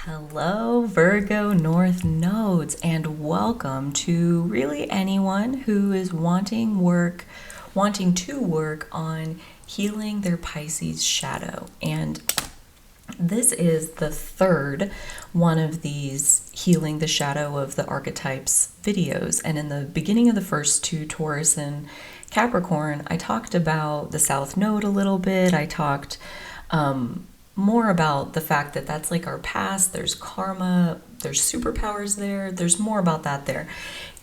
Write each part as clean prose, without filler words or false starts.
Hello, Virgo North Nodes, and welcome to really anyone who is wanting to work on healing their Pisces shadow. And this is the third one of these healing the shadow of the archetypes videos. And in the beginning of the first two, Taurus and Capricorn, I talked about the South Node a little bit. I talked more about the fact that that's like our past, there's karma, there's superpowers there, there's more about that there.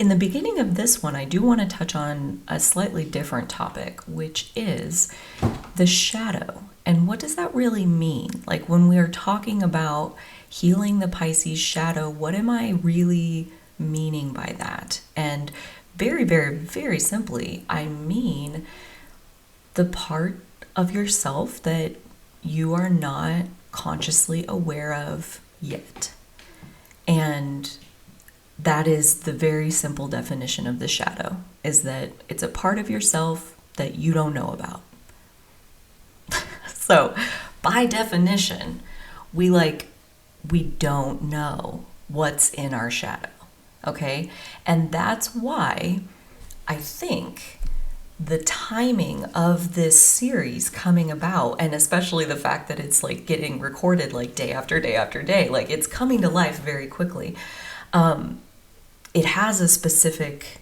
In the beginning of this one, I do want to touch on a slightly different topic, which is the shadow. And what does that really mean? Like when we are talking about healing the Pisces shadow, what am I really meaning by that? And very, very, very simply, I mean the part of yourself that you are not consciously aware of yet. And that is the very simple definition of the shadow, is that it's a part of yourself that you don't know about. So by definition, we don't know what's in our shadow, okay? And that's why I think the timing of this series coming about, and especially the fact that it's like getting recorded like day after day after day, like it's coming to life very quickly. It has a specific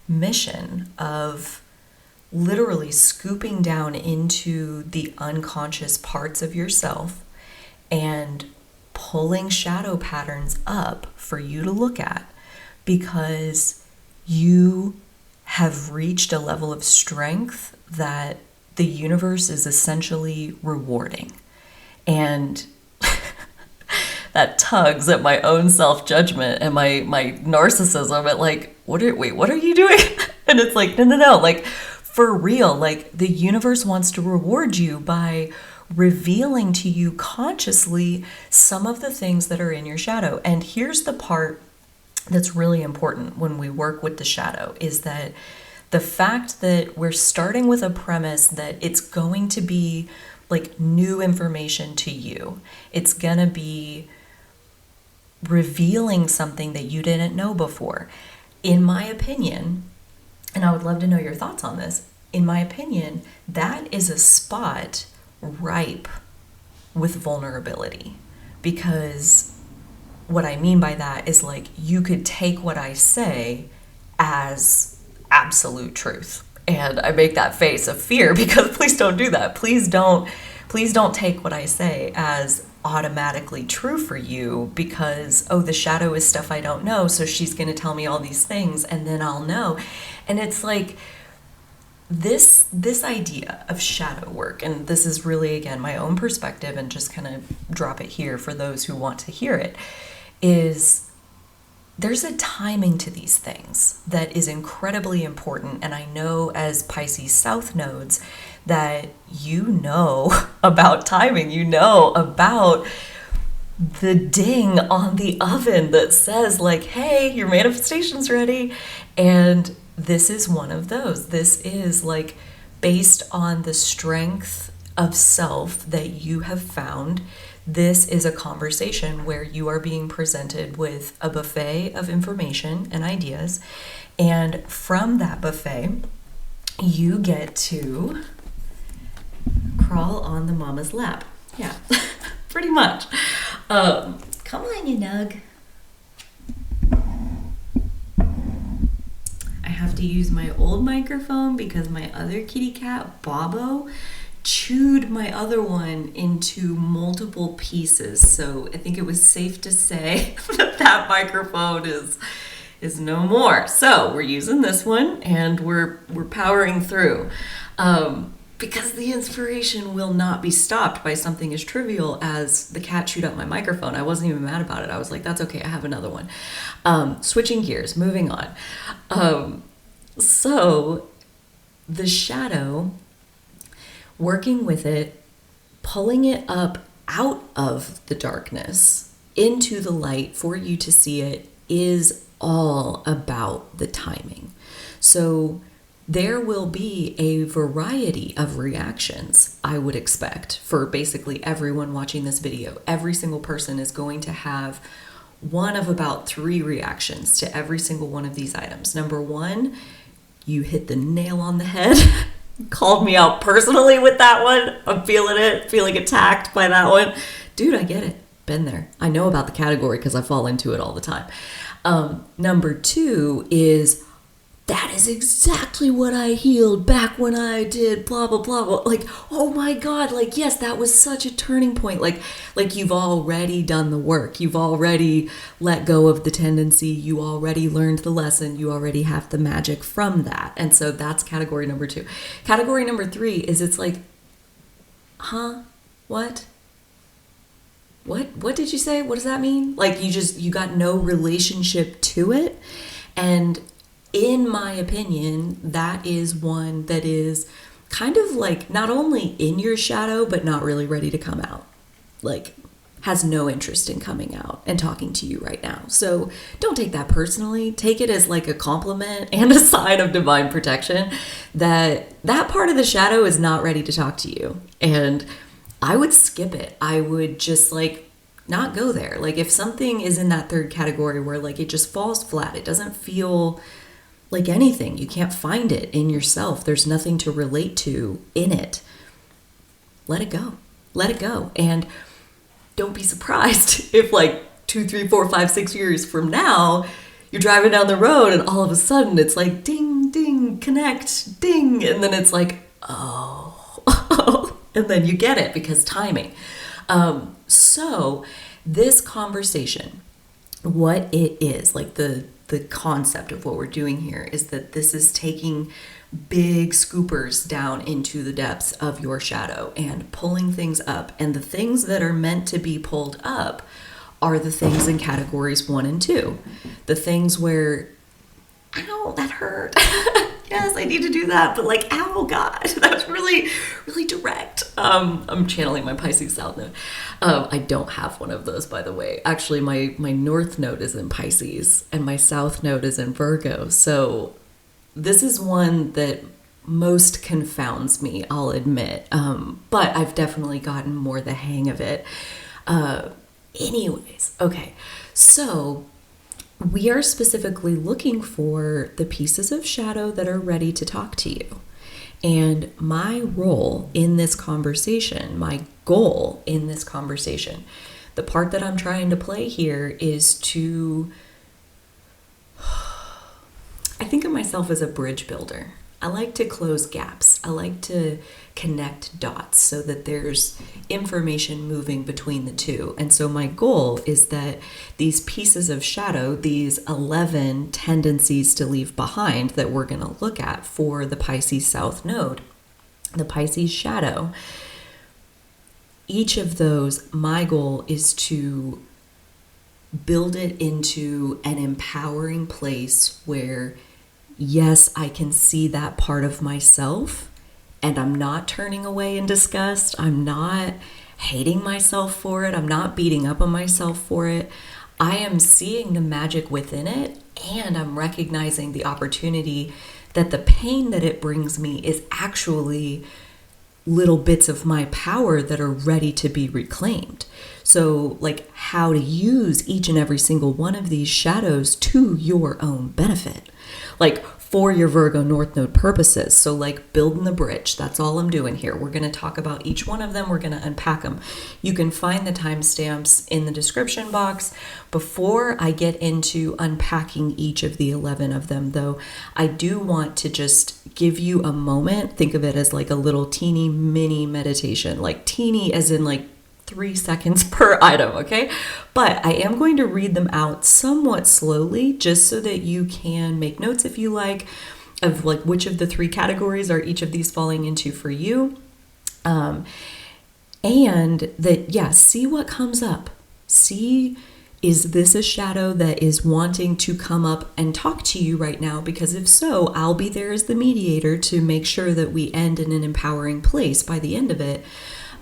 mission of literally scooping down into the unconscious parts of yourself and pulling shadow patterns up for you to look at, because you have reached a level of strength that the universe is essentially rewarding. And that tugs at my own self-judgment and my narcissism at like, what are you doing? And it's like, no, like for real, like the universe wants to reward you by revealing to you consciously some of the things that are in your shadow. And here's the part that's really important when we work with the shadow, is that the fact that we're starting with a premise that it's going to be like new information to you. It's going to be revealing something that you didn't know before. In my opinion, and I would love to know your thoughts on this, in my opinion, that is a spot ripe with vulnerability, because what I mean by that is like you could take what I say as absolute truth. And I make that face of fear because please don't do that. Please don't take what I say as automatically true for you because, oh, the shadow is stuff I don't know, so she's going to tell me all these things and then I'll know. And it's like this idea of shadow work, and this is really, again, my own perspective and just kind of drop it here for those who want to hear it, is there's a timing to these things that is incredibly important. And I know as Pisces South nodes that you know about timing, you know about the ding on the oven that says like, hey, your manifestation's ready. And this is one of those. This is like based on the strength of self that you have found. This is a conversation where you are being presented with a buffet of information and ideas. And from that buffet, you get to crawl on the mama's lap. Yeah, pretty much. Come on, you nug. I have to use my old microphone because my other kitty cat, Bobo, chewed my other one into multiple pieces. So I think it was safe to say that microphone is no more. So we're using this one and we're powering through. Because the inspiration will not be stopped by something as trivial as the cat chewed up my microphone. I wasn't even mad about it. I was like, that's okay, I have another one. Switching gears, moving on. So the shadow, working with it, pulling it up out of the darkness into the light for you to see it, is all about the timing. So there will be a variety of reactions, I would expect, for basically everyone watching this video. Every single person is going to have one of about 3 reactions to every single one of these items. Number 1, you hit the nail on the head. Called me out personally with that one. I'm feeling it, feeling attacked by that one. Dude, I get it. Been there. I know about the category because I fall into it all the time. Number 2 is, that is exactly what I healed back when I did blah, blah, blah, blah. Like, oh my God, like, yes, that was such a turning point. Like you've already done the work. You've already let go of the tendency. You already learned the lesson. You already have the magic from that. And so that's category number 2. Category number 3 is, it's like, huh? What? What did you say? What does that mean? Like, you got no relationship to it. And in my opinion, that is one that is kind of like not only in your shadow, but not really ready to come out. Like, has no interest in coming out and talking to you right now. So don't take that personally. Take it as like a compliment and a sign of divine protection that part of the shadow is not ready to talk to you. And I would skip it. I would just like not go there. Like, if something is in that 3rd category where like it just falls flat, it doesn't feel like anything, you can't find it in yourself, there's nothing to relate to in it, let it go. Let it go. And don't be surprised if like 2, 3, 4, 5, 6 years from now, you're driving down the road and all of a sudden it's like ding, ding, connect, ding. And then it's like, oh, and then you get it because timing. So this conversation, what it is, like the concept of what we're doing here is that this is taking big scoopers down into the depths of your shadow and pulling things up. And the things that are meant to be pulled up are the things in categories 1 and 2. The things where, ow, that hurt. Yes, I need to do that. But like, ow, God, that's really, really direct. I'm channeling my Pisces South Node. I don't have one of those, by the way. Actually, my North Node is in Pisces and my South Node is in Virgo. So this is one that most confounds me, I'll admit. But I've definitely gotten more the hang of it. Anyways, okay. So we are specifically looking for the pieces of shadow that are ready to talk to you. And my role in this conversation, my goal in this conversation, the part that I'm trying to play here is to, I think of myself as a bridge builder. I like to close gaps. I like to connect dots so that there's information moving between the two. And so my goal is that these pieces of shadow, these 11 tendencies to leave behind that we're going to look at for the Pisces South Node, the Pisces shadow, each of those, my goal is to build it into an empowering place where, yes, I can see that part of myself and I'm not turning away in disgust. I'm not hating myself for it. I'm not beating up on myself for it. I am seeing the magic within it, and I'm recognizing the opportunity that the pain that it brings me is actually little bits of my power that are ready to be reclaimed. So, like, how to use each and every single one of these shadows to your own benefit. Like, for your Virgo North Node purposes. So like building the bridge, that's all I'm doing here. We're going to talk about each one of them. We're going to unpack them. You can find the timestamps in the description box. Before I get into unpacking each of the 11 of them, though, I do want to just give you a moment. Think of it as like a little teeny mini meditation, like teeny as in like 3 seconds per item, okay? But I am going to read them out somewhat slowly just so that you can make notes if you like of like which of the 3 categories are each of these falling into for you. And that, yeah, see what comes up. See, is this a shadow that is wanting to come up and talk to you right now? Because if so, I'll be there as the mediator to make sure that we end in an empowering place by the end of it.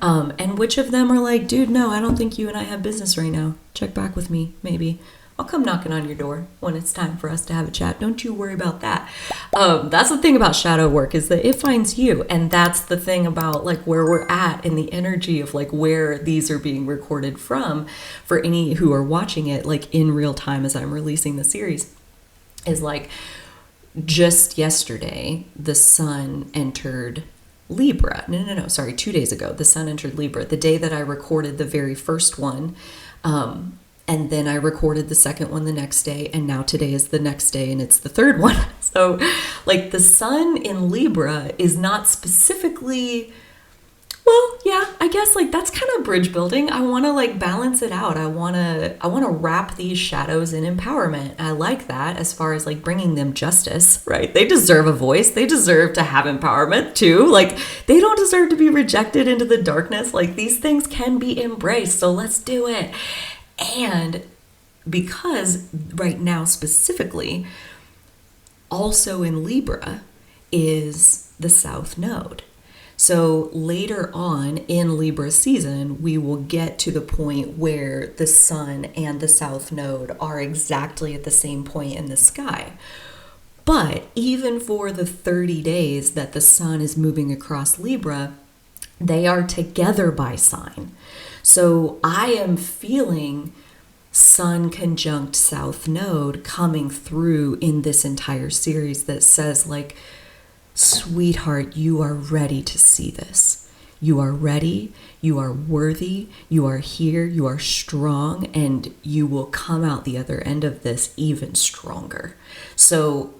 And which of them are like, dude, no, I don't think you and I have business right now. Check back with me, maybe. I'll come knocking on your door when it's time for us to have a chat. Don't you worry about that. That's the thing about shadow work, is that it finds you. And that's the thing about like where we're at in the energy of like where these are being recorded from, for any who are watching it like in real time as I'm releasing the series, is like just yesterday, the sun entered Libra. No, sorry, 2 days ago, the sun entered Libra, the day that I recorded the very first one. And then I recorded the second one the next day, and now today is the next day, and it's the third one. So, like, the sun in Libra is not specifically, well, yeah, I guess, like, that's kind of bridge building. I want to, like, balance it out. I want to wrap these shadows in empowerment. I like that as far as, like, bringing them justice, right? They deserve a voice. They deserve to have empowerment, too. Like, they don't deserve to be rejected into the darkness. Like, these things can be embraced, so let's do it. And because right now specifically, also in Libra is the South Node. So later on in Libra season, we will get to the point where the Sun and the South Node are exactly at the same point in the sky. But even for the 30 days that the Sun is moving across Libra, they are together by sign. So I am feeling Sun conjunct South Node coming through in this entire series that says, like, sweetheart, you are ready to see this. You are ready, you are worthy, you are here, you are strong, and you will come out the other end of this even stronger. So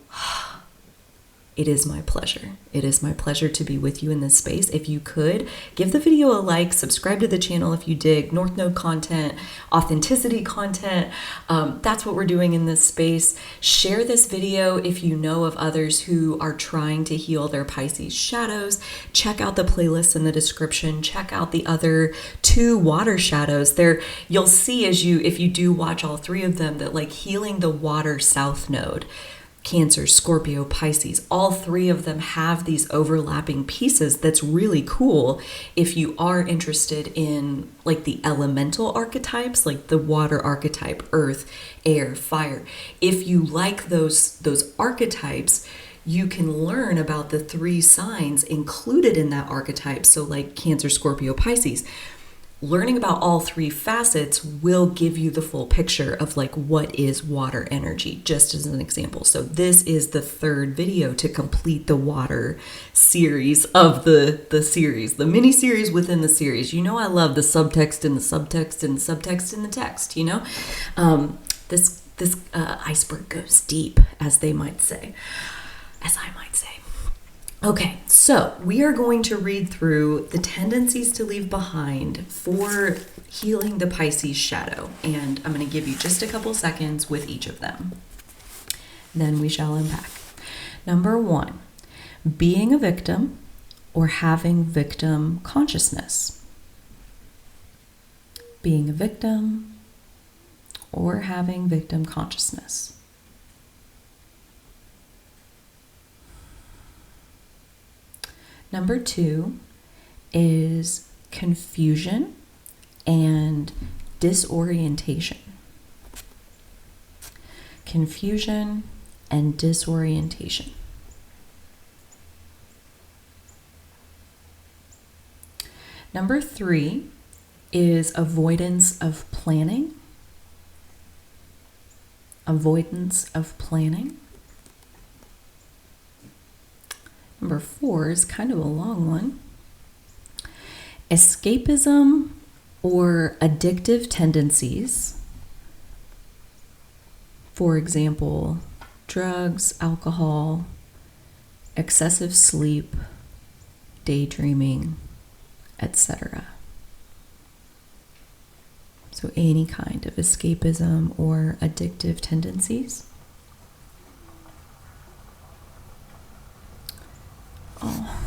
it is my pleasure. It is my pleasure to be with you in this space. If you could, give the video a like, subscribe to the channel if you dig North Node content, authenticity content. That's what we're doing in this space. Share this video if you know of others who are trying to heal their Pisces shadows. Check out the playlist in the description. Check out the other 2 water shadows. There, you'll see if you do watch all 3 of them, that like healing the water South Node, Cancer, Scorpio, Pisces, all 3 of them have these overlapping pieces. That's really cool if you are interested in like the elemental archetypes, like the water archetype, earth, air, fire. If you like those archetypes, you can learn about the 3 signs included in that archetype. So like Cancer, Scorpio, Pisces. Learning about all 3 facets will give you the full picture of like what is water energy, just as an example. So this is the 3rd video to complete the water series of the series, the mini series within the series. You know, I love the subtext and the subtext and the subtext in the text, you know. This iceberg goes deep, as they might say, as I might say. Okay, so we are going to read through the tendencies to leave behind for healing the Pisces shadow, and I'm going to give you just a couple seconds with each of them. Then we shall unpack. Number 1, being a victim or having victim consciousness. Being a victim or having victim consciousness. Number 2 is confusion and disorientation. Confusion and disorientation. Number 3 is avoidance of planning. Avoidance of planning. Number 4 is kind of a long one. Escapism or addictive tendencies. For example, drugs, alcohol, excessive sleep, daydreaming, etc. So any kind of escapism or addictive tendencies. Oh.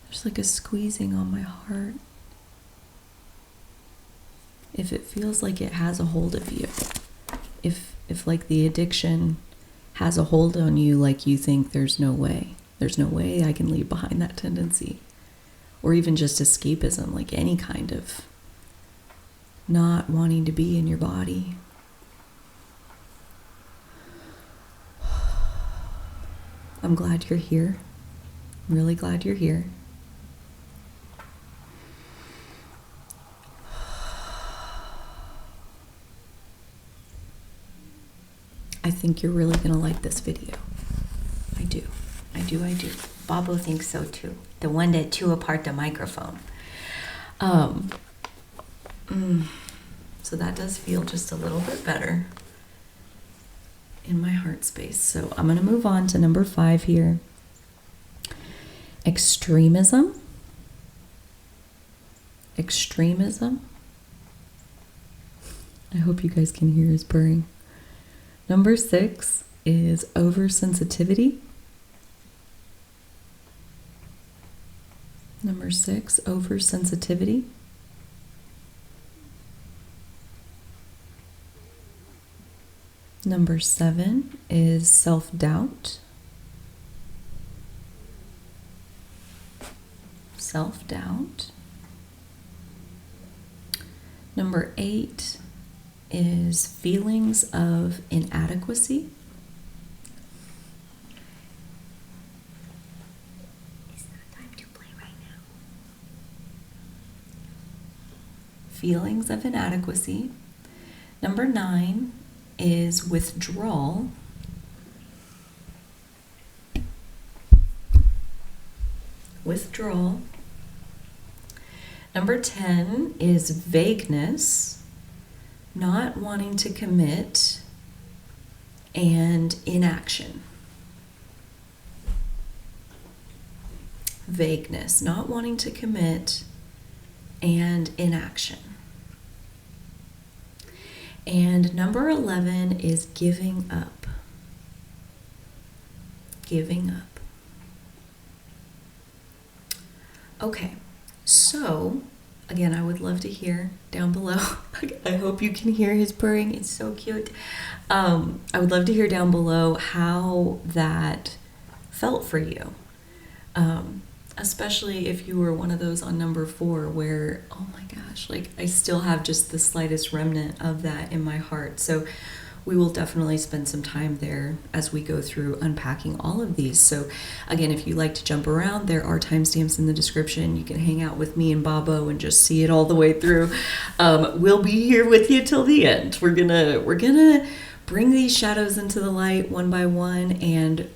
There's like a squeezing on my heart. If it feels like it has a hold of you, if like the addiction has a hold on you, like you think there's no way I can leave behind that tendency, or even just escapism, like any kind of not wanting to be in your body. I'm glad you're here. I'm really glad you're here. I think you're really going to like this video. I do. Babo thinks so too. The one that chew apart the microphone. So that does feel just a little bit better in my heart space. So I'm going to move on to number 5 here. Extremism. Extremism. I hope you guys can hear his purring. Number 6 is oversensitivity. Number 6, oversensitivity. Number 7 is self-doubt. Self-doubt. Number 8 is feelings of inadequacy. It's not time to play right now. Feelings of inadequacy. Number 9 is withdrawal. Withdrawal. Number 10 is vagueness, not wanting to commit, and inaction. Vagueness, not wanting to commit, and inaction. And number 11 is giving up. Giving up. Okay, so again, I would love to hear down below. I hope you can hear his purring. It's so cute. I would love to hear down below how that felt for you. Especially if you were one of those on number 4 where, oh my gosh, like I still have just the slightest remnant of that in my heart. So we will definitely spend some time there as we go through unpacking all of these. So again, if you like to jump around, there are timestamps in the description. You can hang out with me and Babo and just see it all the way through. We'll be here with you till the end. We're gonna bring these shadows into the light one by one, and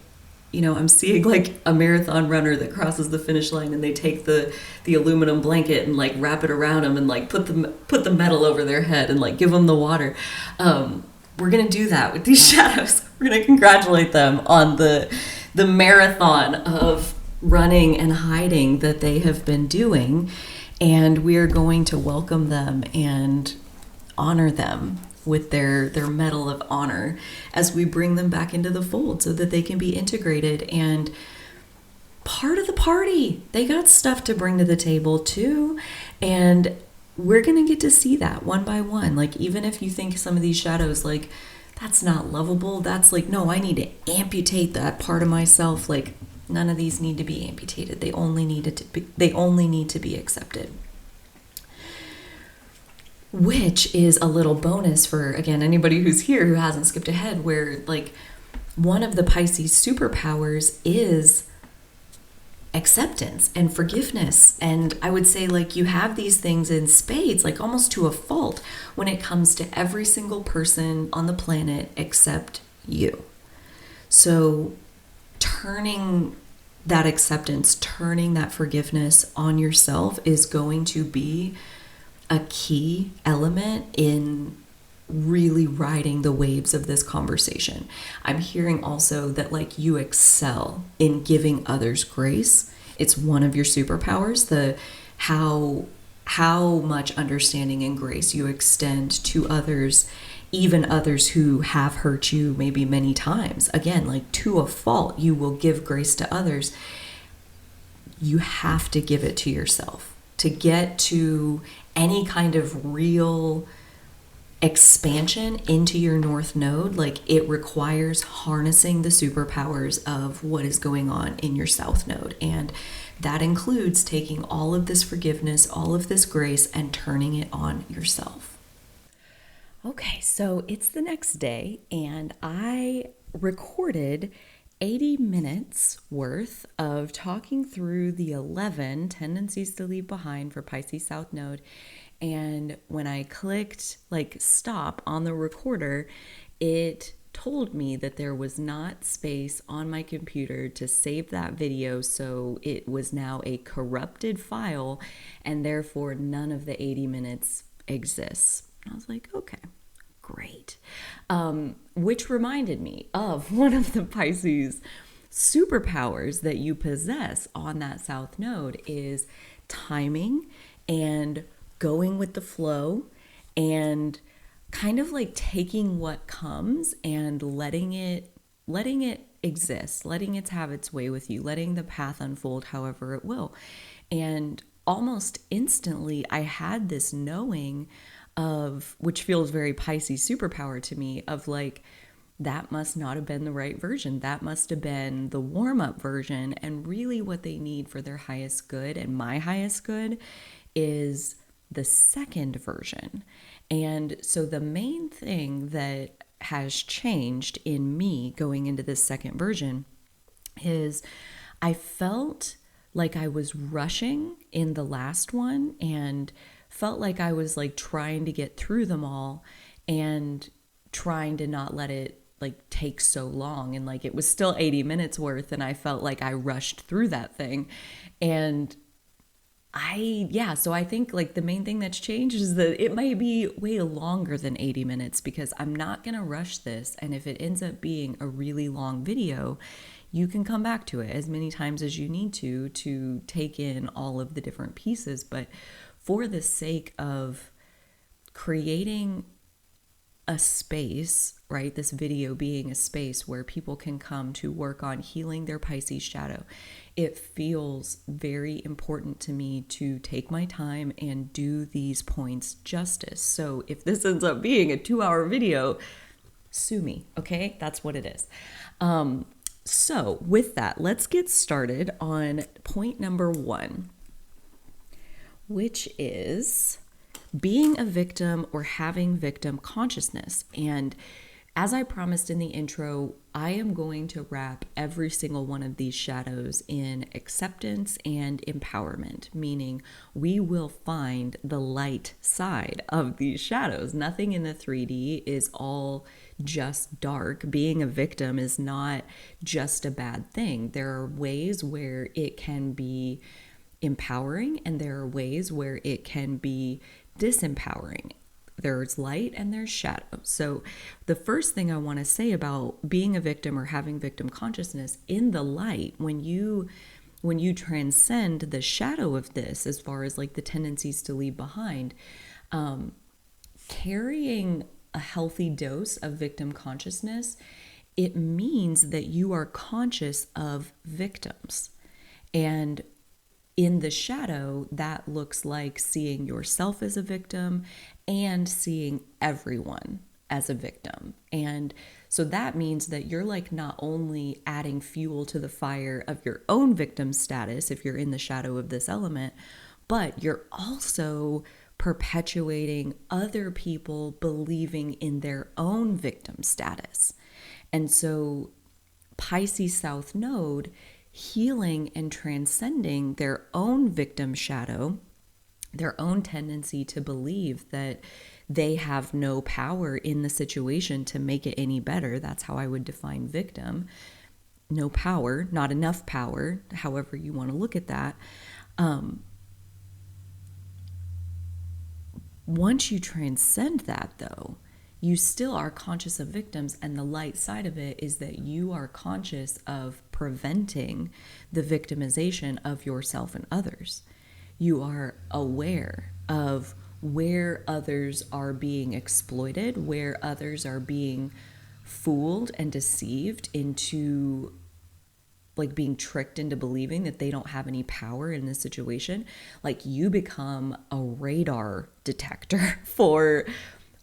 you know, I'm seeing like a marathon runner that crosses the finish line and they take the aluminum blanket and like wrap it around them and like put the metal over their head and like give them the water. We're going to do that with these shadows. We're going to congratulate them on the marathon of running and hiding that they have been doing. And we are going to welcome them and honor them with their medal of honor as we bring them back into the fold so that they can be integrated and part of the party. They got stuff to bring to the table too. And we're going to get to see that one by one. Like, even if you think some of these shadows, like, that's not lovable. That's like, no, I need to amputate that part of myself. Like, none of these need to be amputated. They only need to be accepted. Which is a little bonus for, again, anybody who's here who hasn't skipped ahead, where like one of the Pisces superpowers is acceptance and forgiveness. And I would say like you have these things in spades, like almost to a fault when it comes to every single person on the planet except you. So turning that acceptance, turning that forgiveness on yourself is going to be a key element in really riding the waves of this conversation. I'm hearing also that like you excel in giving others grace. It's one of your superpowers, the how much understanding and grace you extend to others, even others who have hurt you maybe many times. Again, like to a fault, you will give grace to others. You have to give it to yourself to get to any kind of real expansion into your North Node. Like, it requires harnessing the superpowers of what is going on in your South Node. And that includes taking all of this forgiveness, all of this grace, and turning it on yourself. Okay, so it's the next day, and I recorded 80 minutes worth of talking through the 11 tendencies to leave behind for Pisces South Node. And when I clicked like stop on the recorder, it told me that there was not space on my computer to save that video, so it was now a corrupted file, and therefore none of the 80 minutes exists. I was like, okay, great. Which reminded me of one of the Pisces superpowers that you possess on that South Node is timing and going with the flow and kind of like taking what comes and letting it exist, letting it have its way with you, letting the path unfold however it will. And almost instantly I had this knowing of, which feels very Pisces superpower to me, of like, that must not have been the right version. That must have been the warm-up version. And really what they need for their highest good and my highest good is the second version. And so the main thing that has changed in me going into this second version is I felt like I was rushing in the last one and felt like I was like trying to get through them all and trying to not let it like take so long. And like it was still 80 minutes worth, and I felt like I rushed through that thing. And so I think like the main thing that's changed is that it might be way longer than 80 minutes because I'm not going to rush this. And if it ends up being a really long video, you can come back to it as many times as you need to take in all of the different pieces. But for the sake of creating a space, right? This video being a space where people can come to work on healing their Pisces shadow, it feels very important to me to take my time and do these points justice. So if this ends up being a 2-hour video, sue me, okay? That's what it is. So with that, let's get started on point number 1, which is being a victim or having victim consciousness. And as I promised in the intro, I am going to wrap every single one of these shadows in acceptance and empowerment, meaning we will find the light side of these shadows. Nothing in the 3D is all just dark. Being a victim is not just a bad thing. There are ways where it can be empowering, and there are ways where it can be disempowering. There's light and there's shadow. So the first thing I want to say about being a victim or having victim consciousness, in the light, when you transcend the shadow of this, as far as like the tendencies to leave behind, carrying a healthy dose of victim consciousness, it means that you are conscious of victims. And in the shadow, that looks like seeing yourself as a victim and seeing everyone as a victim. And so that means that you're like not only adding fuel to the fire of your own victim status if you're in the shadow of this element, but you're also perpetuating other people believing in their own victim status. And so Pisces South Node, healing and transcending their own victim shadow, their own tendency to believe that they have no power in the situation to make it any better. That's how I would define victim. No power, not enough power, however you want to look at that. Once you transcend that, though, you still are conscious of victims, and the light side of it is that you are conscious of preventing the victimization of yourself and others. You are aware of where others are being exploited, where others are being fooled and deceived into like being tricked into believing that they don't have any power in this situation. Like you become a radar detector for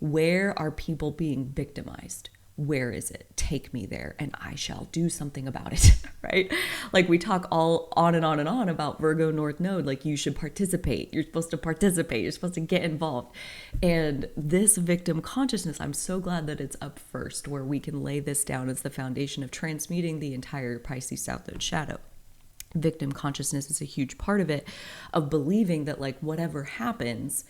where are people being victimized? Where is it? Take me there and I shall do something about it, right? Like we talk all on and on and on about Virgo North Node, like you should participate. You're supposed to participate. You're supposed to get involved. And this victim consciousness, I'm so glad that it's up first, where we can lay this down as the foundation of transmuting the entire Pisces South Node shadow. Victim consciousness is a huge part of it, of believing that like whatever happens,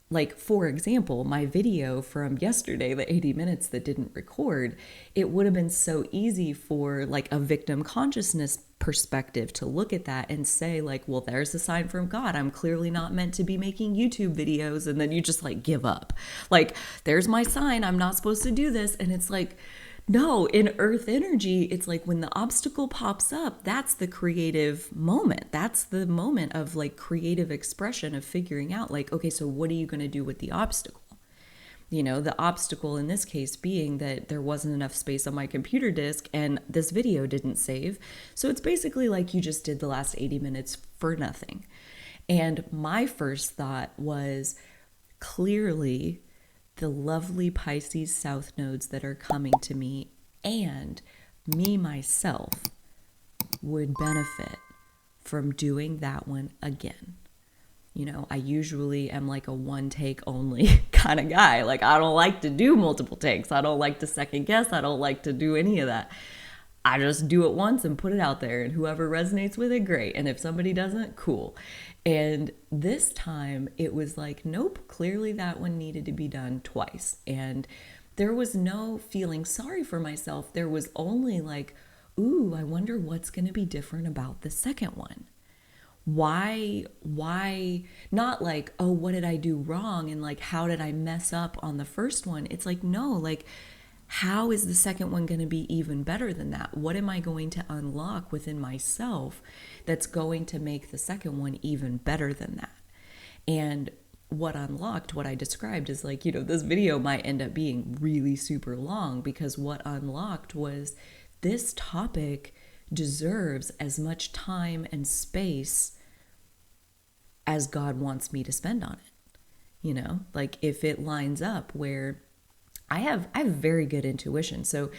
like, for example, my video from yesterday, the 80 minutes that didn't record, it would have been so easy for like a victim consciousness perspective to look at that and say like, well, there's a sign from God. I'm clearly not meant to be making YouTube videos. And then you just like give up. Like, there's my sign. I'm not supposed to do this. And it's like, no, in earth energy, it's like when the obstacle pops up, that's the creative moment. That's the moment of like creative expression of figuring out like, okay, so what are you going to do with the obstacle? You know, the obstacle in this case being that there wasn't enough space on my computer disk and this video didn't save. So it's basically like you just did the last 80 minutes for nothing. And my first thought was clearly the lovely Pisces South nodes that are coming to me and me myself would benefit from doing that one again. You know, I usually am like a one take only kind of guy. Like, I don't like to do multiple takes. I don't like to second guess. I don't like to do any of that. I just do it once and put it out there, and whoever resonates with it, great. And if somebody doesn't, cool. And this time it was like, nope, clearly that one needed to be done twice. And there was no feeling sorry for myself. There was only like, ooh, I wonder what's going to be different about the second one. Why not like, oh, what did I do wrong? And like, how did I mess up on the first one? It's like, no, like, how is the second one going to be even better than that? What am I going to unlock within myself that's going to make the second one even better than that? And what unlocked, what I described is like, you know, this video might end up being really super long because what unlocked was this topic deserves as much time and space as God wants me to spend on it. You know, like if it lines up where I have very good intuition. So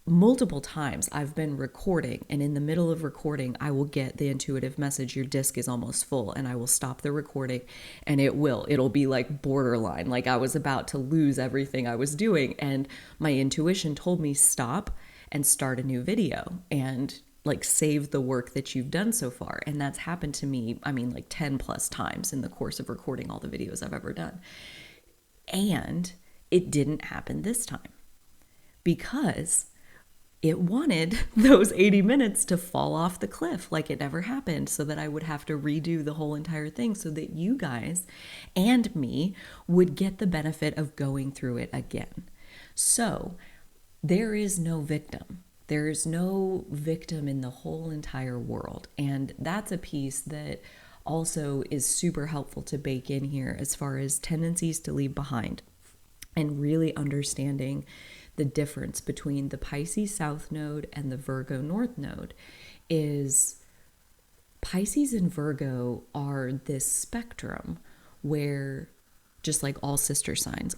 multiple times I've been recording, and in the middle of recording, I will get the intuitive message, your disc is almost full, and I will stop the recording, and it'll be like borderline, like I was about to lose everything I was doing. And my intuition told me stop and start a new video and like save the work that you've done so far. And that's happened to me, I mean, like 10 plus times in the course of recording all the videos I've ever done. And it didn't happen this time because it wanted those 80 minutes to fall off the cliff like it never happened, so that I would have to redo the whole entire thing so that you guys and me would get the benefit of going through it again. So there is no victim. There is no victim in the whole entire world. And that's a piece that also is super helpful to bake in here as far as tendencies to leave behind. And really understanding the difference between the Pisces South Node and the Virgo North Node is Pisces and Virgo are this spectrum where, just like all sister signs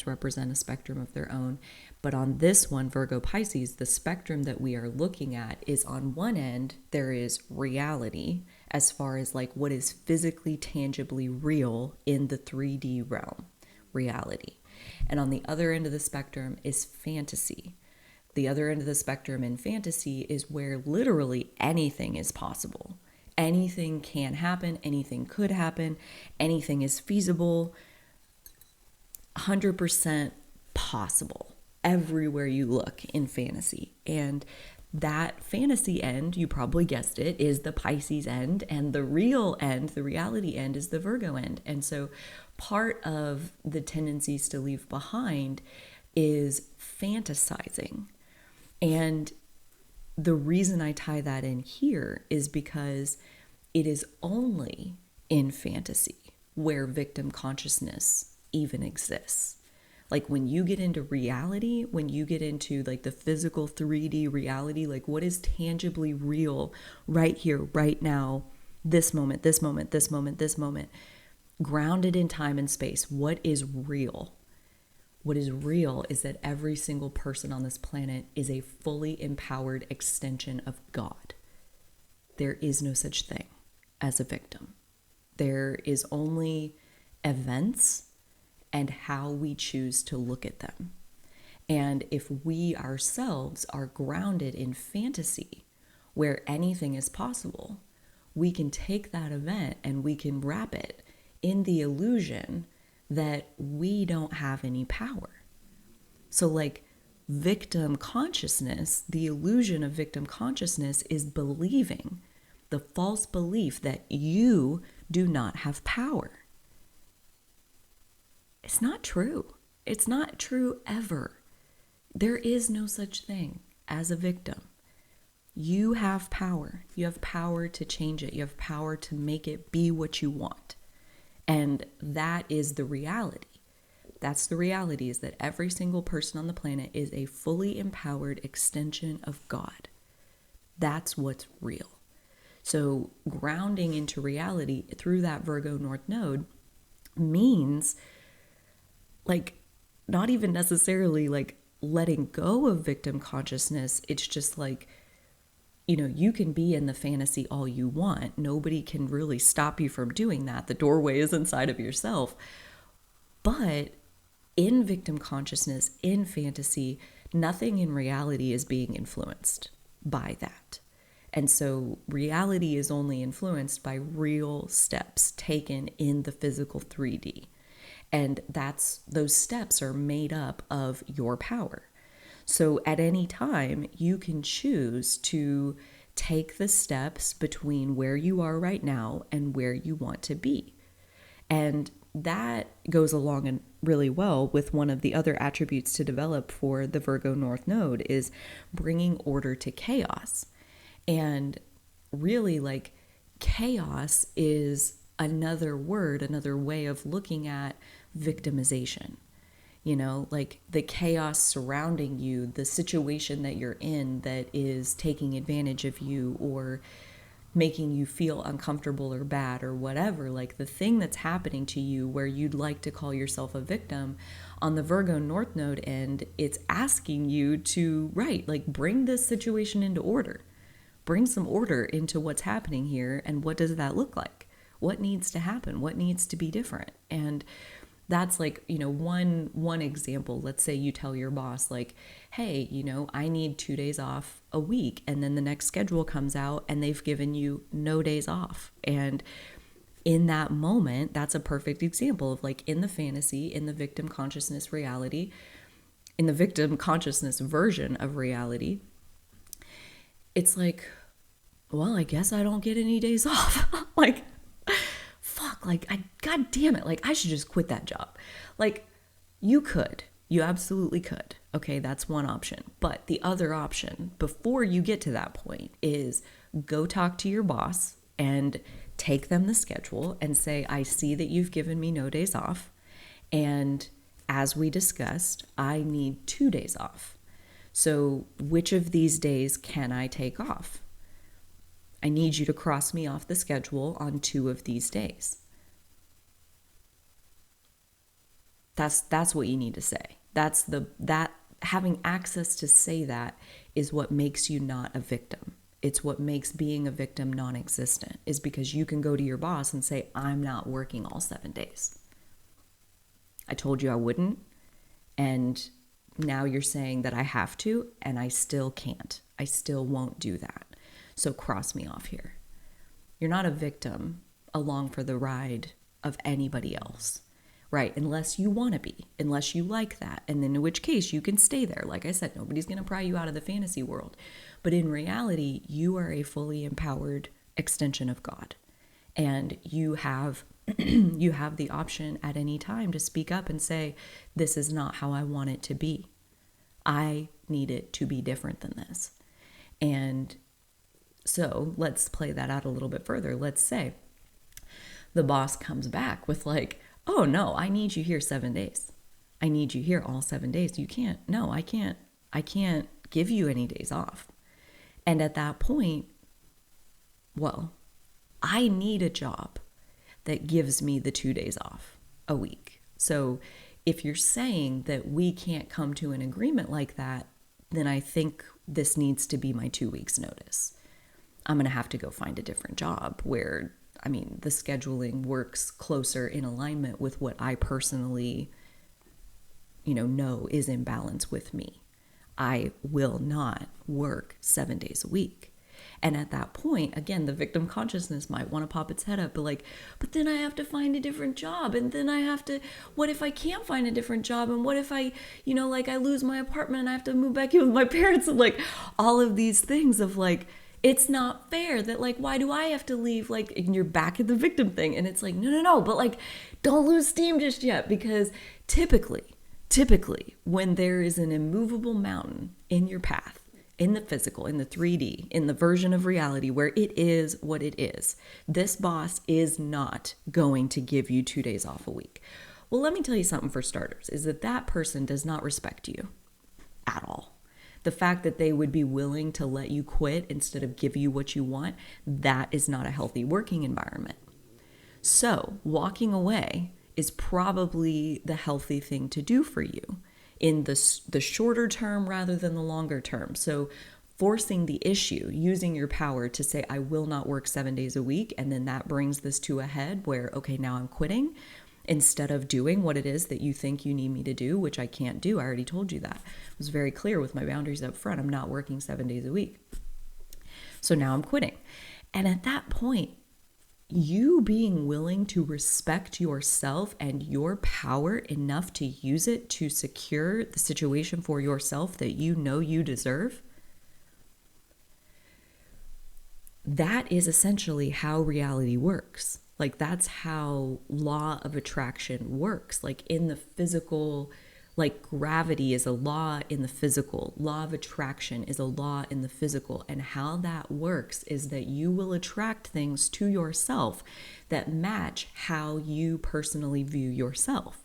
represent a spectrum of their own. But on this one, Virgo Pisces, the spectrum that we are looking at is on one end, there is reality as far as like what is physically, tangibly real in the 3D realm, reality. And on the other end of the spectrum is fantasy. The other end of the spectrum in fantasy is where literally anything is possible. Anything can happen. Anything could happen. Anything is feasible. 100% possible everywhere you look in fantasy. And that fantasy end, you probably guessed it, is the Pisces end, and the real end, the reality end, is the Virgo end. And so part of the tendencies to leave behind is fantasizing. And the reason I tie that in here is because it is only in fantasy where victim consciousness even exists. Like when you get into reality, when you get into like the physical 3D reality, like what is tangibly real right here, right now, this moment, this moment, this moment, this moment, grounded in time and space, what is real? What is real is that every single person on this planet is a fully empowered extension of God. There is no such thing as a victim. There is only events and how we choose to look at them. And if we ourselves are grounded in fantasy, where anything is possible, we can take that event and we can wrap it in the illusion that we don't have any power. So like victim consciousness, the illusion of victim consciousness is believing the false belief that you do not have power. It's not true. It's not true ever. There is no such thing as a victim. You have power. You have power to change it. You have power to make it be what you want. And that is the reality. That's the reality, is that every single person on the planet is a fully empowered extension of God. That's what's real. So grounding into reality through that Virgo North Node means like not even necessarily like letting go of victim consciousness. It's just like, you know, you can be in the fantasy all you want. Nobody can really stop you from doing that. The doorway is inside of yourself. But in victim consciousness, in fantasy, nothing in reality is being influenced by that. And so reality is only influenced by real steps taken in the physical 3D. And those steps are made up of your power. So at any time, you can choose to take the steps between where you are right now and where you want to be. And that goes along and really well with one of the other attributes to develop for the Virgo North Node is bringing order to chaos. And really, like, chaos is another word, another way of looking at victimization. You know, like the chaos surrounding you, the situation that you're in that is taking advantage of you or making you feel uncomfortable or bad or whatever, like the thing that's happening to you where you'd like to call yourself a victim, on the Virgo North Node end, it's asking you to, right, like bring this situation into order. Bring some order into what's happening here, and what does that look like? What needs to happen? What needs to be different? And that's like, you know, one example. Let's say you tell your boss like, hey, you know, I need 2 days off a week. And then the next schedule comes out and they've given you no days off. And in that moment, that's a perfect example of like in the fantasy, in the victim consciousness reality, in the victim consciousness version of reality, it's like, well, I guess I don't get any days off. Like, fuck, like, God damn it, like, I should just quit that job. Like, you absolutely could. Okay, that's one option. But the other option, before you get to that point, is go talk to your boss and take them the schedule and say, I see that you've given me no days off. And as we discussed, I need 2 days off. So which of these days can I take off? I need you to cross me off the schedule on 2 of these days. That's what you need to say. That having access to say that is what makes you not a victim. It's what makes being a victim non-existent, is because you can go to your boss and say, I'm not working all 7 days. I told you I wouldn't, and now you're saying that I have to, and I still can't. I still won't do that. So cross me off here. You're not a victim along for the ride of anybody else, right? Unless you want to be, unless you like that. And then in which case you can stay there. Like I said, nobody's going to pry you out of the fantasy world. But in reality, you are a fully empowered extension of God. And you have you have the option at any time to speak up and say, this is not how I want it to be. I need it to be different than this. And so let's play that out a little bit further. Let's say the boss comes back with like, oh no, I need you here 7 days. I need you here all 7 days. You can't, no, I can't give you any days off. And at that point, well, I need a job that gives me the 2 days off a week. So If you're saying that we can't come to an agreement like that, then I think this needs to be my 2 weeks notice. I'm going to have to go find a different job where, the scheduling works closer in alignment with what I personally, know is in balance with me. I will not work 7 days a week. And at that point, again, the victim consciousness might want to pop its head up, but then I have to find a different job. And then what if I can't find a different job? And what if I lose my apartment and I have to move back in with my parents? And all of these things of it's not fair that why do I have to leave? And you're back at the victim thing. And it's no, but don't lose steam just yet. Because typically, when there is an immovable mountain in your path, in the physical, in the 3D, in the version of reality where it is what it is, this boss is not going to give you 2 days off a week. Well, let me tell you something for starters, is that person does not respect you at all. The fact that they would be willing to let you quit instead of give you what you want, that is not a healthy working environment. So walking away is probably the healthy thing to do for you in the shorter term rather than the longer term. So forcing the issue, using your power to say, I will not work 7 days a week. And then that brings this to a head where, okay, now I'm quitting instead of doing what it is that you think you need me to do, which I can't do. I already told you that. I was very clear with my boundaries up front. I'm not working 7 days a week. So now I'm quitting. And at that point, you being willing to respect yourself and your power enough to use it to secure the situation for yourself that you know you deserve, that is essentially how reality works. That's how law of attraction works. In the physical, gravity is a law in the physical. Law of attraction is a law in the physical. And how that works is that you will attract things to yourself that match how you personally view yourself.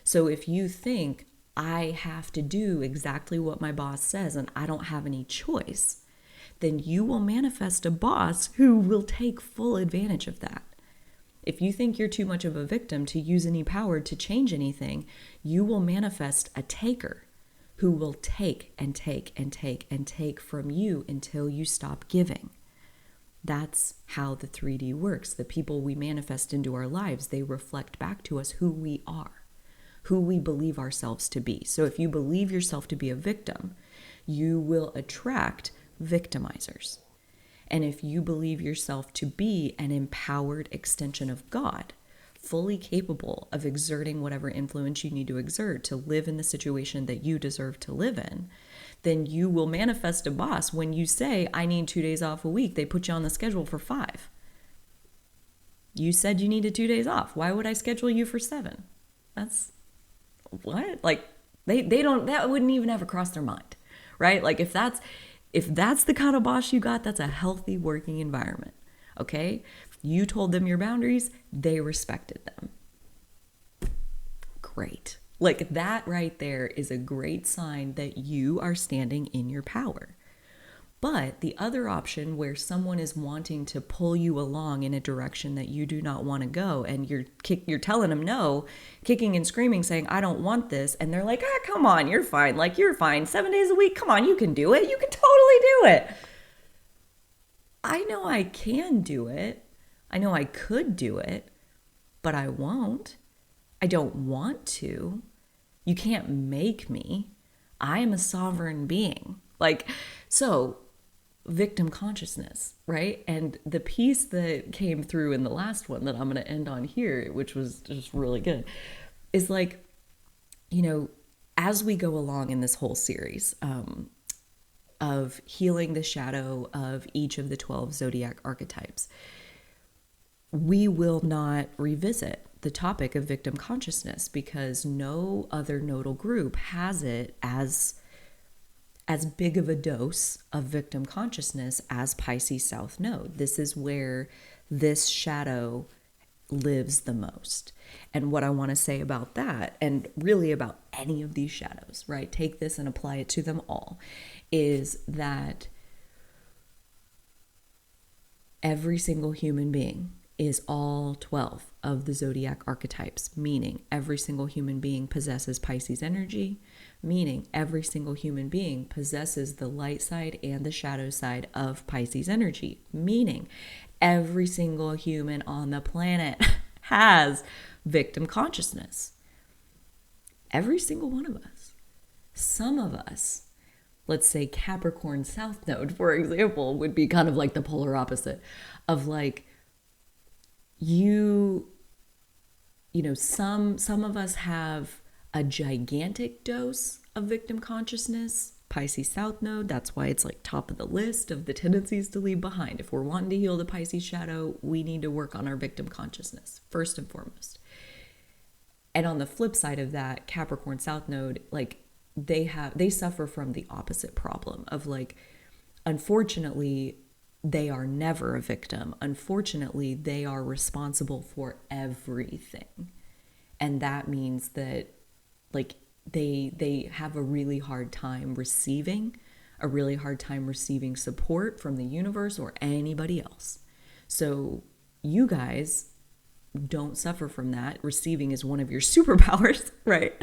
So if you think, I have to do exactly what my boss says and I don't have any choice, then you will manifest a boss who will take full advantage of that. If you think you're too much of a victim to use any power to change anything, you will manifest a taker who will take and take and take and take from you until you stop giving. That's how the 3D works. The people we manifest into our lives, they reflect back to us who we are, who we believe ourselves to be. So if you believe yourself to be a victim, you will attract victimizers. And if you believe yourself to be an empowered extension of God, fully capable of exerting whatever influence you need to exert to live in the situation that you deserve to live in, then you will manifest a boss. When you say, I need 2 days off a week, they put you on the schedule for 5. You said you needed 2 days off. Why would I schedule you for 7? That's what? They don't, that wouldn't even ever cross their mind, right? If that's the kind of boss you got, that's a healthy working environment, okay? You told them your boundaries, they respected them. Great. That right there is a great sign that you are standing in your power. But the other option where someone is wanting to pull you along in a direction that you do not want to go, and you're telling them no, kicking and screaming, saying, I don't want this. And they're like, come on, you're fine. You're fine. 7 days a week. Come on, you can do it. You can totally do it. I know I can do it. I know I could do it, but I won't. I don't want to. You can't make me. I am a sovereign being. So victim consciousness, right? And the piece that came through in the last one that I'm going to end on here, which was just really good, is as we go along in this whole series of healing the shadow of each of the 12 zodiac archetypes, we will not revisit the topic of victim consciousness because no other nodal group has it as big of a dose of victim consciousness as Pisces South Node. This is where this shadow lives the most. And what I want to say about that, and really about any of these shadows, right? Take this and apply it to them all, is that every single human being is all 12 of the zodiac archetypes, meaning every single human being possesses Pisces energy, meaning every single human being possesses the light side and the shadow side of Pisces energy, meaning every single human on the planet has victim consciousness. Every single one of us. Some of us, let's say Capricorn South Node, for example, would be kind of like the polar opposite of like, you know, some of us have a gigantic dose of victim consciousness. Pisces South Node, that's why it's like top of the list of the tendencies to leave behind. If we're wanting to heal the Pisces shadow, we need to work on our victim consciousness first and foremost. And on the flip side of that, Capricorn South Node, like they suffer from the opposite problem of like, unfortunately, they are never a victim. Unfortunately, they are responsible for everything. And that means that like they have a really hard time receiving support from the universe or anybody else. So you guys don't suffer from that. Receiving is one of your superpowers, right?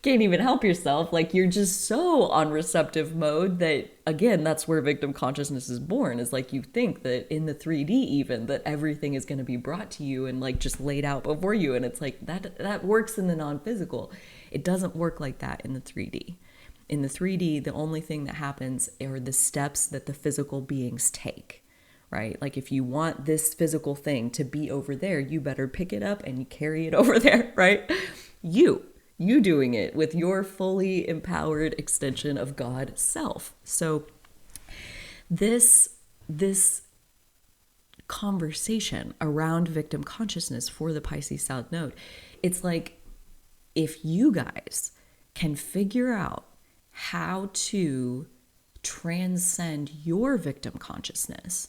Can't even help yourself. Like you're just so on receptive mode that, again, that's where victim consciousness is born. Is like you think that in the 3D even that everything is going to be brought to you and like just laid out before you. And it's like that works in the non-physical. It doesn't work like that in the 3D. In the 3D, the only thing that happens are the steps that the physical beings take. Right? Like if you want this physical thing to be over there, you better pick it up and you carry it over there, right? You doing it with your fully empowered extension of God self. So this conversation around victim consciousness for the Pisces South Node, it's like if you guys can figure out how to transcend your victim consciousness,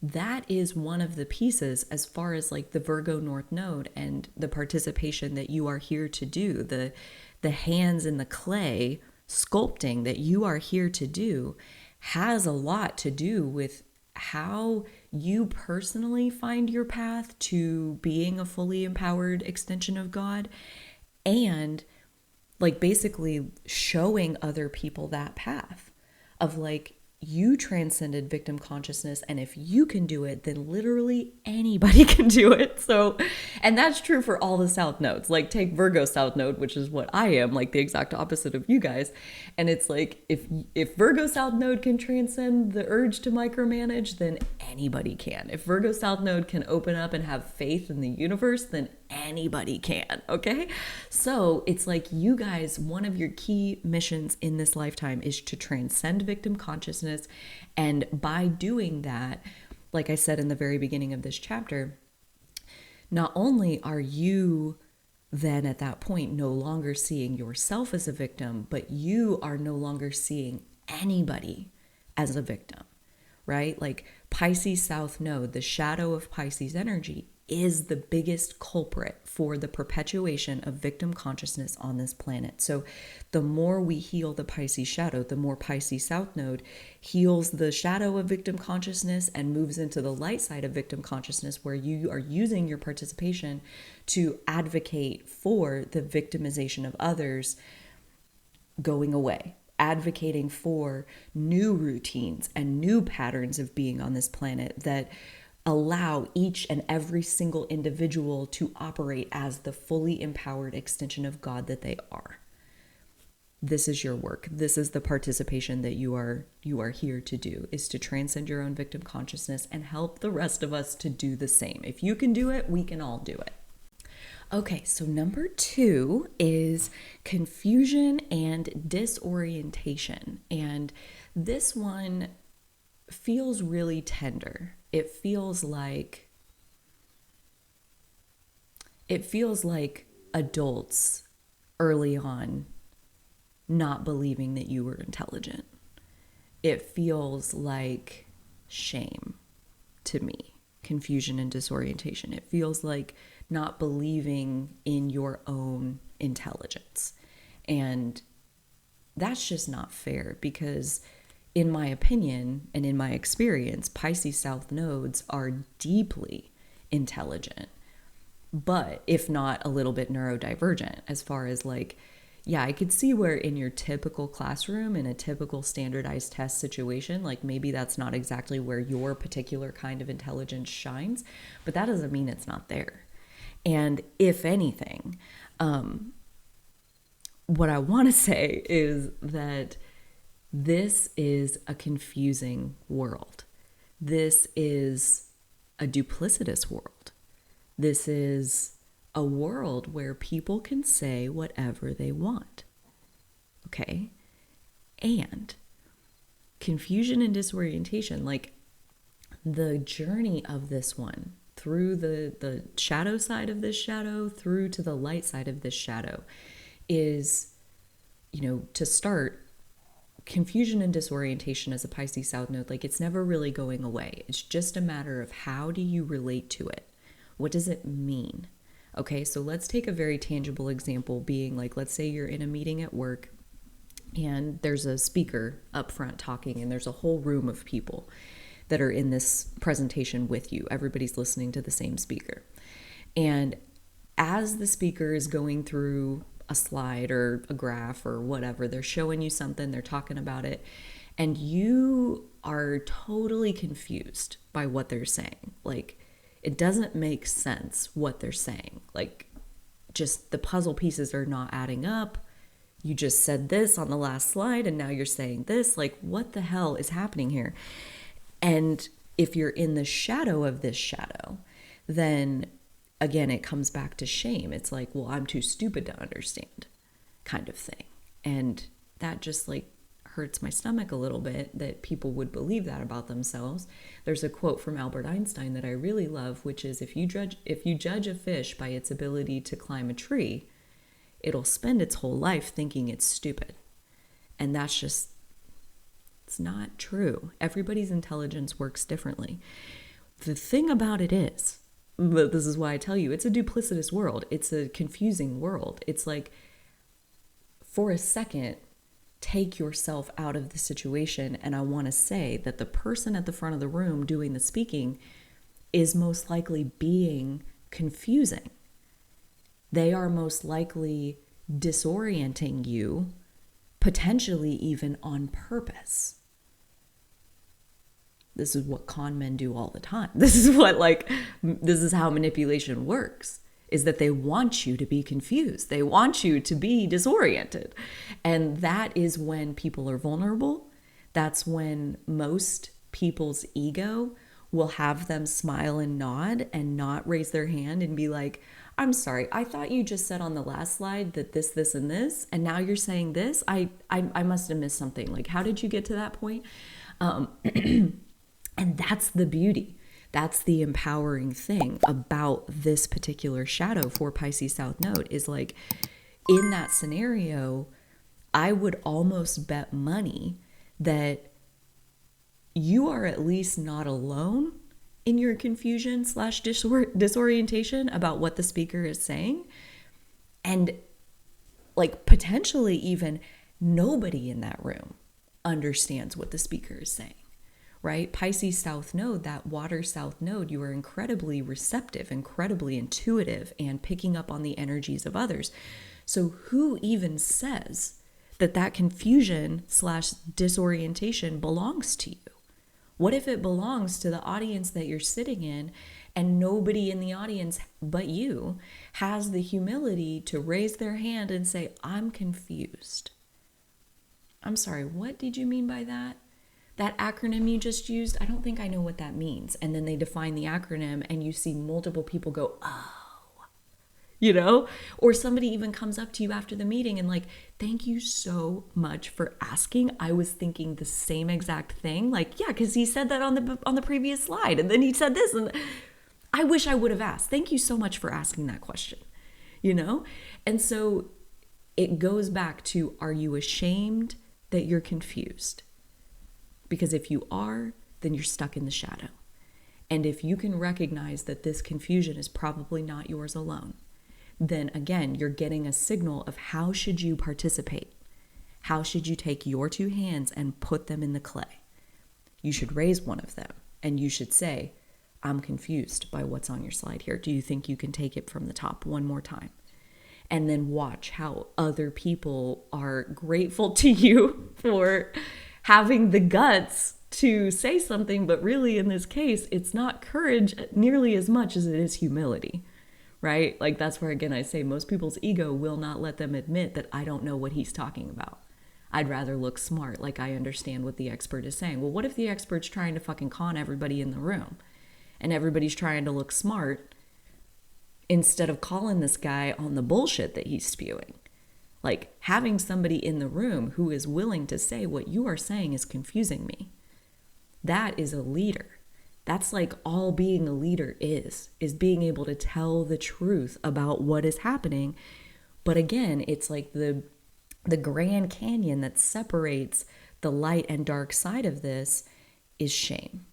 that is one of the pieces as far as like the Virgo North Node and the participation that you are here to do, the hands in the clay sculpting that you are here to do has a lot to do with how you personally find your path to being a fully empowered extension of God, and like basically showing other people that path of like, you transcended victim consciousness, and if you can do it, then literally anybody can do it. So, and that's true for all the South Nodes. Like take Virgo South Node, which is what I am, like the exact opposite of you guys. And it's like, if Virgo South Node can transcend the urge to micromanage, then anybody can. If Virgo South Node can open up and have faith in the universe, then anybody can, okay? So it's like you guys, one of your key missions in this lifetime is to transcend victim consciousness. And by doing that, like I said in the very beginning of this chapter, not only are you then at that point no longer seeing yourself as a victim, but you are no longer seeing anybody as a victim, right? Like Pisces South Node, the shadow of Pisces energy, is the biggest culprit for the perpetuation of victim consciousness on this planet. So the more we heal the Pisces shadow, the more Pisces South Node heals the shadow of victim consciousness and moves into the light side of victim consciousness, where you are using your participation to advocate for the victimization of others going away, advocating for new routines and new patterns of being on this planet that allow each and every single individual to operate as the fully empowered extension of God that they are. This is your work. This is the participation that you are here to do, is to transcend your own victim consciousness and help the rest of us to do the same. If you can do it, we can all do it. Okay, so number 2 is confusion and disorientation. And this one feels really tender. It feels like adults early on not believing that you were intelligent. It feels like shame to me, confusion and disorientation. It feels like not believing in your own intelligence. And that's just not fair, because in my opinion and in my experience, Pisces South Nodes are deeply intelligent, but if not a little bit neurodivergent, as far as like, yeah, I could see where in your typical classroom, in a typical standardized test situation, like maybe that's not exactly where your particular kind of intelligence shines, but that doesn't mean it's not there. And if anything, what I want to say is that this is a confusing world. This is a duplicitous world. This is a world where people can say whatever they want. Okay? And confusion and disorientation, like the journey of this one through the shadow side of this shadow, through to the light side of this shadow, is, to start, confusion and disorientation as a Pisces South Node, like it's never really going away. It's just a matter of how do you relate to it? What does it mean? Okay, so let's take a very tangible example being like, let's say you're in a meeting at work and there's a speaker up front talking and there's a whole room of people that are in this presentation with you. Everybody's listening to the same speaker. And as the speaker is going through a slide or a graph or whatever, they're showing you something, they're talking about it, and you are totally confused by what they're saying. Like, it doesn't make sense what they're saying. Like, just the puzzle pieces are not adding up. You just said this on the last slide and now you're saying this. Like, what the hell is happening here? And if you're in the shadow of this shadow, then again, it comes back to shame. It's like, well, I'm too stupid to understand, kind of thing. And that just like hurts my stomach a little bit that people would believe that about themselves. There's a quote from Albert Einstein that I really love, which is, if you judge a fish by its ability to climb a tree, it'll spend its whole life thinking it's stupid. And that's just, it's not true. Everybody's intelligence works differently. The thing about it is, but this is why I tell you, it's a duplicitous world. It's a confusing world. It's like, for a second, take yourself out of the situation. And I want to say that the person at the front of the room doing the speaking is most likely being confusing. They are most likely disorienting you, potentially even on purpose. This is what con men do all the time. This is how manipulation works, is that they want you to be confused. They want you to be disoriented. And that is when people are vulnerable. That's when most people's ego will have them smile and nod and not raise their hand and be like, I'm sorry, I thought you just said on the last slide that this, and this, and now you're saying this. I must have missed something. Like, how did you get to that point? And that's the beauty. That's the empowering thing about this particular shadow for Pisces South Node, is like, in that scenario, I would almost bet money that you are at least not alone in your confusion / disorientation about what the speaker is saying. And like, potentially even nobody in that room understands what the speaker is saying. Right? Pisces South Node, that water South Node, you are incredibly receptive, incredibly intuitive, and picking up on the energies of others. So who even says that confusion / disorientation belongs to you? What if it belongs to the audience that you're sitting in, and nobody in the audience but you has the humility to raise their hand and say, I'm confused. I'm sorry, what did you mean by that? That acronym you just used, I don't think I know what that means. And then they define the acronym and you see multiple people go, oh, or somebody even comes up to you after the meeting and like, thank you so much for asking. I was thinking the same exact thing. Like, yeah, because he said that on the previous slide, and then he said this, and I wish I would have asked. Thank you so much for asking that question, And so it goes back to, are you ashamed that you're confused? Because if you are, then you're stuck in the shadow. And if you can recognize that this confusion is probably not yours alone, then again, you're getting a signal of how should you participate? How should you take your two hands and put them in the clay? You should raise one of them and you should say, I'm confused by what's on your slide here. Do you think you can take it from the top one more time? And then watch how other people are grateful to you for having the guts to say something. But really, in this case, it's not courage nearly as much as it is humility, right? Like, that's where, again, I say most people's ego will not let them admit that I don't know what he's talking about. I'd rather look smart, like I understand what the expert is saying. Well, what if the expert's trying to fucking con everybody in the room and everybody's trying to look smart instead of calling this guy on the bullshit that he's spewing? Like, having somebody in the room who is willing to say what you are saying is confusing me. That is a leader. That's like all being a leader is being able to tell the truth about what is happening. But again, it's like the Grand Canyon that separates the light and dark side of this is shame.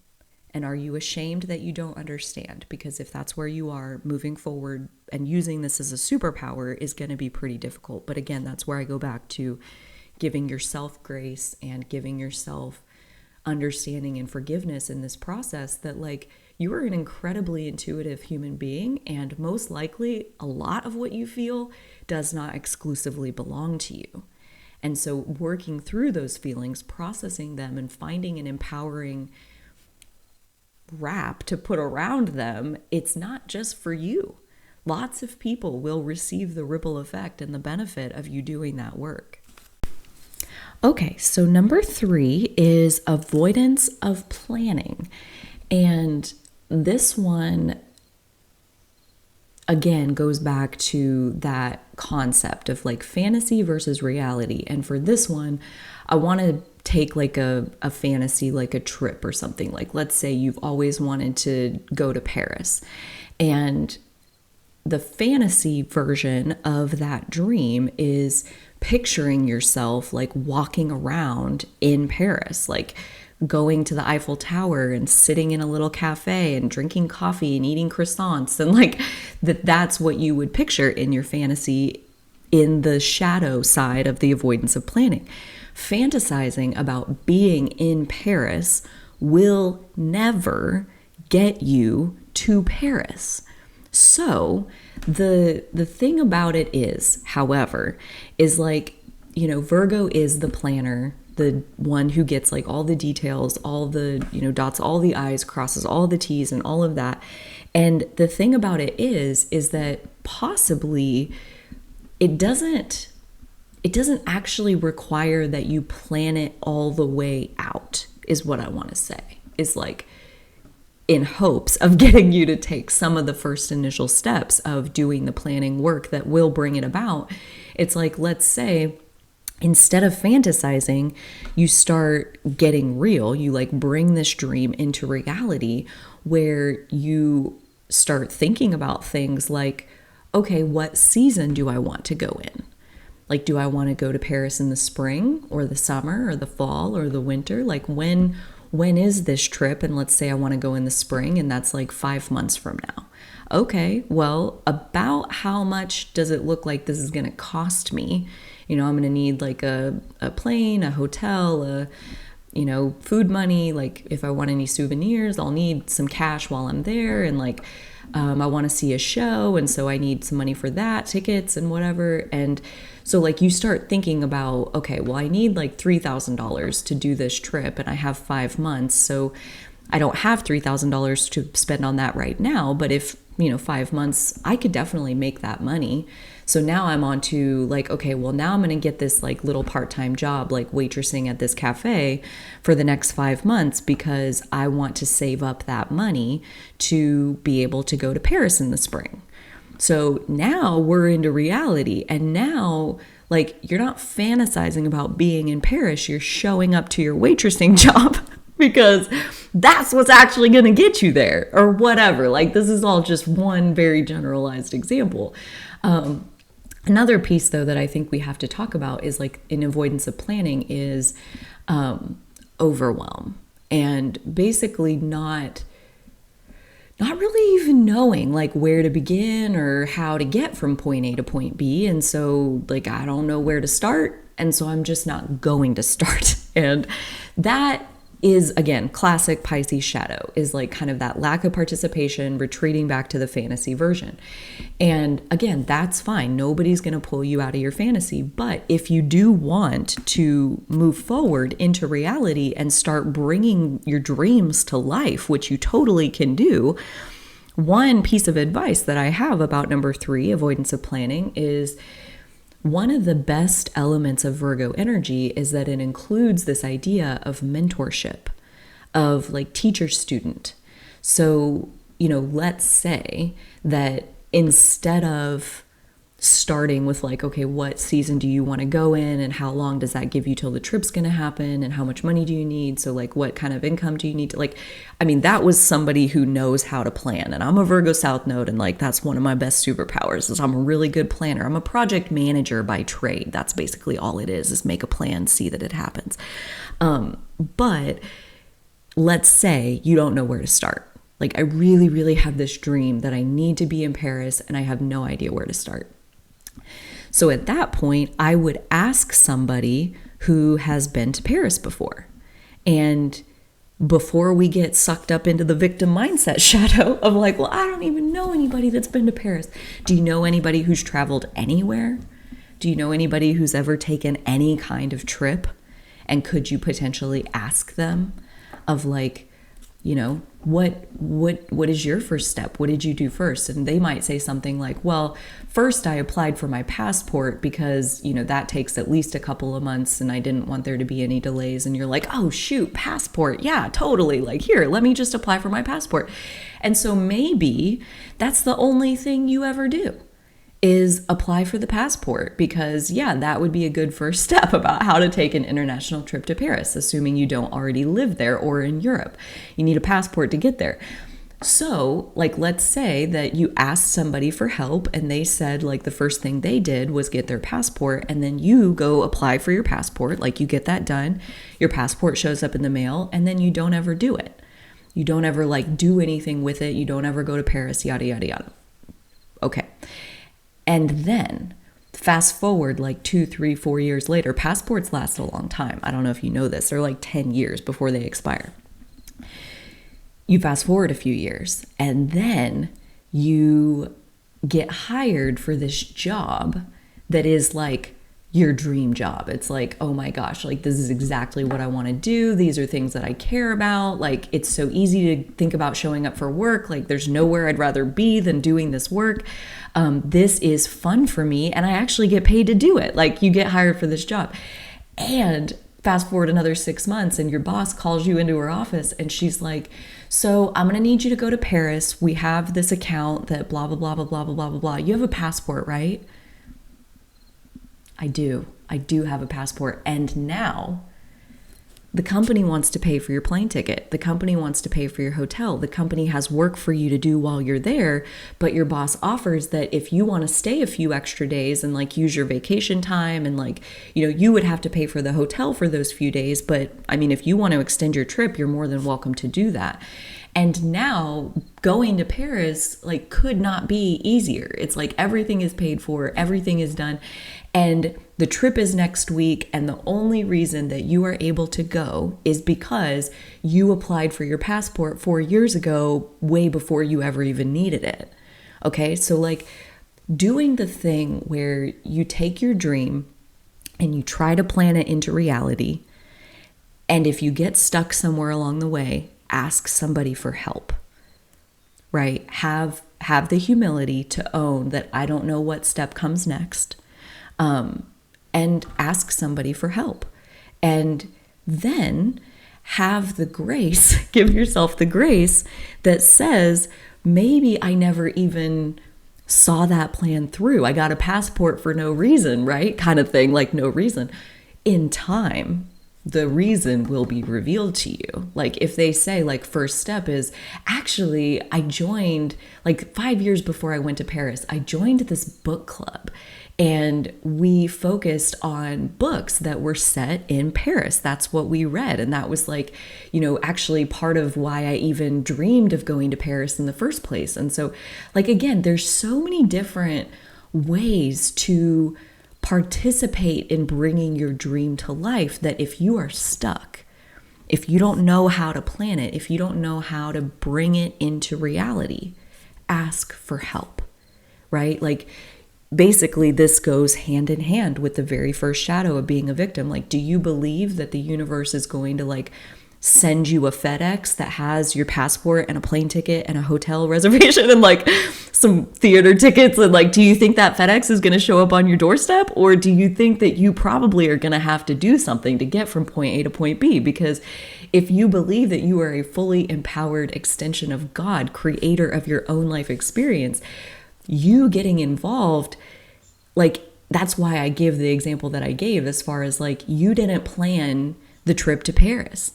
And are you ashamed that you don't understand? Because if that's where you are, moving forward and using this as a superpower is going to be pretty difficult. But again, that's where I go back to giving yourself grace and giving yourself understanding and forgiveness in this process, that like, you are an incredibly intuitive human being, and most likely a lot of what you feel does not exclusively belong to you. And so working through those feelings, processing them, and finding an empowering wrap to put around them, it's not just for you. Lots of people will receive the ripple effect and the benefit of you doing that work. Okay, so number 3 is avoidance of planning. And this one, again, goes back to that concept of like fantasy versus reality. And for this one, I want to take like a fantasy, like a trip or something. Like, let's say you've always wanted to go to Paris, and the fantasy version of that dream is picturing yourself like walking around in Paris, like going to the Eiffel Tower and sitting in a little cafe and drinking coffee and eating croissants, and like that's what you would picture in your fantasy in the shadow side of the avoidance of planning. Fantasizing about being in Paris will never get you to Paris. So the thing about it is, however, is like, you know, Virgo is the planner, the one who gets like all the details, all the, you know, dots all the I's, crosses all the T's and all of that. And the thing about it is that possibly it doesn't actually require that you plan it all the way out, is what I want to say. Is like, in hopes of getting you to take some of the first initial steps of doing the planning work that will bring it about. It's like, let's say, instead of fantasizing, you start getting real. You like bring this dream into reality, where you start thinking about things like, okay, what season do I want to go in? Like, do I want to go to Paris in the spring or the summer or the fall or the winter? Like, when is this trip? And let's say I want to go in the spring, and that's like 5 months from now. Okay, well, about how much does it look like this is going to cost me? You know, I'm going to need like a plane, a hotel, you know, food money. Like, if I want any souvenirs, I'll need some cash while I'm there. And like, I want to see a show, and so I need some money for that, tickets and whatever. And so like, you start thinking about, okay, well, I need like $3,000 to do this trip, and I have 5 months. So I don't have $3,000 to spend on that right now. But if, you know, 5 months, I could definitely make that money. So now I'm on to like, okay, well, now I'm going to get this like little part-time job, like waitressing at this cafe for the next 5 months, because I want to save up that money to be able to go to Paris in the spring. So now we're into reality. And now, like, you're not fantasizing about being in Paris. You're showing up to your waitressing job because that's what's actually going to get you there, or whatever. Like, this is all just one very generalized example. Another piece, though, that I think we have to talk about is like in avoidance of planning is overwhelm, and basically not really even knowing like where to begin or how to get from point A to point B. And so like, I don't know where to start, and so I'm just not going to start. And that is, again, classic Pisces shadow, is like kind of that lack of participation, retreating back to the fantasy version. And again, that's fine. Nobody's going to pull you out of your fantasy. But if you do want to move forward into reality and start bringing your dreams to life, which you totally can do, one piece of advice that I have about number 3, avoidance of planning, is one of the best elements of Virgo energy is that it includes this idea of mentorship, of like teacher-student. So, let's say that instead of starting with like, okay, what season do you want to go in and how long does that give you till the trip's going to happen and how much money do you need? So like what kind of income do you need to that was somebody who knows how to plan. And I'm a Virgo South Node, and like that's one of my best superpowers is I'm a really good planner. I'm a project manager by trade. That's basically all it is make a plan, see that it happens. But let's say you don't know where to start. Like I really, really have this dream that I need to be in Paris and I have no idea where to start. So at that point, I would ask somebody who has been to Paris before. And before we get sucked up into the victim mindset shadow of like, well, I don't even know anybody that's been to Paris. Do you know anybody who's traveled anywhere? Do you know anybody who's ever taken any kind of trip? And could you potentially ask them of like, what is your first step? What did you do first? And they might say something like, well, first I applied for my passport because, that takes at least a couple of months and I didn't want there to be any delays. And you're like, oh shoot, passport. Yeah, totally. Like here, let me just apply for my passport. And so maybe that's the only thing you ever do is apply for the passport because that would be a good first step about how to take an international trip to Paris, assuming you don't already live there or in Europe. You need a passport to get there. So like, let's say that you asked somebody for help and they said like the first thing they did was get their passport, and then you go apply for your passport, like you get that done, your passport shows up in the mail, and then you don't ever do it. You don't ever like do anything with it. You don't ever go to Paris, yada, yada, yada. Okay. And then fast forward like 2, 3, 4 years later, passports last a long time. I don't know if you know this. They're like 10 years before they expire. You fast forward a few years and then you get hired for this job that is like your dream job. It's like, oh my gosh, like this is exactly what I want to do. These are things that I care about. Like it's so easy to think about showing up for work. Like there's nowhere I'd rather be than doing this work. This is fun for me and I actually get paid to do it. Like you get hired for this job. And fast forward another 6 months and your boss calls you into her office and she's like, so I'm going to need you to go to Paris. We have this account that blah, blah, blah, blah, blah, blah, blah, blah. You have a passport, right? I do have a passport. And now the company wants to pay for your plane ticket. The company wants to pay for your hotel. The company has work for you to do while you're there. But your boss offers that if you want to stay a few extra days and like use your vacation time and like, you would have to pay for the hotel for those few days. But I mean, if you want to extend your trip, you're more than welcome to do that. And now going to Paris like could not be easier. It's like everything is paid for, everything is done. And the trip is next week, and the only reason that you are able to go is because you applied for your passport 4 years ago, way before you ever even needed it. Okay, so like doing the thing where you take your dream and you try to plan it into reality, and if you get stuck somewhere along the way, ask somebody for help, right? Have the humility to own that I don't know what step comes next. And ask somebody for help. And then have the grace, give yourself the grace that says, maybe I never even saw that plan through. I got a passport for no reason, right? Kind of thing, like no reason. In time, the reason will be revealed to you. Like if they say like first step is actually I joined like 5 years before I went to Paris, I joined this book club and we focused on books that were set in Paris. That's what we read. And that was like, actually part of why I even dreamed of going to Paris in the first place. And so like, again, there's so many different ways to participate in bringing your dream to life that if you are stuck, If you don't know how to plan it, if you don't know how to bring it into reality, ask for help, right? Like, basically, this goes hand in hand with the very first shadow of being a victim. Like, do you believe that the universe is going to like send you a FedEx that has your passport and a plane ticket and a hotel reservation and like some theater tickets? And like, do you think that FedEx is going to show up on your doorstep? Or do you think that you probably are going to have to do something to get from point A to point B? Because if you believe that you are a fully empowered extension of God, creator of your own life experience, you getting involved, like, that's why I give the example that I gave as far as like, you didn't plan the trip to Paris.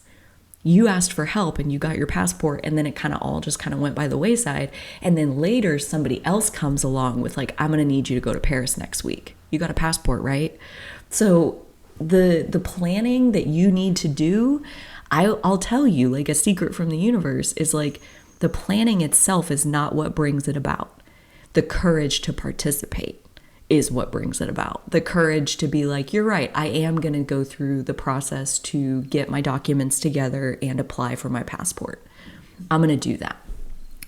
You asked for help and you got your passport, and then it kind of all just kind of went by the wayside. And then later somebody else comes along with like, I'm going to need you to go to Paris next week. You got a passport, right? So the planning that you need to do, I'll tell you, like, a secret from the universe is like, the planning itself is not what brings it about. The courage to participate is what brings it about. The courage to be like, you're right, I am going to go through the process to get my documents together and apply for my passport. I'm going to do that.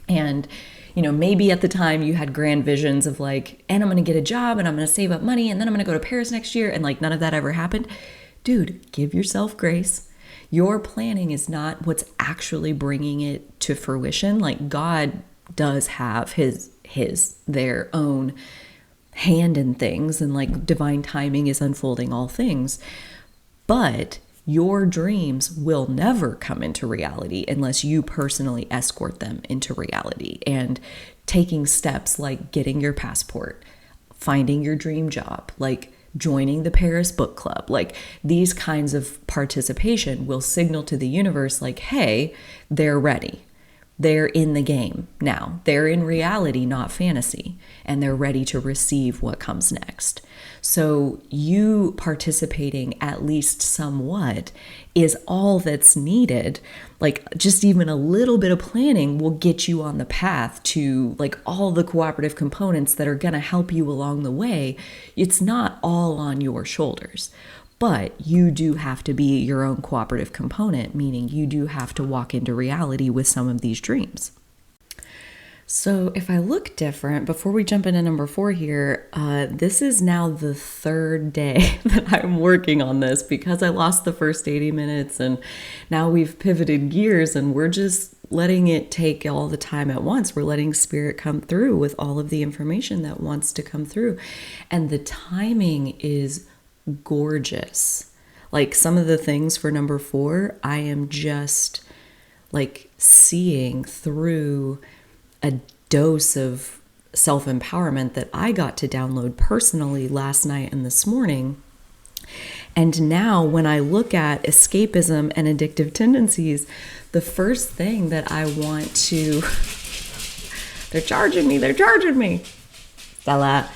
And, you know, maybe at the time you had grand visions of like, and I'm going to get a job and I'm going to save up money and then I'm going to go to Paris next year. And like, none of that ever happened. Dude, give yourself grace. Your planning is not what's actually bringing it to fruition. Like, God does have their own hand in things, and like divine timing is unfolding all things. But your dreams will never come into reality unless you personally escort them into reality, and taking steps like getting your passport, finding your dream job, like joining the Paris book club. Like, these kinds of participation will signal to the universe like, hey, they're ready. They're in the game now. They're in reality, not fantasy, and they're ready to receive what comes next. So you participating at least somewhat is all that's needed. Like, just even a little bit of planning will get you on the path to like all the cooperative components that are going to help you along the way. It's not all on your shoulders. But you do have to be your own cooperative component, meaning you do have to walk into reality with some of these dreams. So if I look different, before we jump into number 4 here, this is now the 3rd day that I'm working on this, because I lost the first 80 minutes and now we've pivoted gears and we're just letting it take all the time at once. We're letting spirit come through with all of the information that wants to come through. And the timing is gorgeous. Like, some of the things for number 4, I am just like seeing through a dose of self-empowerment that I got to download personally last night and this morning. And now when I look at escapism and addictive tendencies, the first thing that I want to they're charging me. Stella.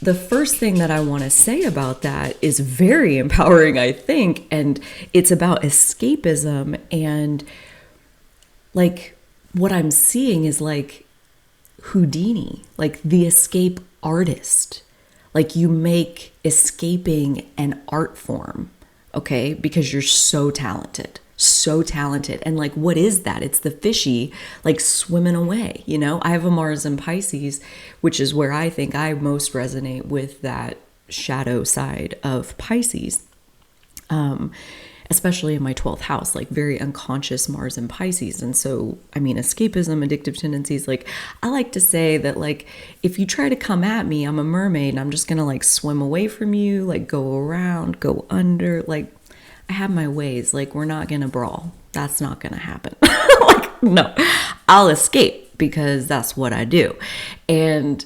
The first thing that I want to say about that is very empowering, I think, and it's about escapism. And like, what I'm seeing is like Houdini, like the escape artist. Like, you make escaping an art form, okay? Because you're so talented. And like, what is that? It's the fishy, like, swimming away, you know? I have a Mars in Pisces, which is where I think I most resonate with that shadow side of Pisces. Especially in my 12th house, like very unconscious Mars in Pisces. And so, I mean, escapism, addictive tendencies, like, I like to say that, like, if you try to come at me, I'm a mermaid and I'm just going to like swim away from you, like go around, go under, like, I have my ways, like, we're not going to brawl. That's not going to happen. Like, no, I'll escape because that's what I do. And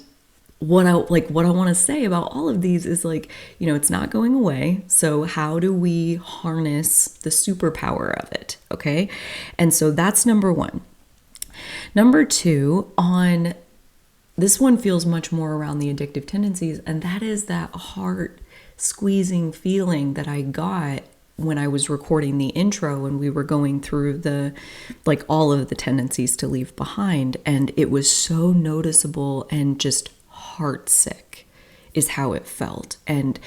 what I want to say about all of these is, like, you know, it's not going away. So how do we harness the superpower of it? Okay. And so that's number 1. Number 2, on this one feels much more around the addictive tendencies. And that is that heart squeezing feeling that I got when I was recording the intro and we were going through the, like, all of the tendencies to leave behind. And it was so noticeable and just heartsick is how it felt. And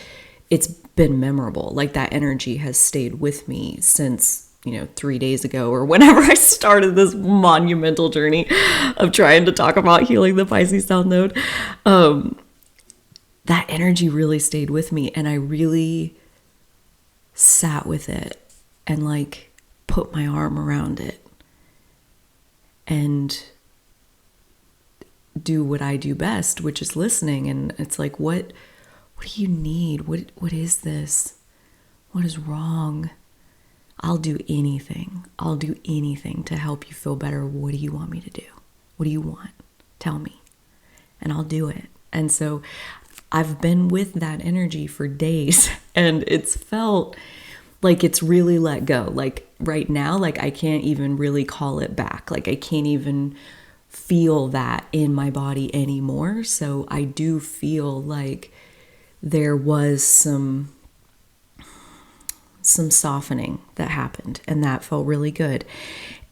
it's been memorable. Like that energy has stayed with me since, 3 days ago or whenever I started this monumental journey of trying to talk about healing the Pisces South Node. That energy really stayed with me, and I really sat with it and like put my arm around it and do what I do best, which is listening. And it's like, what do you need? What is this? What is wrong? I'll do anything. I'll do anything to help you feel better. What do you want me to do? What do you want? Tell me. And I'll do it. And so I've been with that energy for days, and it's felt like it's really let go. Like right now, like I can't even really call it back. Like I can't even feel that in my body anymore. So I do feel like there was some softening that happened, and that felt really good.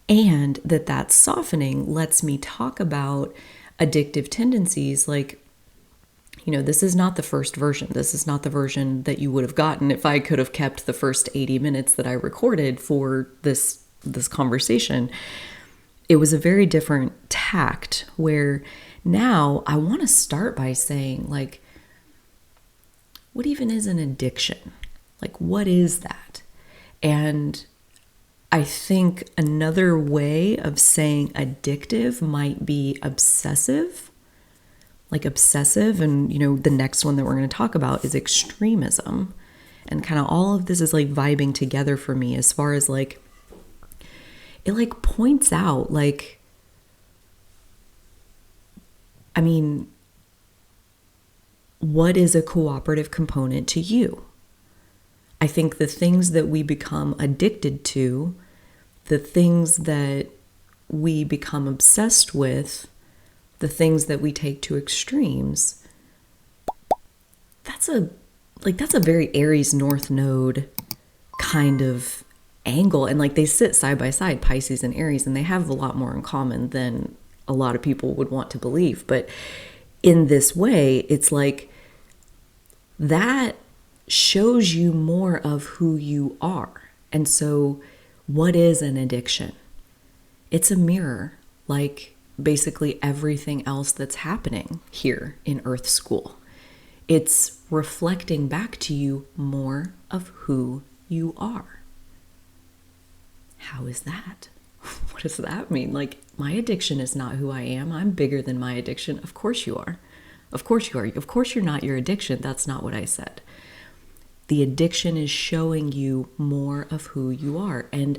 And that softening lets me talk about addictive tendencies. Like, this is not the first version. This is not the version that you would have gotten if I could have kept the first 80 minutes that I recorded for this conversation. It was a very different tact, where now I want to start by saying, like, what even is an addiction? Like, what is that? And I think another way of saying addictive might be obsessive. Like obsessive, and the next one that we're going to talk about is extremism. And kind of all of this is like vibing together for me, as far as like it like points out, like, I mean, what is a cooperative component to you? I think the things that we become addicted to, the things that we become obsessed with, the things that we take to extremes, that's a very Aries North Node kind of angle. And like they sit side by side, Pisces and Aries, and they have a lot more in common than a lot of people would want to believe. But in this way, it's like that shows you more of who you are. And so what is an addiction? It's a mirror, like basically everything else that's happening here in Earth School. It's reflecting back to you more of who you are. How is that? What does that mean? Like, my addiction is not who I am. I'm bigger than my addiction. Of course you are. Of course you are. Of course you're not your addiction. That's not what I said. The addiction is showing you more of who you are. And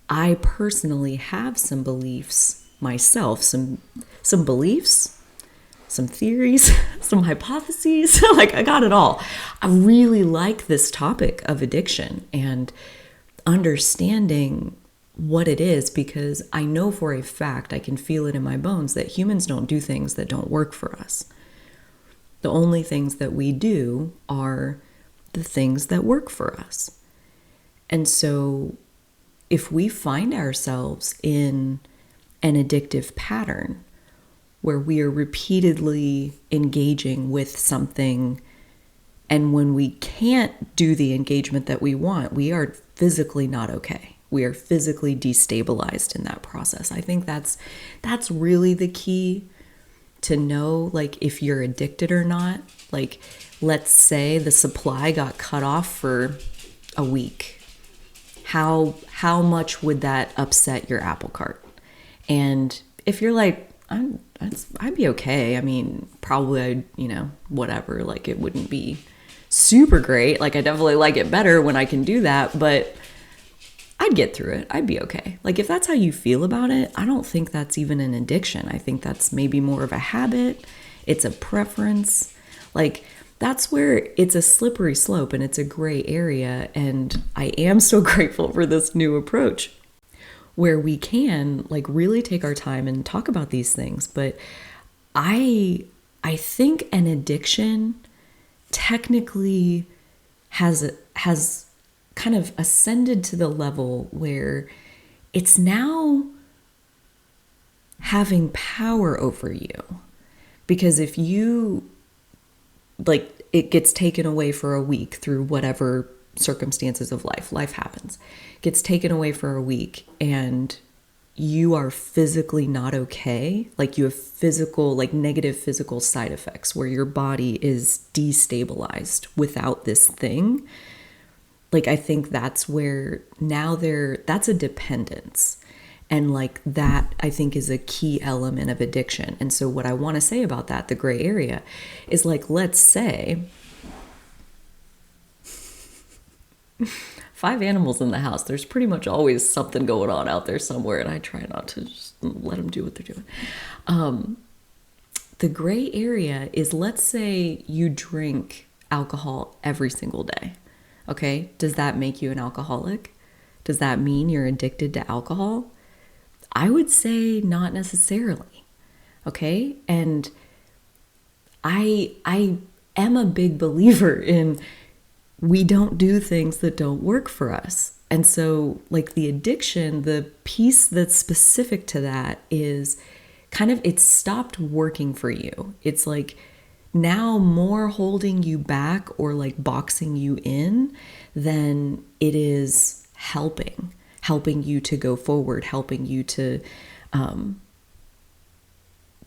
I personally have some beliefs myself, some beliefs, some theories, some hypotheses. Like I got it all. I really like this topic of addiction and understanding what it is, because I know for a fact, I can feel it in my bones, that humans don't do things that don't work for us. The only things that we do are the things that work for us. And so if we find ourselves in an addictive pattern where we are repeatedly engaging with something, and when we can't do the engagement that we want, we are physically not okay. We are physically destabilized in that process. I think that's really the key to know, like, if you're addicted or not. Like, let's say the supply got cut off for a week. How much would that upset your apple cart? And if you're like, I'd be okay. I mean, probably, whatever. Like, it wouldn't be super great. Like, I definitely like it better when I can do that, but I'd get through it. I'd be okay. Like, if that's how you feel about it, I don't think that's even an addiction. I think that's maybe more of a habit. It's a preference. Like, that's where it's a slippery slope and it's a gray area. And I am so grateful for this new approach, where we can like really take our time and talk about these things. But I think an addiction technically has kind of ascended to the level where it's now having power over you. Because if you like it gets taken away for a week through whatever circumstances of life happens, gets taken away for a week, and you are physically not okay, like you have physical, like negative physical side effects where your body is destabilized without this thing. Like, I think that's where now that's a dependence. And like that, I think, is a key element of addiction. And so what I want to say about that, the gray area, is like, let's say 5 animals in the house. There's pretty much always something going on out there somewhere, and I try not to just let them do what they're doing. The gray area is, let's say you drink alcohol every single day. Okay, does that make you an alcoholic? Does that mean you're addicted to alcohol? I would say not necessarily. Okay, and I am a big believer in, we don't do things that don't work for us. And so like the addiction, the piece that's specific to that is kind of, it's stopped working for you. It's like now more holding you back or like boxing you in than it is helping you to go forward, helping you to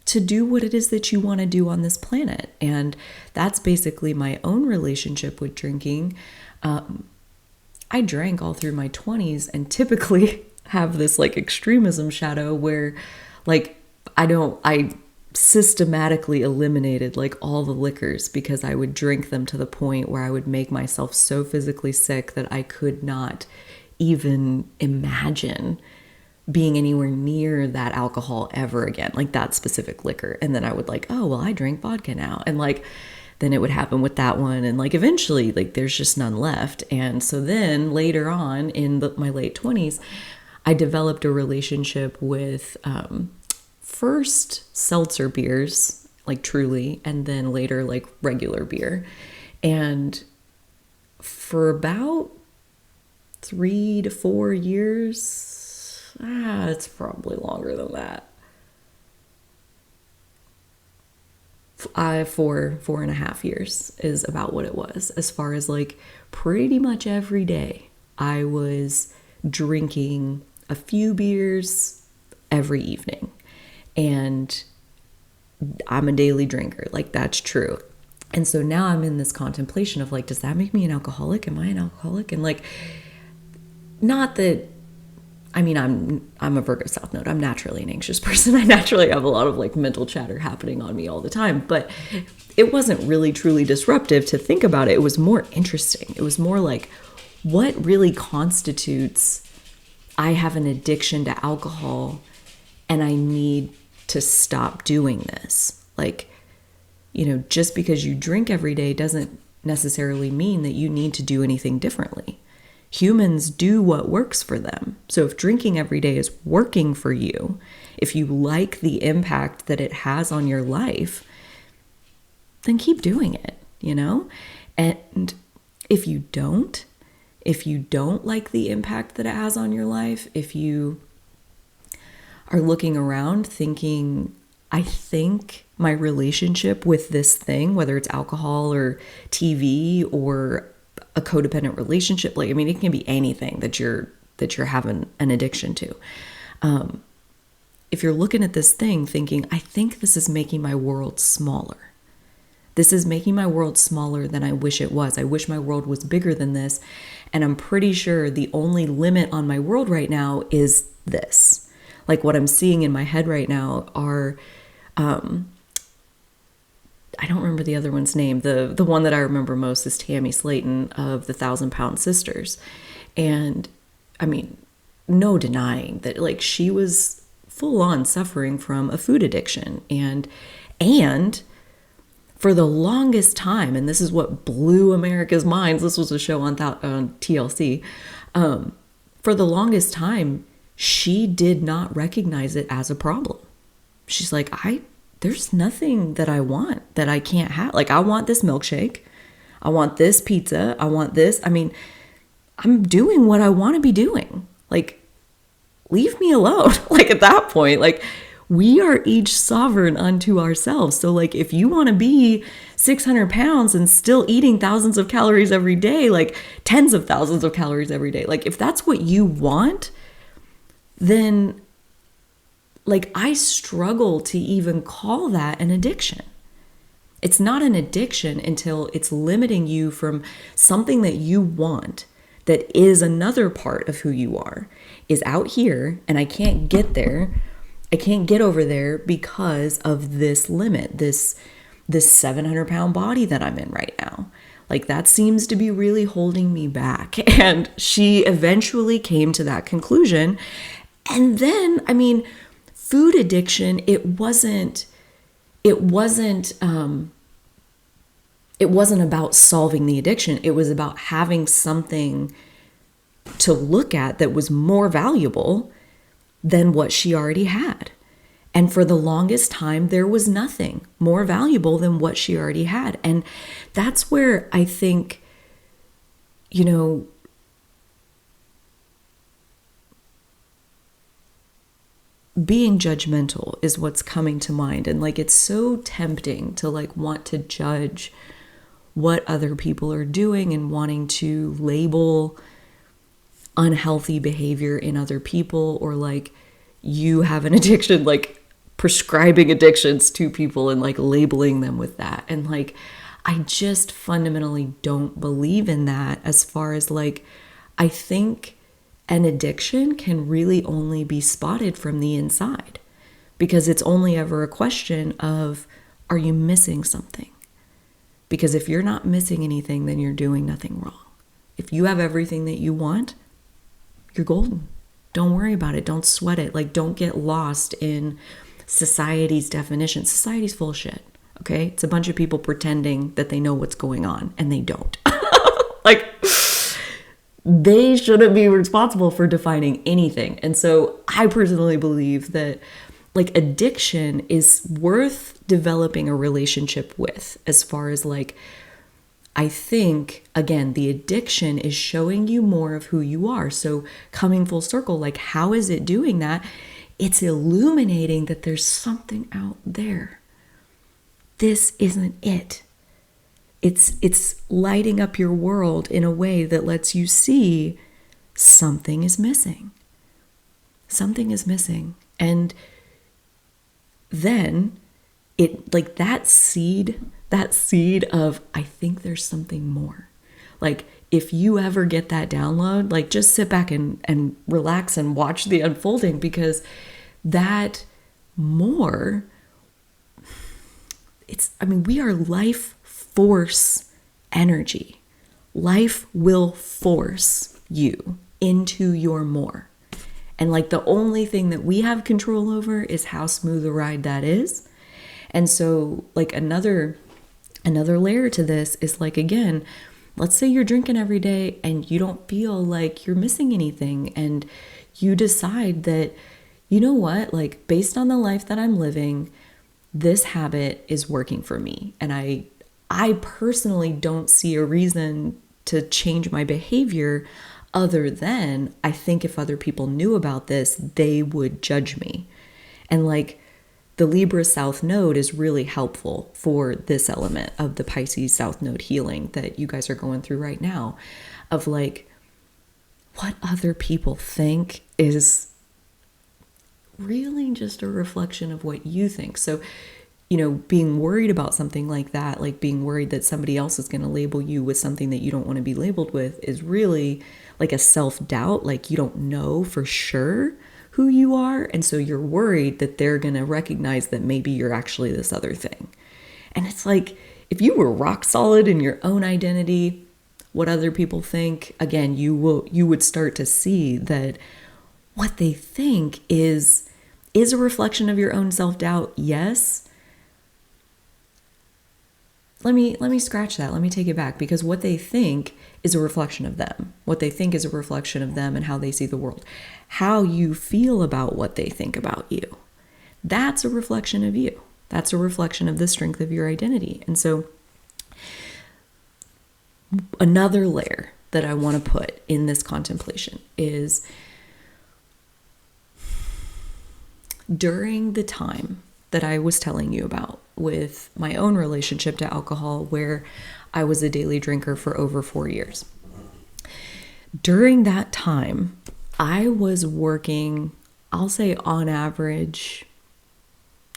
do what it is that you want to do on this planet. And that's basically my own relationship with drinking. I drank all through my 20s and typically have this like extremism shadow where like I systematically eliminated like all the liquors because I would drink them to the point where I would make myself so physically sick that I could not even imagine being anywhere near that alcohol ever again, like that specific liquor. And then I would like, oh, well, I drink vodka now. And like, then it would happen with that one. And like, eventually, like there's just none left. And so then later on in my late 20s, I developed a relationship with first seltzer beers, like Truly, and then later like regular beer. And for about 3 to 4 years, it's probably longer than that. 4.5 years is about what it was. As far as like pretty much every day, I was drinking a few beers every evening. And I'm a daily drinker, like that's true. And so now I'm in this contemplation of like, does that make me an alcoholic? Am I an alcoholic? And like, not that, I mean, I'm a Virgo South Node. I'm naturally an anxious person. I naturally have a lot of like mental chatter happening on me all the time, but it wasn't really truly disruptive to think about it. It was more interesting. It was more like, what really constitutes, I have an addiction to alcohol and I need to stop doing this. Like, you know, just because you drink every day doesn't necessarily mean that you need to do anything differently. Humans do what works for them. So if drinking every day is working for you, if you like the impact that it has on your life, then keep doing it, you know? And if you don't like the impact that it has on your life, if you are looking around thinking, I think my relationship with this thing, whether it's alcohol or TV or a codependent relationship, like, I mean, it can be anything that you're having an addiction to. If you're looking at this thing thinking, I think this is making my world smaller. This is making my world smaller than I wish it was. I wish my world was bigger than this. And I'm pretty sure the only limit on my world right now is this. Like what I'm seeing in my head right now are, I don't remember the other one's name. The one that I remember most is Tammy Slayton of the 1,000-Pound Sisters. And I mean, no denying that like she was full on suffering from a food addiction. And for the longest time, and this is what blew America's minds, this was a show on TLC, for the longest time, she did not recognize it as a problem. She's like, there's nothing that I want that I can't have. Like, I want this milkshake. I want this pizza. I want this. I mean, I'm doing what I want to be doing. Like, leave me alone. Like, at that point, like, we are each sovereign unto ourselves. So like, if you want to be 600 pounds and still eating thousands of calories every day, like tens of thousands of calories every day, like if that's what you want, then like I struggle to even call that an addiction. It's not an addiction until it's limiting you from something that you want, that is another part of who you are, is out here, and I can't get there. I can't get over there because of this limit, this 700-pound body that I'm in right now. Like that seems to be really holding me back. And she eventually came to that conclusion. And then, I mean, food addiction, it wasn't about solving the addiction. It was about having something to look at that was more valuable than what she already had. And for the longest time, there was nothing more valuable than what she already had. And that's where I think, you know, being judgmental is what's coming to mind. And like, it's so tempting to like want to judge what other people are doing and wanting to label unhealthy behavior in other people, or like you have an addiction, like prescribing addictions to people and like labeling them with that. And like, I just fundamentally don't believe in that, as far as like, I think an addiction can really only be spotted from the inside, because it's only ever a question of, are you missing something? Because if you're not missing anything, then you're doing nothing wrong. If you have everything that you want, you're golden. Don't worry about it. Don't sweat it. Like, don't get lost in society's definition. Society's full of shit, okay? It's a bunch of people pretending that they know what's going on, and they don't. Like, they shouldn't be responsible for defining anything. And so I personally believe that like addiction is worth developing a relationship with, as far as like, I think, again, the addiction is showing you more of who you are. So coming full circle, like, how is it doing that? It's illuminating that there's something out there. This isn't it. It's lighting up your world in a way that lets you see something is missing. Something is missing. And then it, like, that seed of, I think there's something more. Like, if you ever get that download, like, just sit back and relax and watch the unfolding, because that more, we are life force energy. Life will force you into your more. And like, the only thing that we have control over is how smooth a ride that is. And so like another layer to this is like, again, let's say you're drinking every day and you don't feel like you're missing anything, and you decide that, you know what, like, based on the life that I'm living, this habit is working for me. And I personally don't see a reason to change my behavior, other than I think if other people knew about this, they would judge me. And like, the Libra South Node is really helpful for this element of the Pisces South Node healing that you guys are going through right now, of like, what other people think is really just a reflection of what you think. So, you know, being worried about something like that, like being worried that somebody else is going to label you with something that you don't want to be labeled with, is really like a self-doubt. Like, you don't know for sure who you are, and so you're worried that they're going to recognize that maybe you're actually this other thing. And it's like, if you were rock solid in your own identity, what other people think, again, you would start to see that what they think is a reflection of your own self-doubt. Yes. Let me scratch that. Let me take it back, because what they think is a reflection of them. What they think is a reflection of them and how they see the world. How you feel about what they think about you, that's a reflection of you. That's a reflection of the strength of your identity. And so another layer that I want to put in this contemplation is, during the time that I was telling you about with my own relationship to alcohol, where I was a daily drinker for over 4 years. During that time, I was working, I'll say on average,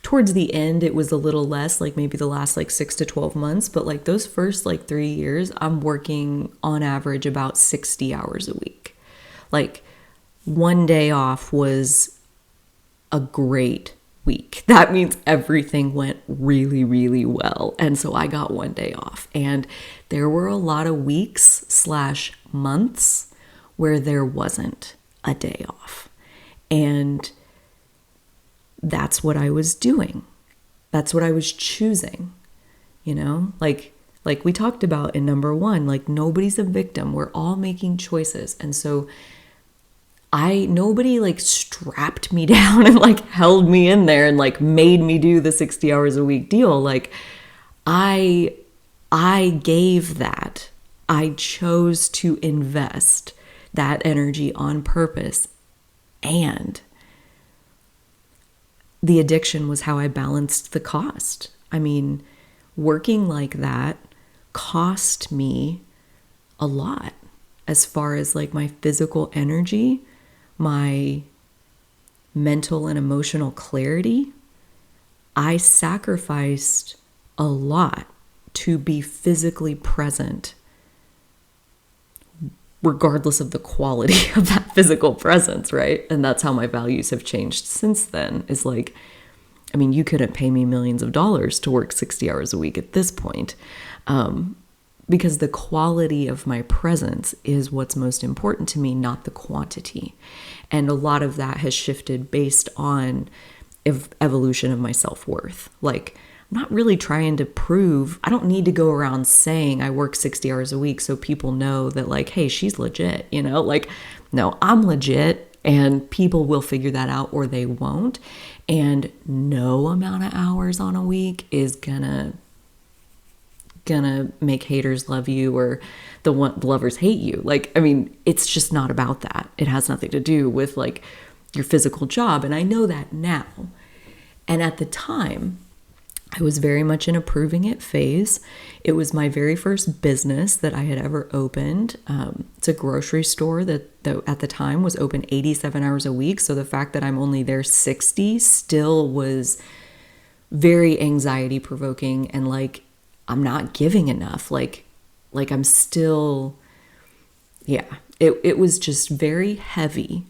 towards the end, it was a little less, like maybe the last like 6 to 12 months, but like those first like 3 years, I'm working on average about 60 hours a week. Like one day off was a great week. That means everything went really, really well. And so I got one day off. And there were a lot of weeks/months where there wasn't a day off. And that's what I was doing. That's what I was choosing. You know, like we talked about in number 1, like nobody's a victim. We're all making choices. And so nobody like strapped me down and like held me in there and like made me do the 60 hours a week deal. Like I gave that. I chose to invest that energy on purpose. And the addiction was how I balanced the cost. I mean, working like that cost me a lot as far as like my physical energy, my mental and emotional clarity. I sacrificed a lot to be physically present, regardless of the quality of that physical presence, right? And that's how my values have changed since then. Is like, I mean, you couldn't pay me millions of dollars to work 60 hours a week at this point, because the quality of my presence is what's most important to me, not the quantity. And a lot of that has shifted based on evolution of my self-worth. Like, I'm not really trying to prove, I don't need to go around saying I work 60 hours a week so people know that like, hey, she's legit, you know? Like, no, I'm legit, and people will figure that out or they won't. And no amount of hours on a week is gonna make haters love you or the lovers hate you. Like, I mean, it's just not about that. It has nothing to do with like your physical job. And I know that now. And at the time, I was very much in a proving it phase. It was my very first business that I had ever opened. It's a grocery store that at the time was open 87 hours a week. So the fact that I'm only there 60 still was very anxiety provoking, and like, I'm not giving enough. Like I'm still, yeah, it was just very heavy.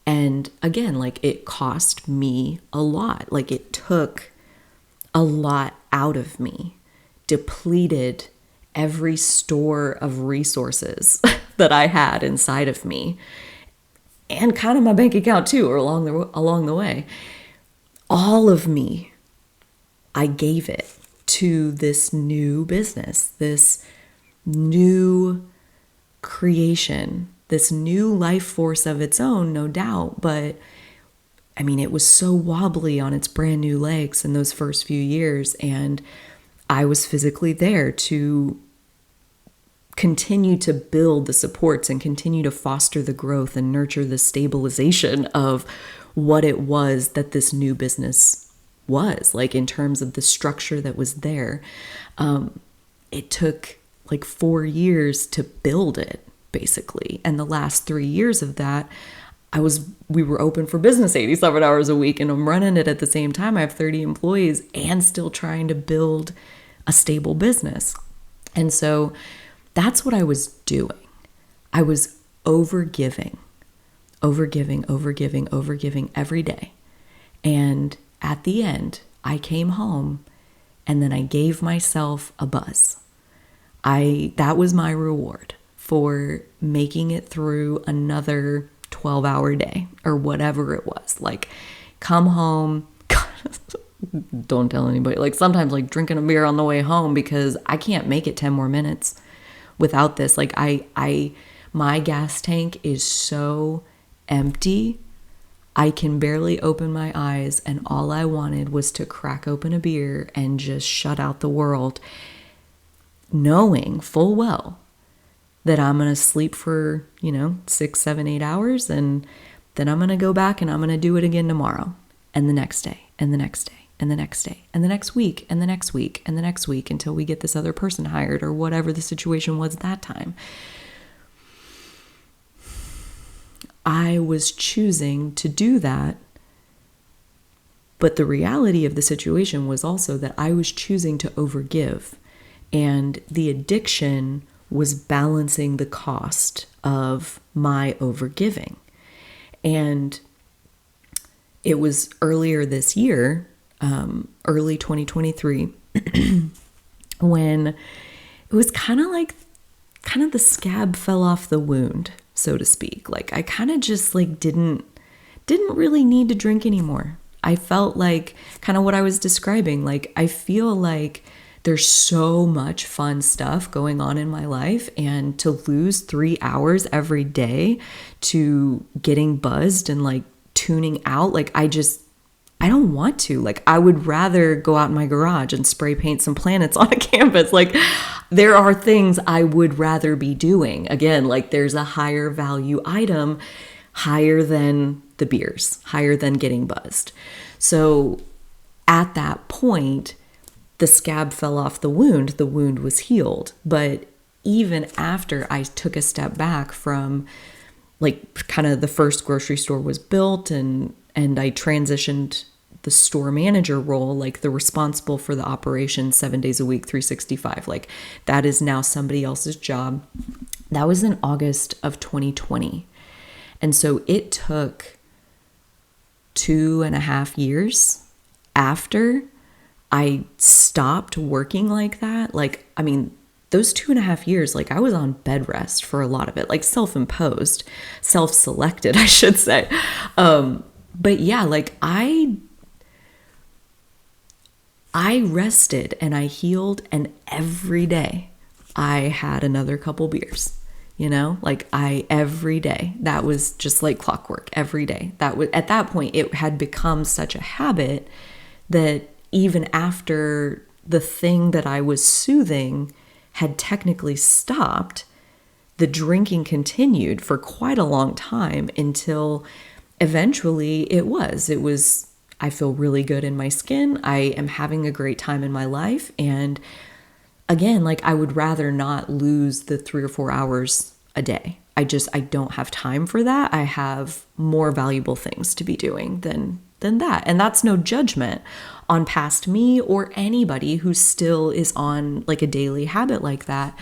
And again, like it cost me a lot. Like it took a lot out of me, depleted every store of resources that I had inside of me, and kind of my bank account too, or along the way. All of me, I gave it to this new business, this new creation, this new life force of its own, no doubt. But I mean, it was so wobbly on its brand new legs in those first few years. And I was physically there to continue to build the supports and continue to foster the growth and nurture the stabilization of what it was that this new business was, like in terms of the structure that was there. It took like 4 years to build it, basically. And the last 3 years of that, we were open for business 87 hours a week, and I'm running it at the same time. I have 30 employees and still trying to build a stable business. And so that's what I was doing. I was overgiving every day. And at the end, I came home and then I gave myself a buzz. That was my reward for making it through another 12-hour day or whatever it was. Like, come home, don't tell anybody. Like, sometimes like drinking a beer on the way home because I can't make it 10 more minutes without this. Like, my gas tank is so empty, I can barely open my eyes, and all I wanted was to crack open a beer and just shut out the world, knowing full well that I'm going to sleep for, 6, 7, 8 hours, and then I'm going to go back and I'm going to do it again tomorrow. and the next day, and the next day, and the next day, and the next week, and the next week, and the next week, until we get this other person hired or whatever the situation was that time. I was choosing to do that. But the reality of the situation was also that I was choosing to overgive. And the addiction was balancing the cost of my overgiving. And it was earlier this year, early 2023, when it was kind of the scab fell off the wound, so to speak. Like I kind of just like didn't really need to drink anymore. I felt like kind of what I was describing. Like I feel like there's so much fun stuff going on in my life, and to lose 3 hours every day to getting buzzed and like tuning out, like I don't want to. Like I would rather go out in my garage and spray paint some planets on a canvas. Like there are things I would rather be doing. Again, like there's a higher value item, higher than the beers, higher than getting buzzed. So at that point, the scab fell off the wound was healed. But even after I took a step back from like kind of the first grocery store was built and I transitioned the store manager role, like the responsible for the operation 7 days a week, 365, like that is now somebody else's job. That was in August of 2020. And so it took 2.5 years after I stopped working like that. Like, I mean, those 2.5 years, like I was on bed rest for a lot of it, like self-imposed, self-selected, I should say. But yeah, like I rested and I healed, and every day I had another couple beers. Like every day, that was just like clockwork every day. That was, at that point, it had become such a habit that even after the thing that I was soothing had technically stopped, the drinking continued for quite a long time until eventually it was, I feel really good in my skin. I am having a great time in my life. And again, like I would rather not lose the 3 or 4 hours a day. I don't have time for that. I have more valuable things to be doing than that. And that's no judgment on past me or anybody who still is on like a daily habit like that.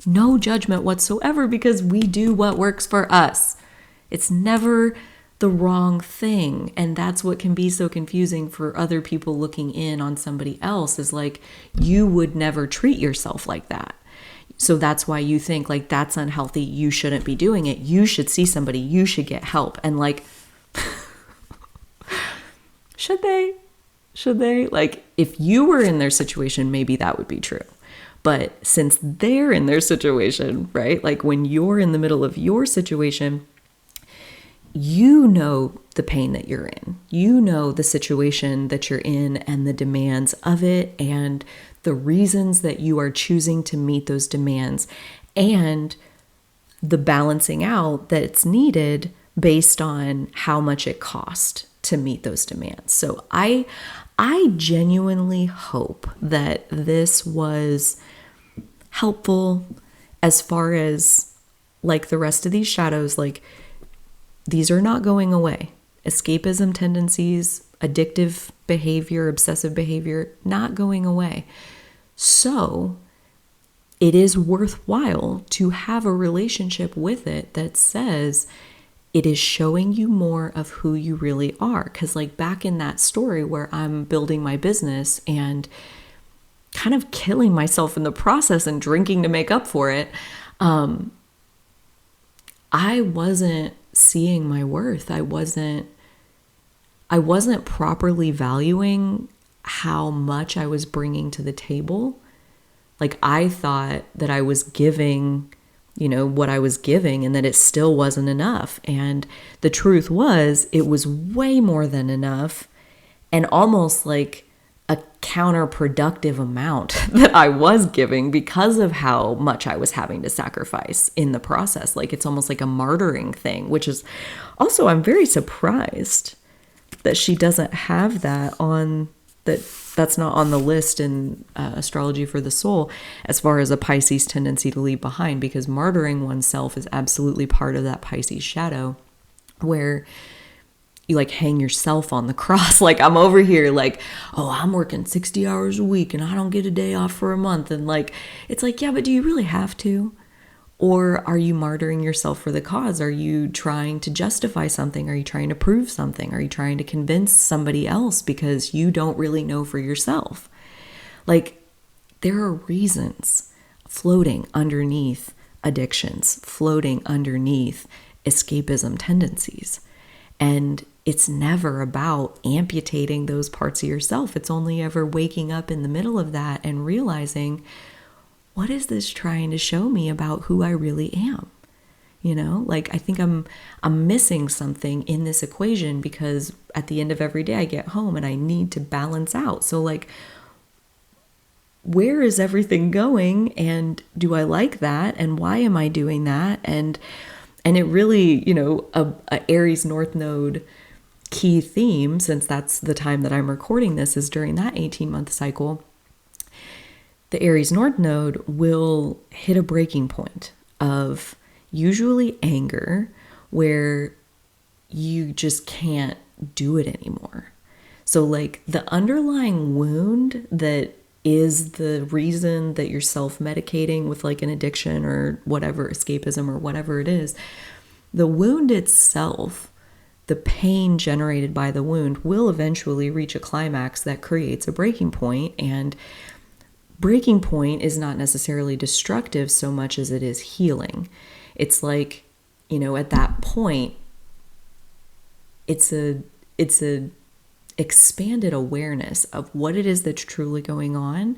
No judgment whatsoever, because we do what works for us. It's never the wrong thing. And that's what can be so confusing for other people looking in on somebody else, is like, you would never treat yourself like that. So that's why you think like that's unhealthy. You shouldn't be doing it. You should see somebody. You should get help. And like, should they? Like, if you were in their situation, maybe that would be true. But since they're in their situation, right? Like when you're in the middle of your situation, you know the pain that you're in. You know the situation that you're in and the demands of it and the reasons that you are choosing to meet those demands and the balancing out that's needed based on how much it cost to meet those demands. So I genuinely hope that this was helpful as far as like the rest of these shadows. Like, these are not going away. Escapism tendencies, addictive behavior, obsessive behavior, not going away. So it is worthwhile to have a relationship with it that says it is showing you more of who you really are. Because like back in that story where I'm building my business and kind of killing myself in the process and drinking to make up for it, I wasn't seeing my worth. I wasn't properly valuing how much I was bringing to the table. Like I thought that I was giving, what I was giving, and that it still wasn't enough. And the truth was, it was way more than enough, and almost like a counterproductive amount that I was giving because of how much I was having to sacrifice in the process. Like it's almost like a martyring thing, which is also, I'm very surprised that she doesn't have that on that's not on the list in Astrology for the Soul as far as a Pisces tendency to leave behind, because martyring oneself is absolutely part of that Pisces shadow, where you like hang yourself on the cross. Like, I'm over here like, oh, I'm working 60 hours a week and I don't get a day off for a month. And like, it's like, yeah, but do you really have to? Or are you martyring yourself for the cause? Are you trying to justify something? Are you trying to prove something? Are you trying to convince somebody else because you don't really know for yourself? Like, there are reasons floating underneath addictions, floating underneath escapism tendencies. And it's never about amputating those parts of yourself. It's only ever waking up in the middle of that and realizing, what is this trying to show me about who I really am? You know, like, I think I'm missing something in this equation, because at the end of every day I get home and I need to balance out. So like, where is everything going? And do I like that? And why am I doing that? And it really, you know, a Aries North Node key theme, since that's the time that I'm recording this, is during that 18-month cycle. The Aries North Node will hit a breaking point of usually anger, where you just can't do it anymore. So like, the underlying wound that is the reason that you're self-medicating with like an addiction or whatever, escapism or whatever it is, the wound itself, the pain generated by the wound, will eventually reach a climax that creates a breaking point. And breaking point is not necessarily destructive so much as it is healing. It's like, you know, at that point, it's a expanded awareness of what it is that's truly going on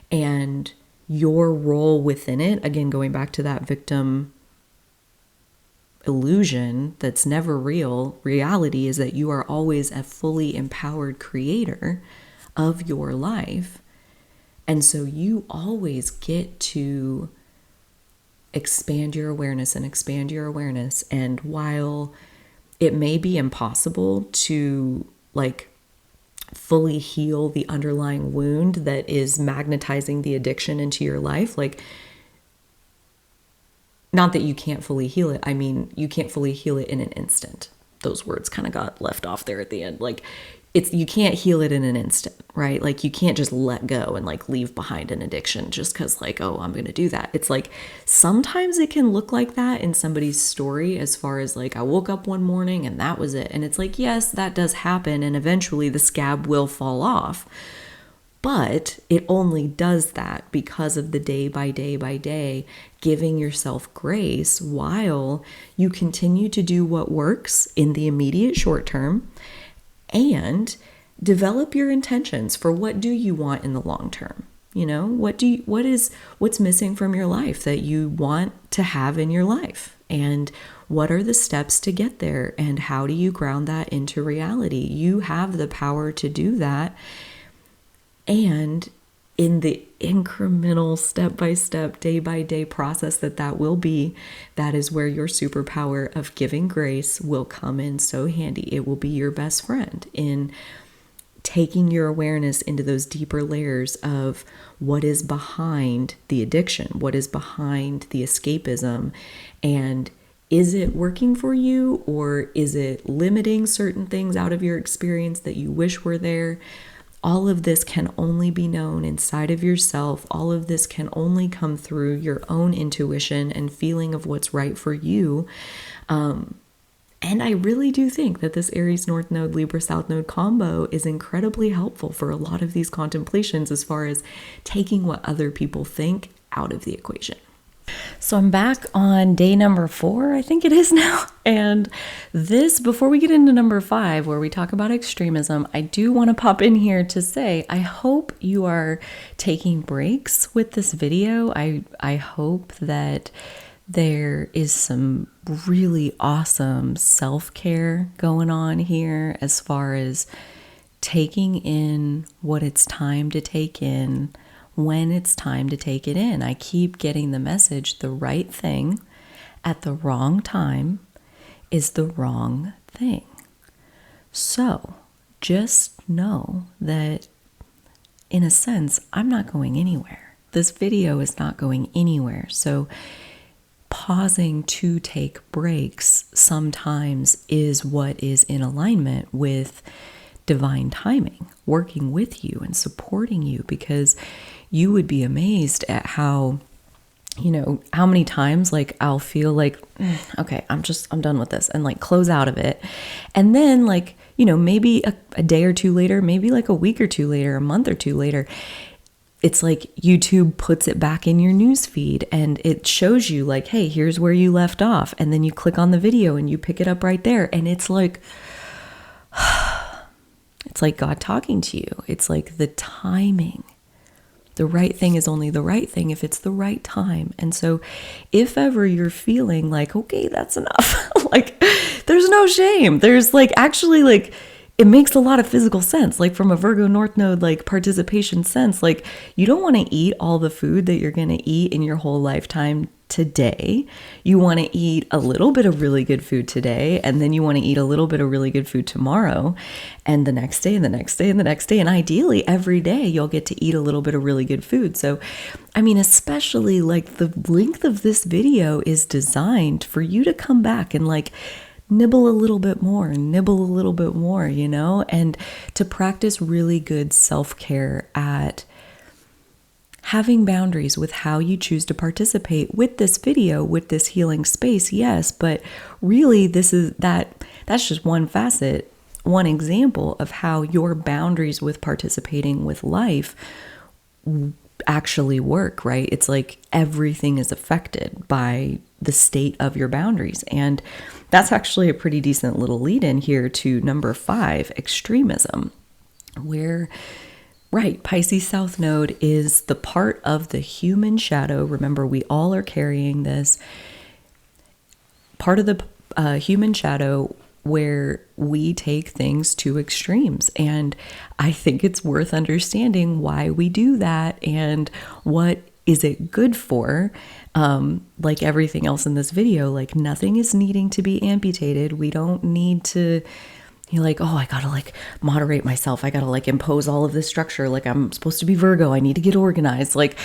and your role within it. Again, going back to that victim illusion that's never real. Reality is that you are always a fully empowered creator of your life. And so you always get to expand your awareness and expand your awareness. And while it may be impossible to like fully heal the underlying wound that is magnetizing the addiction into your life, like, not that you can't fully heal it. I mean, you can't fully heal it in an instant. Those words kind of got left off there at the end. Like, you can't heal it in an instant, right? Like, you can't just let go and like leave behind an addiction just because like, oh, I'm going to do that. It's like, sometimes it can look like that in somebody's story, as far as like, I woke up one morning and that was it. And it's like, yes, that does happen. And eventually the scab will fall off. But it only does that because of the day by day by day, giving yourself grace while you continue to do what works in the immediate short term, and develop your intentions for what do you want in the long term. You know, what's missing from your life that you want to have in your life, and what are the steps to get there, and how do you ground that into reality? You have the power to do that. And in the incremental, step-by-step, day-by-day process that will be, that is where your superpower of giving grace will come in so handy. It will be your best friend in taking your awareness into those deeper layers of what is behind the addiction, what is behind the escapism, and is it working for you, or is it limiting certain things out of your experience that you wish were there? All of this can only be known inside of yourself. All of this can only come through your own intuition and feeling of what's right for you. And I really do think that this Aries North Node, Libra South Node combo is incredibly helpful for a lot of these contemplations, as far as taking what other people think out of the equation. So I'm back on day number 4, I think it is now. And this, before we get into number 5, where we talk about extremism, I do want to pop in here to say, I hope you are taking breaks with this video. I hope that there is some really awesome self-care going on here, as far as taking in what it's time to take in, when it's time to take it in. I keep getting the message, the right thing at the wrong time is the wrong thing. So just know that in a sense, I'm not going anywhere. This video is not going anywhere. So pausing to take breaks sometimes is what is in alignment with divine timing, working with you and supporting you, because you would be amazed at how, how many times like I'll feel like, okay, I'm done with this, and like close out of it. And then like, maybe a day or two later, maybe like a week or two later, a month or two later, it's like YouTube puts it back in your news feed and it shows you like, hey, here's where you left off. And then you click on the video and you pick it up right there. And it's like God talking to you. It's like the timing. The right thing is only the right thing if it's the right time. And so if ever you're feeling like, okay, that's enough, like there's no shame. There's like, actually like, it makes a lot of physical sense. Like from a Virgo North Node, like participation sense, like you don't want to eat all the food that you're going to eat in your whole lifetime today. You want to eat a little bit of really good food today, and then you want to eat a little bit of really good food tomorrow, and the next day, and the next day, and the next day. And ideally every day you'll get to eat a little bit of really good food. So, I mean, especially like the length of this video is designed for you to come back and like nibble a little bit more, and to practice really good self-care at having boundaries with how you choose to participate with this video, with this healing space. Yes, but really that's just one facet, one example of how your boundaries with participating with life actually work, right? It's like everything is affected by the state of your boundaries. And that's actually a pretty decent little lead in here to number 5, extremism, where, right, Pisces South Node is the part of the human shadow. Remember, we all are carrying this part of the human shadow where we take things to extremes. And I think it's worth understanding why we do that and what is it good for. Like everything else in this video, like nothing is needing to be amputated. We don't need to, you're like, oh, I gotta like moderate myself. I gotta like impose all of this structure. Like I'm supposed to be Virgo. I need to get organized. Like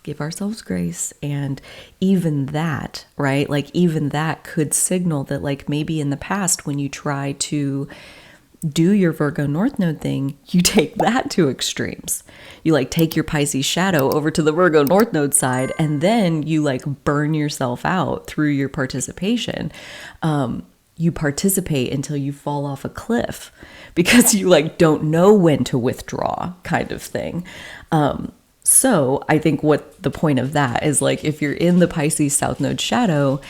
give ourselves grace. And even that, right? Like even that could signal that like maybe in the past when you try to do your Virgo North Node thing, you take that to extremes. You like take your Pisces shadow over to the Virgo North Node side, and then you like burn yourself out through your participation. You participate until you fall off a cliff because you like don't know when to withdraw, kind of thing. So I think what the point of that is, like, if you're in the Pisces South Node shadow,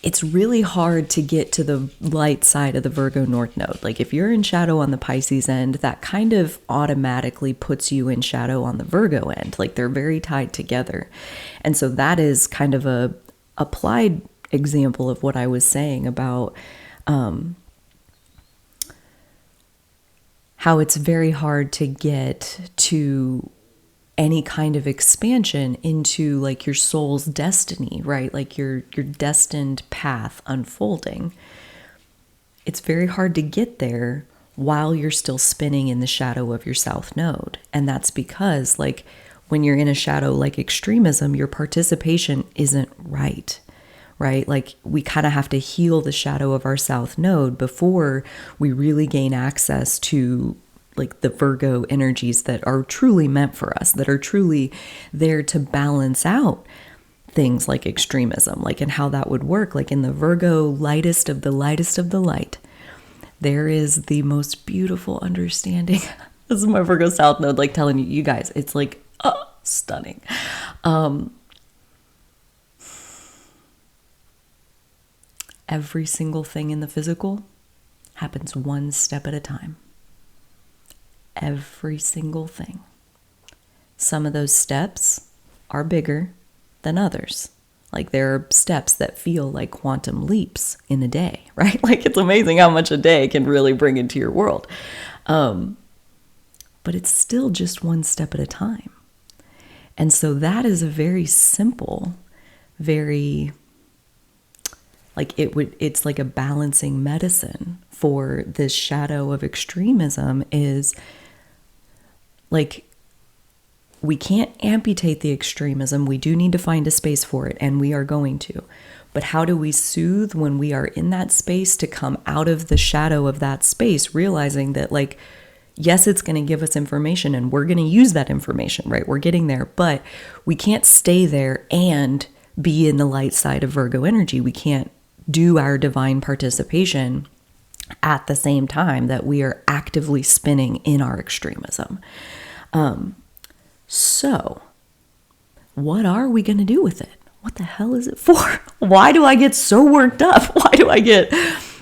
it's really hard to get to the light side of the Virgo North Node. Like if you're in shadow on the Pisces end, that kind of automatically puts you in shadow on the Virgo end. Like they're very tied together. And so that is kind of a applied example of what I was saying about how it's very hard to get to any kind of expansion into like your soul's destiny, right? Like your destined path unfolding. It's very hard to get there while you're still spinning in the shadow of your South Node. And that's because like when you're in a shadow like extremism, your participation isn't right? Like we kind of have to heal the shadow of our South Node before we really gain access to like the Virgo energies that are truly meant for us, that are truly there to balance out things like extremism, like, and how that would work. Like in the Virgo lightest of the light, there is the most beautiful understanding. This is my Virgo South Node, like telling you guys, it's like, stunning. Every single thing in the physical happens one step at a time. Every single thing. Some of those steps are bigger than others. Like there are steps that feel like quantum leaps in a day, right? Like it's amazing how much a day can really bring into your world. But it's still just one step at a time. And so that is a very simple, very, like it's like a balancing medicine for this shadow of extremism is like, we can't amputate the extremism. We do need to find a space for it, and we are going to. But how do we soothe when we are in that space to come out of the shadow of that space, realizing that, like, yes, it's going to give us information and we're going to use that information, right? We're getting there, but we can't stay there and be in the light side of Virgo energy. We can't do our divine participation at the same time that we are actively spinning in our extremism. So what are we going to do with it? What the hell is it for? Why do I get so worked up? Why do I get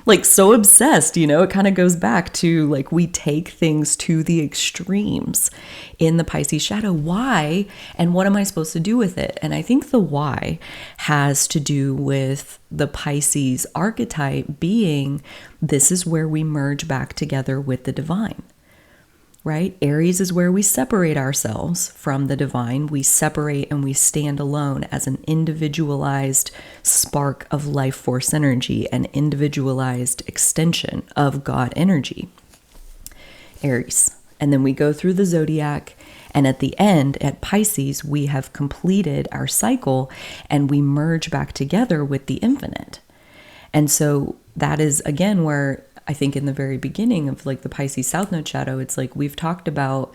like so obsessed? You know, it kind of goes back to like, we take things to the extremes in the Pisces shadow. Why? And what am I supposed to do with it? And I think the why has to do with the Pisces archetype being, this is where we merge back together with the divine. Right? Aries is where we separate ourselves from the divine. We separate and we stand alone as an individualized spark of life force energy, an individualized extension of God energy. Aries. And then we go through the zodiac, and at the end, at Pisces, we have completed our cycle and we merge back together with the infinite. And so that is, again, where I think in the very beginning of like the Pisces South Node shadow, it's like we've talked about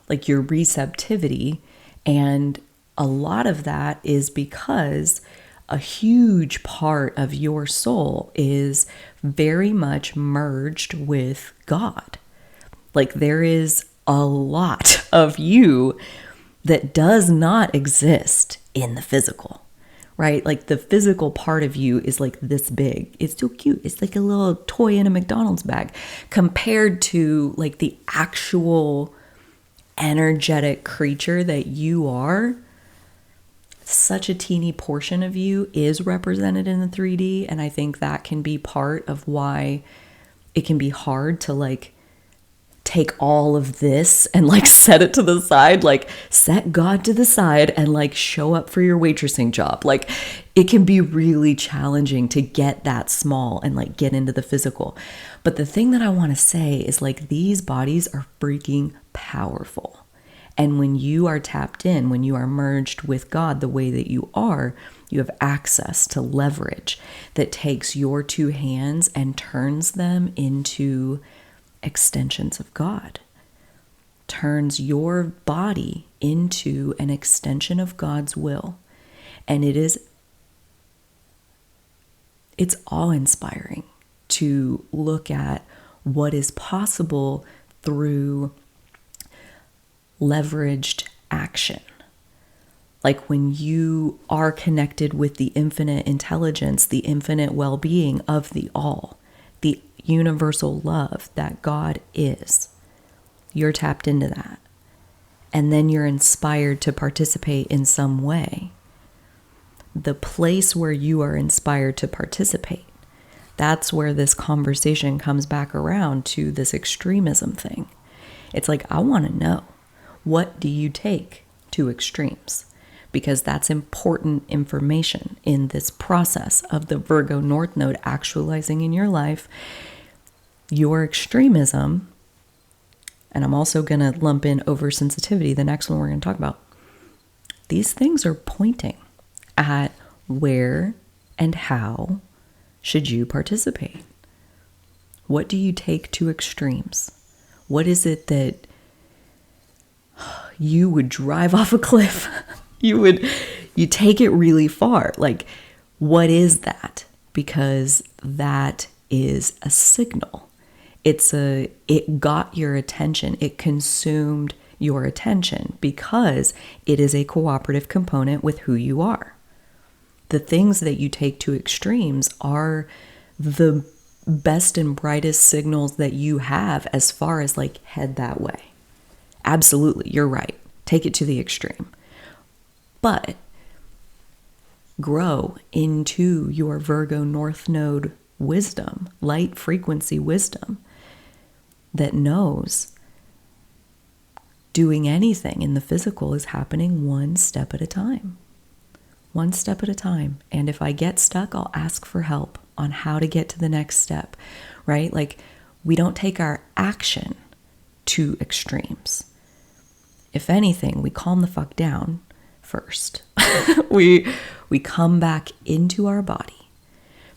like your receptivity, and a lot of that is because a huge part of your soul is very much merged with God. Like there is a lot of you that does not exist in the physical. Right? Like the physical part of you is like this big. It's so cute. It's like a little toy in a McDonald's bag compared to like the actual energetic creature that you are. Such a teeny portion of you is represented in the 3D. And I think that can be part of why it can be hard to like take all of this and like set it to the side, like set God to the side and like show up for your waitressing job. Like it can be really challenging to get that small and like get into the physical. But the thing that I want to say is like these bodies are freaking powerful. And when you are tapped in, when you are merged with God the way that you are, you have access to leverage that takes your two hands and turns them into extensions of God, turns your body into an extension of God's will. And it's awe-inspiring to look at what is possible through leveraged action. Like when you are connected with the infinite intelligence, the infinite well-being of the all, the universal love that God is, you're tapped into that. And then you're inspired to participate in some way. The place where you are inspired to participate, that's where this conversation comes back around to this extremism thing. It's like, I want to know, what do you take to extremes? Because that's important information in this process of the Virgo North Node actualizing in your life. Your extremism, and I'm also going to lump in oversensitivity, the next one we're going to talk about. These things are pointing at where and how should you participate. What do you take to extremes? What is it that you would drive off a cliff? You take it really far. Like, what is that? Because that is a signal. It got your attention. It consumed your attention because it is a cooperative component with who you are. The things that you take to extremes are the best and brightest signals that you have as far as like head that way. Absolutely, you're right. Take it to the extreme. But grow into your Virgo North Node wisdom, light frequency wisdom that knows doing anything in the physical is happening one step at a time. One step at a time. And if I get stuck, I'll ask for help. on how to get to the next step, right? Like, we don't take our action to extremes. If anything, we calm the fuck down first. we come back into our body,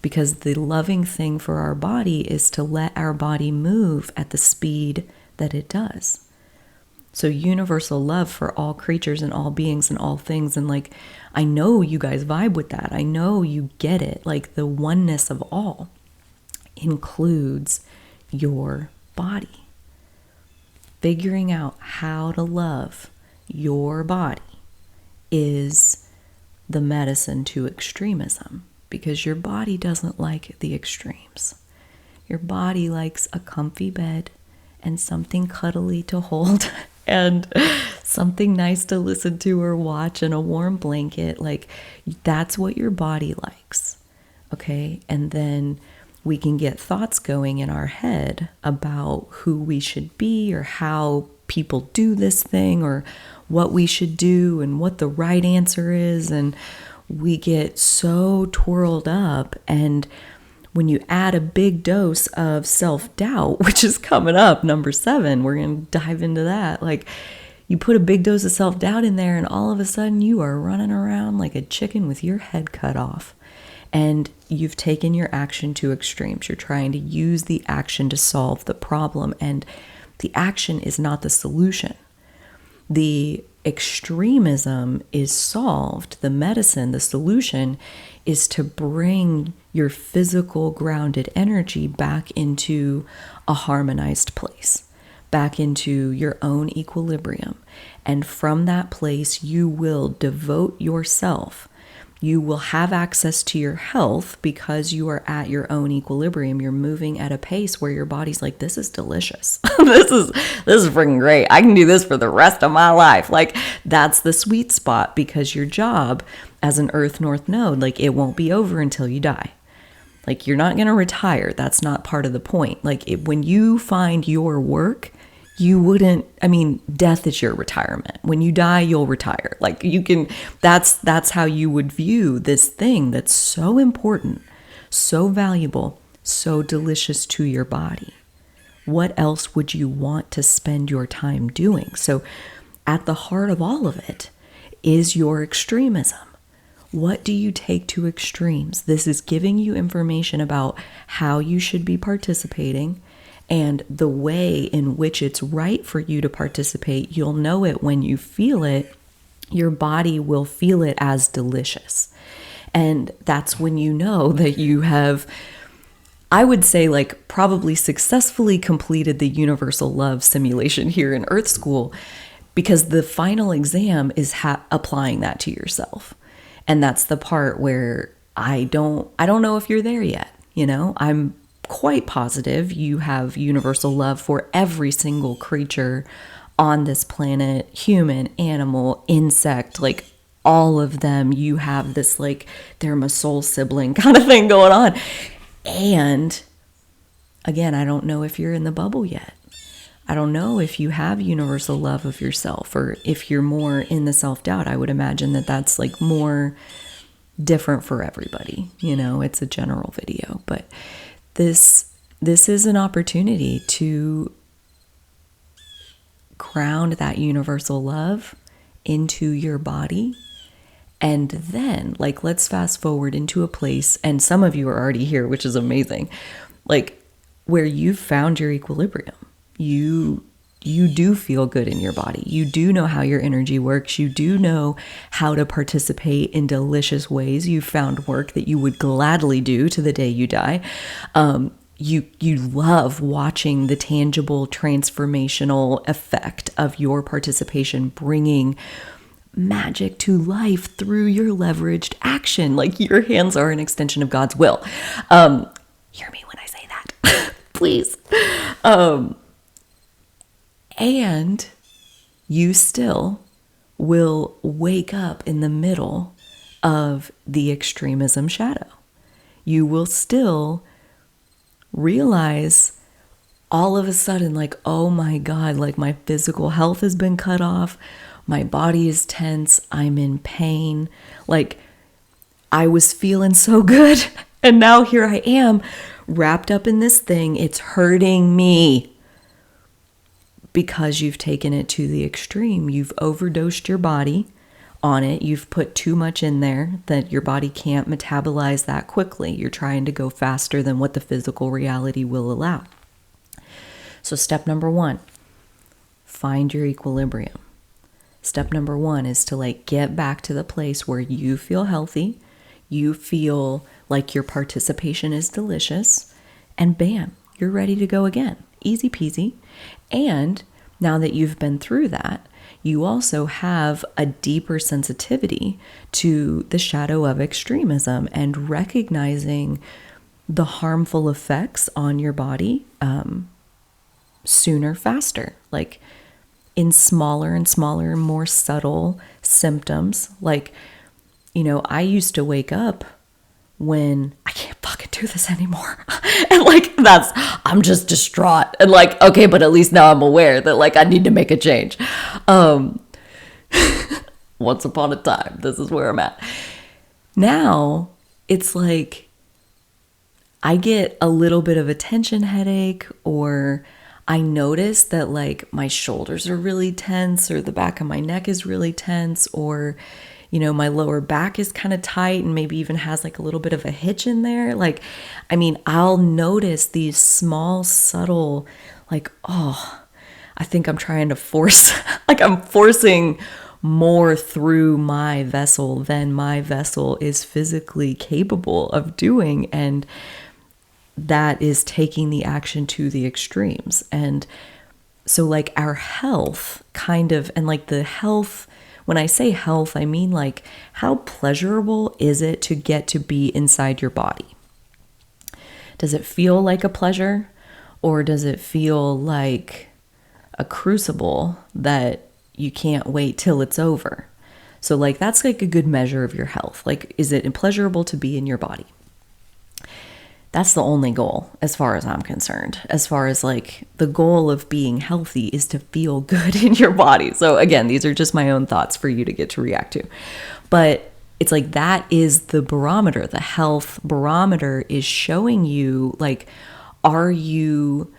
because the loving thing for our body is to let our body move at the speed that it does. So universal love for all creatures and all beings and all things. And like, I know you guys vibe with that. I know you get it. Like, the oneness of all includes your body. Figuring out how to love your body is the medicine to extremism, because your body doesn't like the extremes. Your body likes a comfy bed and something cuddly to hold and something nice to listen to or watch and a warm blanket. Like, that's what your body likes. Okay? And then we can get thoughts going in our head about who we should be, or how people do this thing, or what we should do and what the right answer is. And we get so twirled up. And when you add a big dose of self-doubt, which is coming up, number 7, we're going to dive into that. Like, you put a big dose of self-doubt in there, and all of a sudden you are running around like a chicken with your head cut off. And you've taken your action to extremes. You're trying to use the action to solve the problem. And the action is not the solution. The extremism is solved. The medicine, the solution, is to bring your physical grounded energy back into a harmonized place, back into your own equilibrium. And from that place, you will devote yourself. You will have access to your health because you are at your own equilibrium. You're moving at a pace where your body's like, this is delicious. This is freaking great. I can do this for the rest of my life. Like, that's the sweet spot, because your job as an Earth North Node, like, it won't be over until you die. Like, you're not going to retire. That's not part of the point. Like, when you find your work, you wouldn't, death is your retirement. When you die, you'll retire. Like, you can, that's how you would view this thing that's so important, so valuable, so delicious to your body. What else would you want to spend your time doing? So at the heart of all of it is your extremism. What do you take to extremes? This is giving you information about how you should be participating, and the way in which it's right for you to participate. You'll know it when you feel it. Your body will feel it as delicious. And that's when you know that you have, I would say, like, probably successfully completed the universal love simulation here in Earth School, because the final exam is applying that to yourself. And that's the part where I don't know if you're there yet. I'm quite positive you have universal love for every single creature on this planet, human, animal, insect, like all of them. You have this, like, they're my soul sibling kind of thing going on. And again, I don't know if you're in the bubble yet. I don't know if you have universal love of yourself, or if you're more in the self-doubt. I would imagine that that's like more different for everybody. It's a general video, but this is an opportunity to ground that universal love into your body. And then, like, let's fast forward into a place, and some of you are already here, which is amazing, like, where you've found your equilibrium. You do feel good in your body. You do know how your energy works. You do know how to participate in delicious ways. You found work that you would gladly do to the day you die. You love watching the tangible transformational effect of your participation, bringing magic to life through your leveraged action. Like, your hands are an extension of God's will. Hear me when I say that, please. And you still will wake up in the middle of the extremism shadow. You will still realize all of a sudden, like, oh my God, like, my physical health has been cut off. My body is tense. I'm in pain. Like, I was feeling so good. And now here I am wrapped up in this thing. It's hurting me because you've taken it to the extreme. You've overdosed your body on it. You've put too much in there that your body can't metabolize that quickly. You're trying to go faster than what the physical reality will allow. So step number 1, find your equilibrium. Step number 1 is to get back to the place where you feel healthy, you feel like your participation is delicious, and bam, you're ready to go again. Easy peasy. And now that you've been through that, you also have a deeper sensitivity to the shadow of extremism and recognizing the harmful effects on your body sooner, faster, in smaller and smaller, more subtle symptoms. I used to wake up when I can't fucking do this anymore. And I'm just distraught. And okay, but at least now I'm aware that I need to make a change. Once upon a time, this is where I'm at. Now it's I get a little bit of a tension headache, or I notice that my shoulders are really tense, or the back of my neck is really tense, or my lower back is kind of tight and maybe even has a little bit of a hitch in there. I'll notice these small, subtle, oh, I think I'm trying to force, I'm forcing more through my vessel than my vessel is physically capable of doing. And that is taking the action to the extremes. And so our health kind of, and the health, when I say health, I mean how pleasurable is it to get to be inside your body? Does it feel like a pleasure, or does it feel like a crucible that you can't wait till it's over? So that's a good measure of your health. Is it pleasurable to be in your body? That's the only goal as far as I'm concerned. As far as the goal of being healthy is to feel good in your body. So again, these are just my own thoughts for you to get to react to. But it's that is the barometer. The health barometer is showing you are you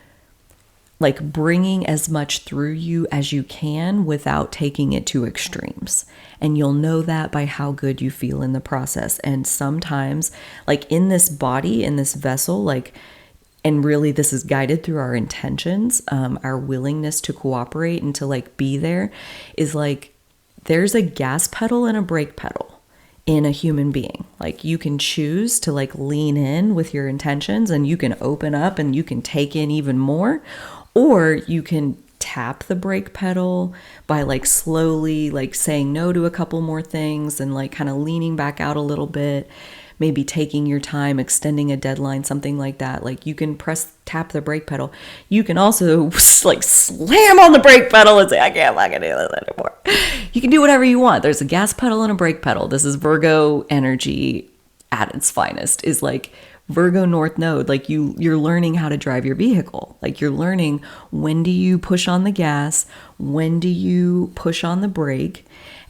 bringing as much through you as you can without taking it to extremes. And you'll know that by how good you feel in the process. And sometimes in this body, in this vessel, and really this is guided through our intentions, our willingness to cooperate and to be there, is there's a gas pedal and a brake pedal in a human being. You can choose to lean in with your intentions, and you can open up and you can take in even more, or you can tap the brake pedal by slowly saying no to a couple more things and kind of leaning back out a little bit, maybe taking your time, extending a deadline, something like that. You can tap the brake pedal. You can also slam on the brake pedal and say, I can't fucking do this anymore. You can do whatever you want. There's a gas pedal and a brake pedal. This is Virgo energy at its finest, is Virgo North Node. You're learning how to drive your vehicle. You're learning, when do you push on the gas? When do you push on the brake?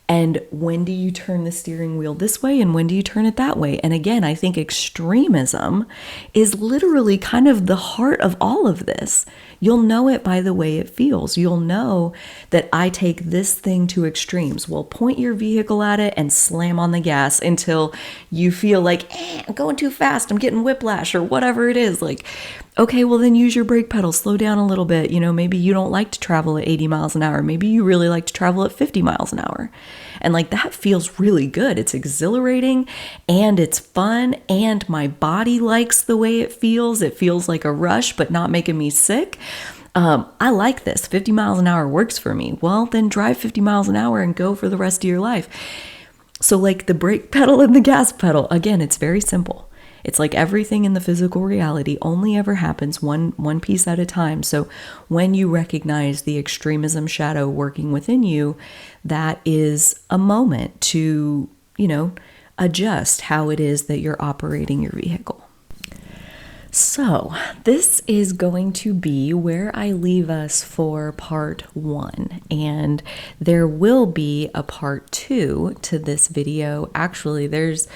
And when do you turn the steering wheel this way? And when do you turn it that way? And again, I think extremism is literally kind of the heart of all of this. You'll know it by the way it feels. You'll know that I take this thing to extremes. Well, point your vehicle at it and slam on the gas until you feel I'm going too fast, I'm getting whiplash, or whatever it is. Okay, well then use your brake pedal, slow down a little bit. Maybe you don't like to travel at 80 miles an hour. Maybe you really like to travel at 50 miles an hour. And that feels really good. It's exhilarating and it's fun, and my body likes the way it feels. It feels like a rush, but not making me sick. I like this. 50 miles an hour works for me. Well, then drive 50 miles an hour and go for the rest of your life. So the brake pedal and the gas pedal, again, it's very simple. It's everything in the physical reality only ever happens one piece at a time. So when you recognize the extremism shadow working within you, that is a moment to, adjust how it is that you're operating your vehicle. So, this is going to be where I leave us for part 1, and there will be a part 2 to this video. Actually, there's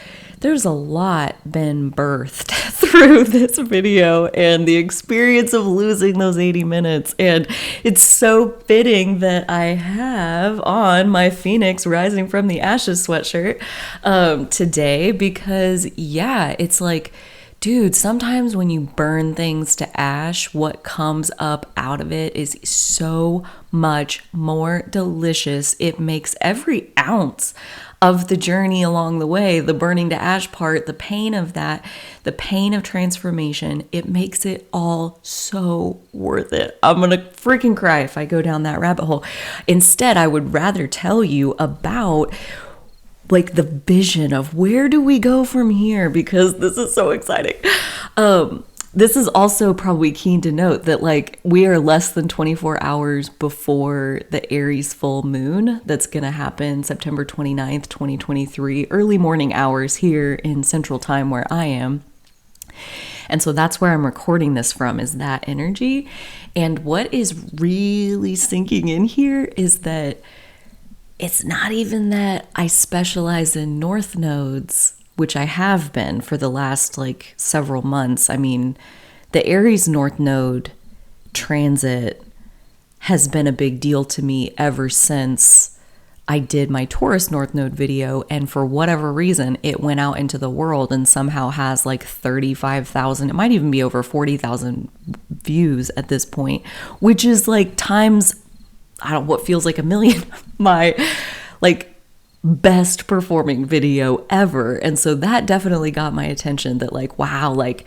a lot been birthed through this video and the experience of losing those 80 minutes, and it's so fitting that I have on my Phoenix Rising from the Ashes sweatshirt today, because yeah, it's like, dude, sometimes when you burn things to ash, what comes up out of it is so much more delicious. It makes every ounce of the journey along the way, the burning to ash part, the pain of that, the pain of transformation, it makes it all so worth it. I'm gonna freaking cry if I go down that rabbit hole. Instead, I would rather tell you about like the vision of where do we go from here, because this is so exciting. This is also probably keen to note that like we are less than 24 hours before the Aries full moon that's going to happen September 29th, 2023, early morning hours here in Central Time where I am. And so that's where I'm recording this from, is that energy. And what is really sinking in here is that it's not even that I specialize in North Nodes, which I have been for the last like several months. I mean, the Aries North Node transit has been a big deal to me ever since I did my Taurus North Node video. And for whatever reason, it went out into the world and somehow has like 35,000, it might even be over 40,000 views at this point, which is like times, what feels like a million, my like best performing video ever. And so that definitely got my attention, that like, wow, like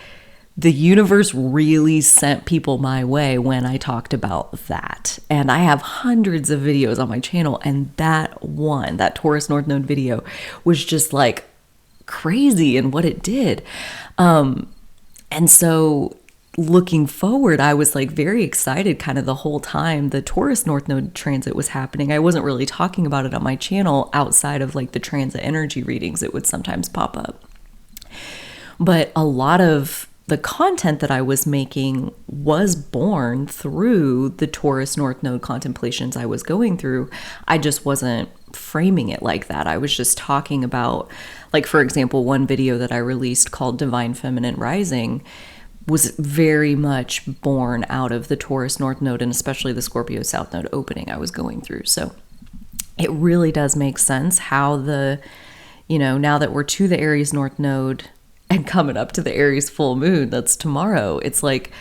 the universe really sent people my way when I talked about that. And I have hundreds of videos on my channel, and that one, that Taurus North Node video, was just like crazy in what it did. And so looking forward, I was like very excited kind of the whole time the Taurus North Node transit was happening. I wasn't really talking about it on my channel outside of like the transit energy readings. It would sometimes pop up. But a lot of the content that I was making was born through the Taurus North Node contemplations I was going through. I just wasn't framing it like that. I was just talking about, like, for example, one video that I released called Divine Feminine Rising was very much born out of the Taurus North Node and especially the Scorpio South Node opening I was going through. So it really does make sense how the, now that we're to the Aries North Node and coming up to the Aries full moon, that's tomorrow. It's like,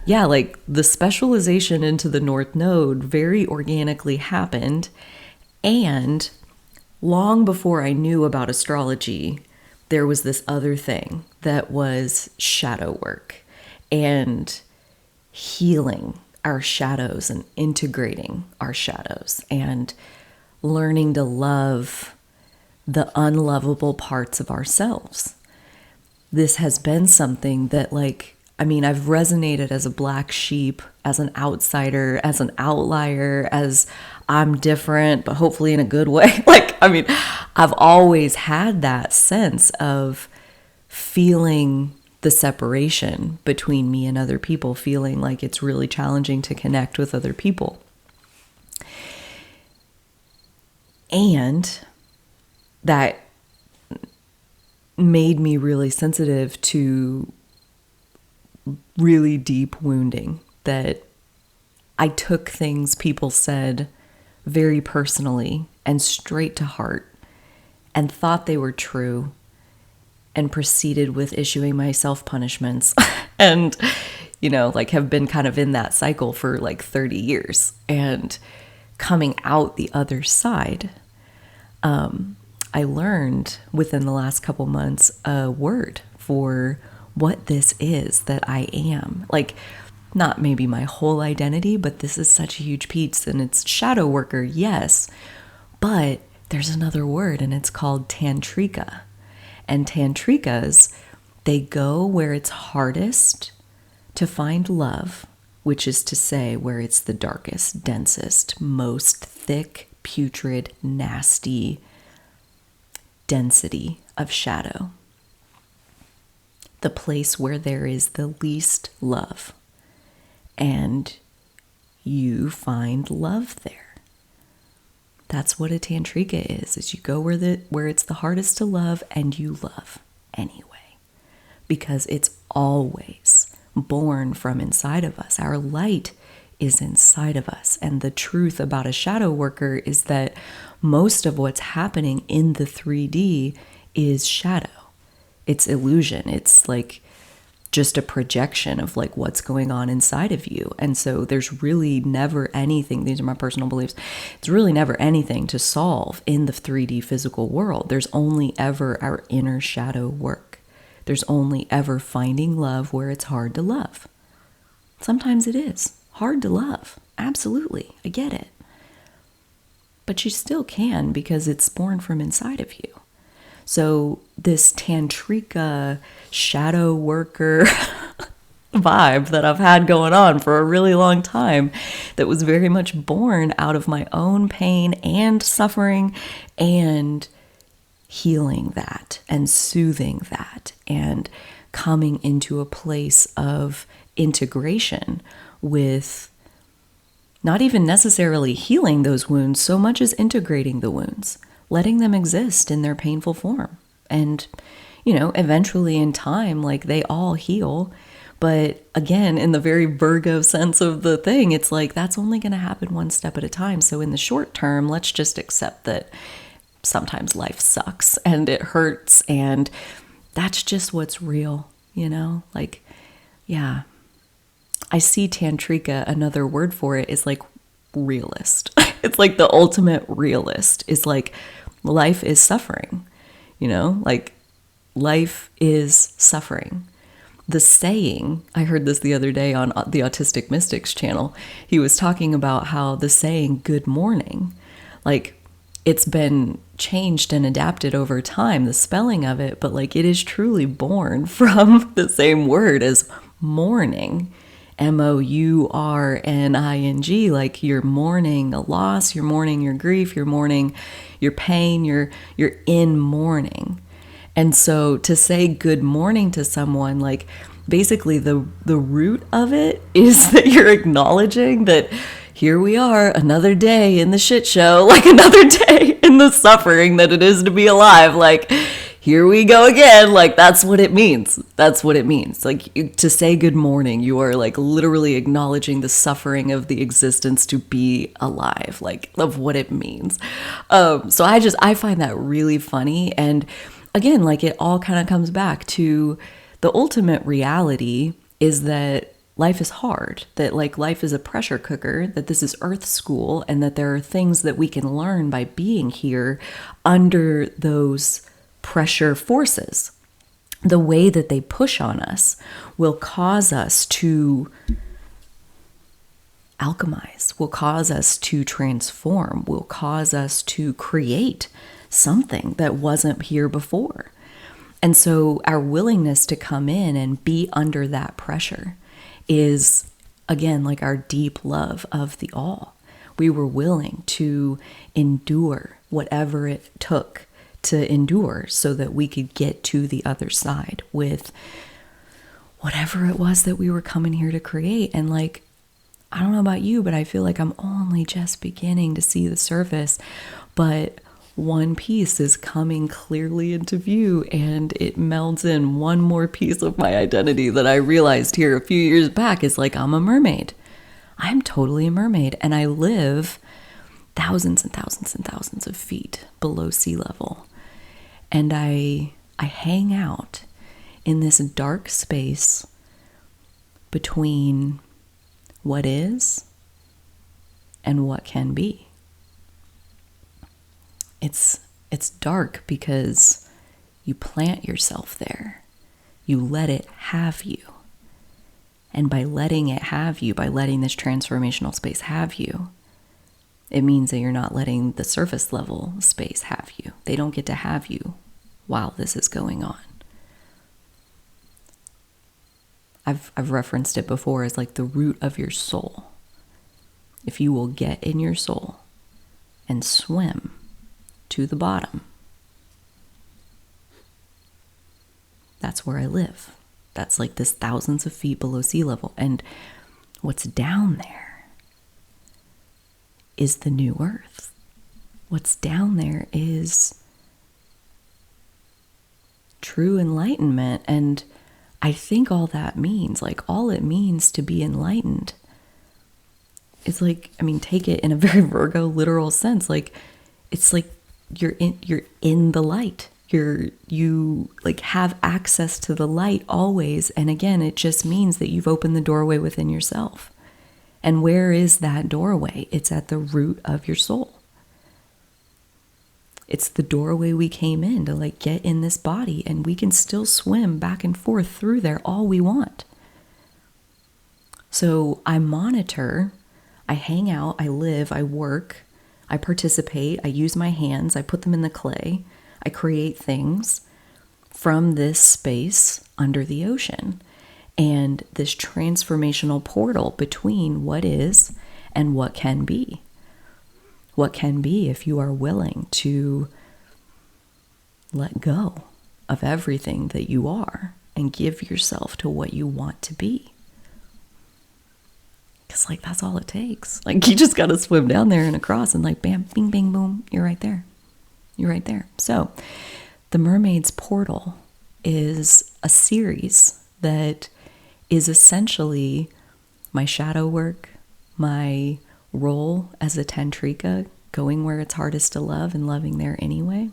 yeah, like the specialization into the North Node very organically happened. And long before I knew about astrology, there was this other thing that was shadow work and healing our shadows and integrating our shadows and learning to love the unlovable parts of ourselves. This has been something that, like, I mean, I've resonated as a black sheep, as an outsider, as an outlier, as I'm different, but hopefully in a good way. Like, I mean, I've always had that sense of feeling the separation between me and other people, feeling like it's really challenging to connect with other people. And that made me really sensitive to really deep wounding, that I took things people said very personally and straight to heart and thought they were true and proceeded with issuing myself punishments and, like have been kind of in that cycle for like 30 years. And coming out the other side, I learned within the last couple months a word for what this is that I am. Like, not maybe my whole identity, but this is such a huge piece, and it's shadow worker, yes, but there's another word, and it's called tantrika. And tantrikas, they go where it's hardest to find love, which is to say where it's the darkest, densest, most thick, putrid, nasty density of shadow. the place where there is the least love. And you find love there. That's what a tantrika is you go where it's the hardest to love, and you love anyway. Because it's always born from inside of us. Our light is inside of us. And the truth about a shadow worker is that most of what's happening in the 3D is shadow. It's illusion. It's like just a projection of like what's going on inside of you. And so there's really never anything, these are my personal beliefs, it's really never anything to solve in the 3D physical world. There's only ever our inner shadow work. There's only ever finding love where it's hard to love. Sometimes it is hard to love. Absolutely. I get it. But you still can, because it's born from inside of you. So this tantrika shadow worker vibe that I've had going on for a really long time, that was very much born out of my own pain and suffering, and healing that and soothing that and coming into a place of integration with not even necessarily healing those wounds so much as integrating the wounds, letting them exist in their painful form. And, you know, eventually in time, like they all heal. But again, in the very Virgo sense of the thing, it's like that's only going to happen one step at a time. So in the short term, let's just accept that sometimes life sucks and it hurts, and that's just what's real, you know? Like, yeah. I see tantrika, another word for it is like realist. It's like the ultimate realist. It's like life is suffering, you know? Like life is suffering. The saying, I heard this the other day on the Autistic Mystics channel. He was talking about how the saying good morning, like it's been changed and adapted over time, the spelling of it, but like it is truly born from the same word as mourning, mourning, like you're mourning a loss, you're mourning your grief, you're mourning your pain, you're in mourning. And so to say good morning to someone, like basically the root of it is that you're acknowledging that here we are, another day in the shit show, like another day in the suffering that it is to be alive. Like, here we go again. Like, that's what it means. That's what it means. Like, to say good morning, you are like literally acknowledging the suffering of the existence to be alive, like of what it means. So I find that really funny. And again, like it all kind of comes back to the ultimate reality is that life is hard, that like life is a pressure cooker, that this is Earth school, and that there are things that we can learn by being here under those pressure forces. The way that they push on us will cause us to alchemize, will cause us to transform, will cause us to create something that wasn't here before. And so our willingness to come in and be under that pressure is, again, like our deep love of the all. We were willing to endure whatever it took to endure so that we could get to the other side with whatever it was that we were coming here to create. And like, I don't know about you, but I feel like I'm only just beginning to see the surface, but one piece is coming clearly into view, and it melds in one more piece of my identity that I realized here a few years back is like, I'm a mermaid. I'm totally a mermaid, and I live thousands and thousands and thousands of feet below sea level. And I hang out in this dark space between what is and what can be. It's dark because you plant yourself there. You let it have you. And by letting it have you, by letting this transformational space have you, it means that you're not letting the surface level space have you. They don't get to have you while this is going on. I've referenced it before as like the root of your soul. If you will get in your soul and swim to the bottom, that's where I live. That's like this thousands of feet below sea level. And what's down there is the new earth. What's down there is true enlightenment. And I think all that means, like all it means to be enlightened is like, I mean, take it in a very Virgo literal sense. Like, it's like you're in the light. You like have access to the light always. And again, it just means that you've opened the doorway within yourself. And where is that doorway? It's at the root of your soul. It's the doorway we came in to like get in this body, and we can still swim back and forth through there all we want. So I monitor, I hang out, I live, I work, I participate, I use my hands, I put them in the clay, I create things from this space under the ocean. And this transformational portal between what is and what can be. What can be if you are willing to let go of everything that you are and give yourself to what you want to be. Because like that's all it takes. Like you just got to swim down there and across and like bam, bing, bang, boom, you're right there. You're right there. So the Mermaid's Portal is a series that is essentially my shadow work, my role as a tantrika, going where it's hardest to love and loving there anyway.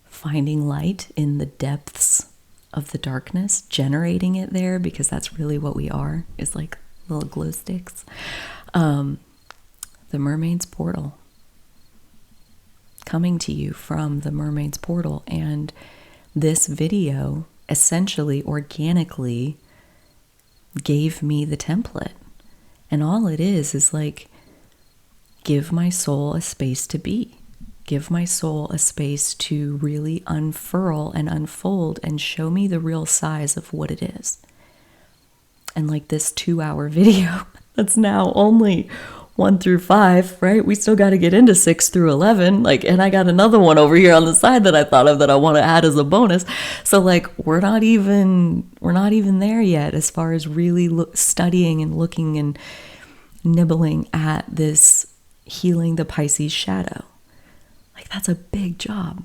Finding light in the depths of the darkness, generating it there, because that's really what we are, is like little glow sticks. The Mermaid's Portal. Coming to you from the Mermaid's Portal. And this video essentially organically gave me the template. And all it is like, give my soul a space to be. Give my soul a space to really unfurl and unfold and show me the real size of what it is. And like this 2-hour video, that's now only 1 through 5, right? We still got to get into 6 through 11. Like, and I got another one over here on the side that I thought of that I want to add as a bonus. So like, we're not even there yet as far as really studying and looking and nibbling at this healing the Pisces shadow. Like, that's a big job.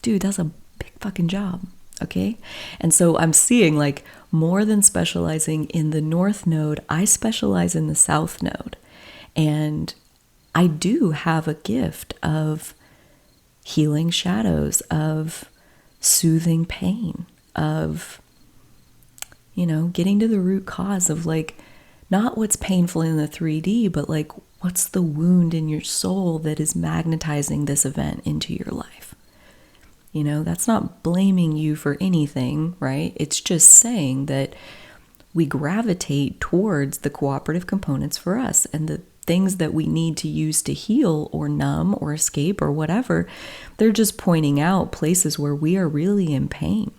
Dude, that's a big fucking job. Okay. And so I'm seeing like more than specializing in the North Node, I specialize in the South Node. And I do have a gift of healing shadows, of soothing pain, of, you know, getting to the root cause of like, not what's painful in the 3D, but like, what's the wound in your soul that is magnetizing this event into your life? You know, that's not blaming you for anything, right? It's just saying that we gravitate towards the cooperative components for us, and the things that we need to use to heal or numb or escape or whatever, they're just pointing out places where we are really in pain.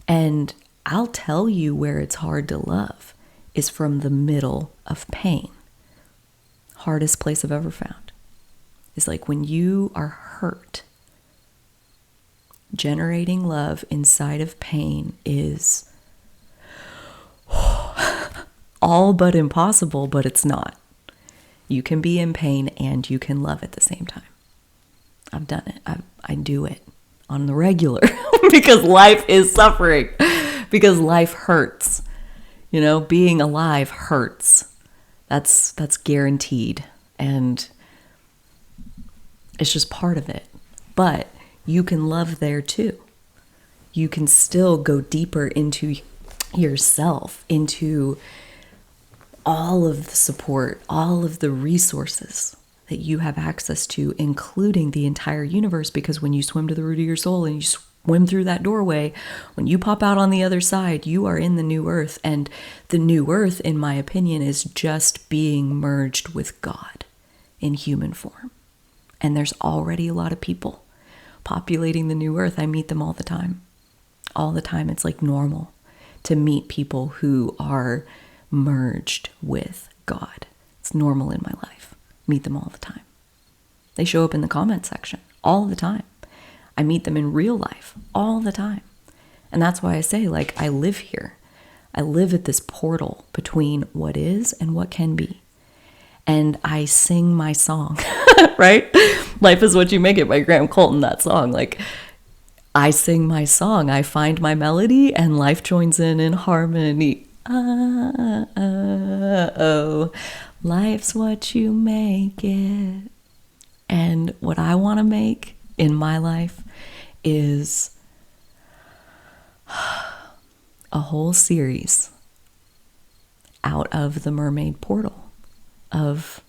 And I'll tell you where it's hard to love is from the middle of pain. Hardest place I've ever found is like when you are hurt. Generating love inside of pain is all but impossible, but it's not. You can be in pain and you can love at the same time. I've done it. I do it on the regular because life is suffering, because life hurts. You know, being alive hurts. That's guaranteed. And it's just part of it. But you can love there too. You can still go deeper into yourself, into all of the support, all of the resources that you have access to, including the entire universe. Because when you swim to the root of your soul and you swim through that doorway, when you pop out on the other side, you are in the new earth. And the new earth, in my opinion, is just being merged with God in human form. And there's already a lot of people populating the new earth. I meet them all the time. All the time. It's like normal to meet people who are merged with God. It's normal in my life. Meet them all the time. They show up in the comment section all the time. I meet them in real life all the time. And that's why I say, like, I live here. I live at this portal between what is and what can be. And I sing my song, right? Life is What You Make It by Graham Colton, that song. Like, I sing my song. I find my melody and life joins in harmony. Oh, life's what you make it. And what I want to make in my life is a whole series out of the Mermaid Portal of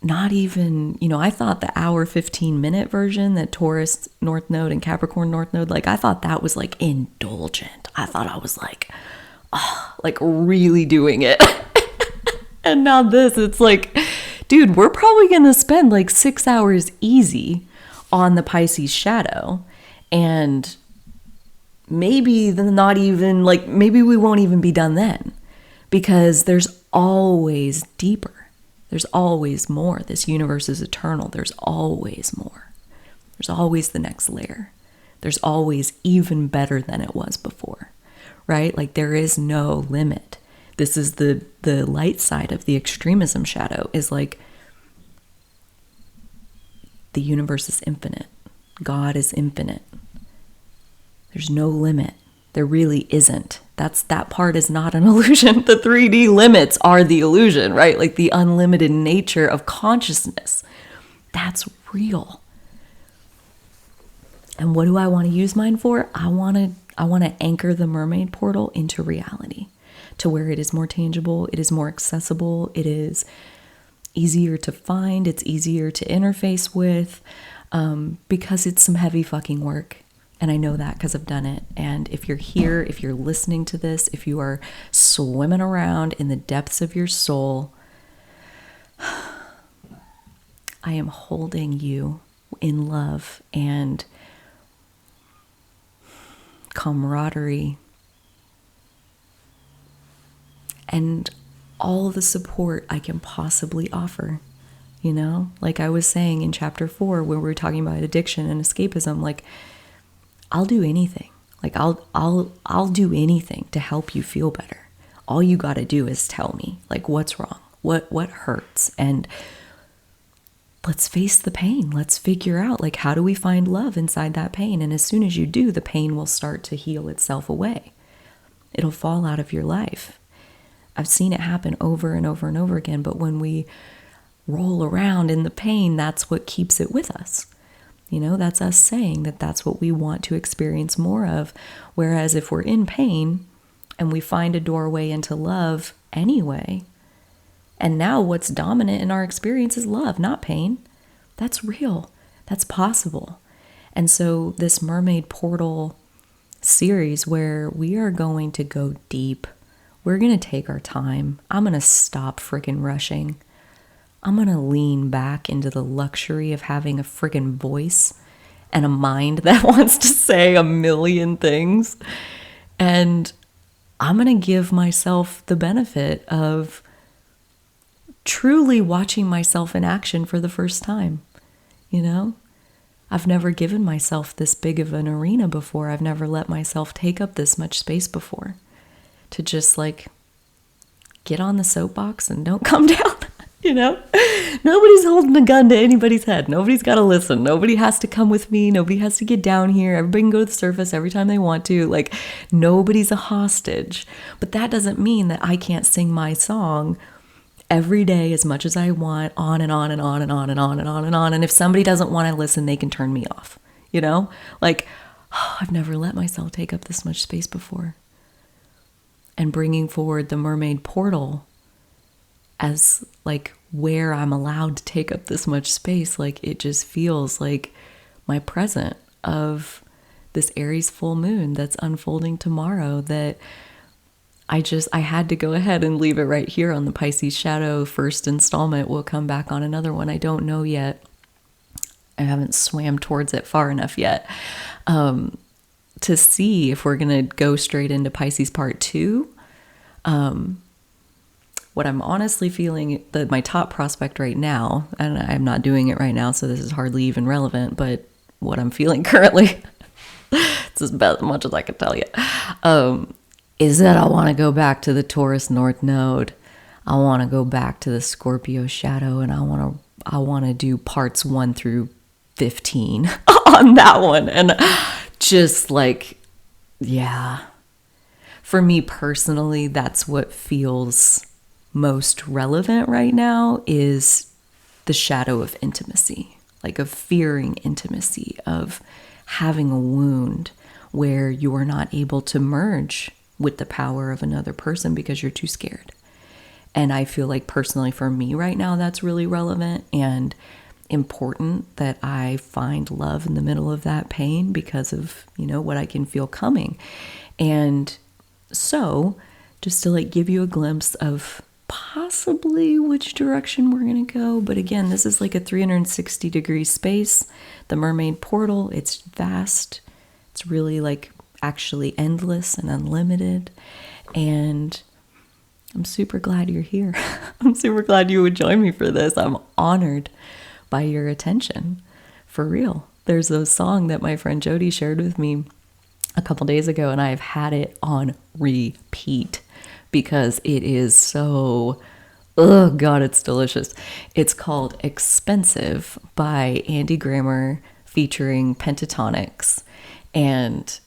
not even, I thought the hour 15-minute version, that Taurus North Node and Capricorn North Node, like I thought that was like indulgent. I thought I was like, like really doing it. And now this, it's like, dude, we're probably going to spend like 6 hours easy on the Pisces shadow. And maybe not even, like, maybe we won't even be done then. Because there's always deeper. There's always more. This universe is eternal. There's always more. There's always the next layer. There's always even better than it was before, right? Like there is no limit. This is the light side of the extremism shadow, is like the universe is infinite. God is infinite. There's no limit. There really isn't. That part is not an illusion. The 3D limits are the illusion, right? Like the unlimited nature of consciousness. That's real. And what do I want to use mine for? I want to anchor the Mermaid Portal into reality, to where it is more tangible, it is more accessible, it is easier to find, it's easier to interface with, because it's some heavy fucking work. And I know that because I've done it. And if you're here, if you're listening to this, if you are swimming around in the depths of your soul, I am holding you in love and camaraderie and all the support I can possibly offer. Like I was saying in chapter 4, where we were talking about addiction and escapism, like I'll do anything. Like I'll do anything to help you feel better. All you got to do is tell me, like, what's wrong, what hurts, and let's face the pain. Let's figure out, like, how do we find love inside that pain? And as soon as you do, the pain will start to heal itself away. It'll fall out of your life. I've seen it happen over and over and over again, but when we roll around in the pain, that's what keeps it with us. That's us saying that that's what we want to experience more of. Whereas if we're in pain and we find a doorway into love anyway, and now what's dominant in our experience is love, not pain. That's real. That's possible. And so this Mermaid Portal series, where we are going to go deep, we're going to take our time. I'm going to stop freaking rushing. I'm going to lean back into the luxury of having a friggin' voice and a mind that wants to say a million things. And I'm going to give myself the benefit of truly watching myself in action for the first time. I've never given myself this big of an arena before. I've never let myself take up this much space before. To just like get on the soapbox and don't come down. Nobody's holding a gun to anybody's head. Nobody's got to listen. Nobody has to come with me. Nobody has to get down here. Everybody can go to the surface every time they want to. Like, nobody's a hostage. But that doesn't mean that I can't sing my song every day as much as I want, on and on and on and on and on and on and on. And if somebody doesn't want to listen, they can turn me off. Like, I've never let myself take up this much space before. And bringing forward the Mermaid Portal as like where I'm allowed to take up this much space, like it just feels like my present of this Aries full moon that's unfolding tomorrow, that I had to go ahead and leave it right here on the Pisces shadow first installment. We'll come back on another one. I don't know yet. I haven't swam towards it far enough yet to see if we're going to go straight into Pisces part 2. What I'm honestly feeling, my top prospect right now, and I'm not doing it right now, so this is hardly even relevant, but what I'm feeling currently, It's as much as I can tell you. Is that I want to go back to the Taurus North Node. I want to go back to the Scorpio shadow, and I want to do parts 1 through 15 on that one. And just like, yeah, for me personally, that's what feels most relevant right now, is the shadow of intimacy, like of fearing intimacy, of having a wound where you are not able to merge with the power of another person because you're too scared. And I feel like personally for me right now, that's really relevant and important, that I find love in the middle of that pain because of, what I can feel coming. And so just to like give you a glimpse of possibly which direction we're going to go. But again, this is like a 360-degree space. The Mermaid Portal, it's vast. It's really like actually endless and unlimited. And I'm super glad you're here. I'm super glad you would join me for this. I'm honored by your attention. For real. There's a song that my friend Jody shared with me a couple days ago, and I've had it on repeat because it is so, oh God, it's delicious. It's called Expensive by Andy Grammer featuring Pentatonics. And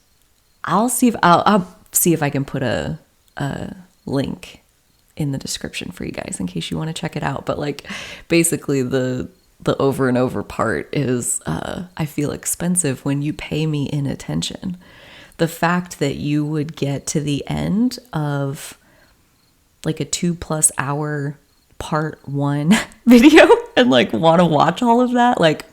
I'll see if I can put a link in the description for you guys in case you want to check it out. But like basically the over and over part is I feel expensive when you pay me inattention. The fact that you would get to the end of like a 2+ hour part 1 video and like want to watch all of that, like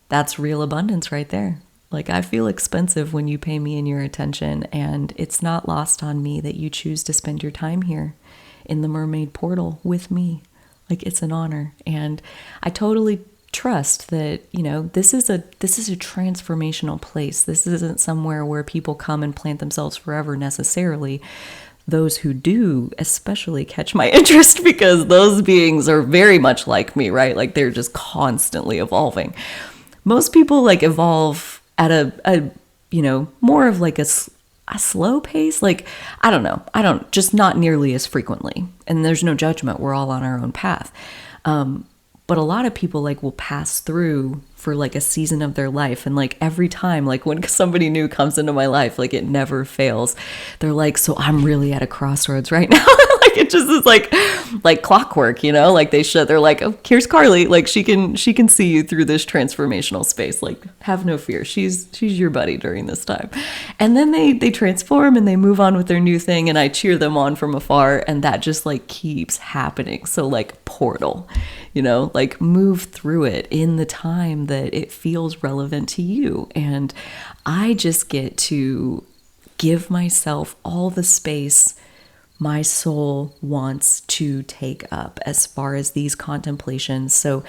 that's real abundance right there. Like I feel expensive when you pay me in your attention, and it's not lost on me that you choose to spend your time here in the Mermaid Portal with me. Like it's an honor, and I totally trust that, this is a transformational place. This isn't somewhere where people come and plant themselves forever necessarily. Those who do especially catch my interest because those beings are very much like me, right? Like they're just constantly evolving. Most people like evolve at a more of like a slow pace. Like, I don't know. Just not nearly as frequently. And there's no judgment. We're all on our own path. But a lot of people like will pass through for like a season of their life. And like every time, like when somebody new comes into my life, like it never fails. They're like, so I'm really at a crossroads right now. Like it just is like clockwork, like they're like, oh, here's Carly. Like she can see you through this transformational space. Like have no fear. She's your buddy during this time. And then they transform and they move on with their new thing. And I cheer them on from afar. And that just like keeps happening. So like portal, like move through it in the time that it feels relevant to you. And I just get to give myself all the space my soul wants to take up as far as these contemplations. So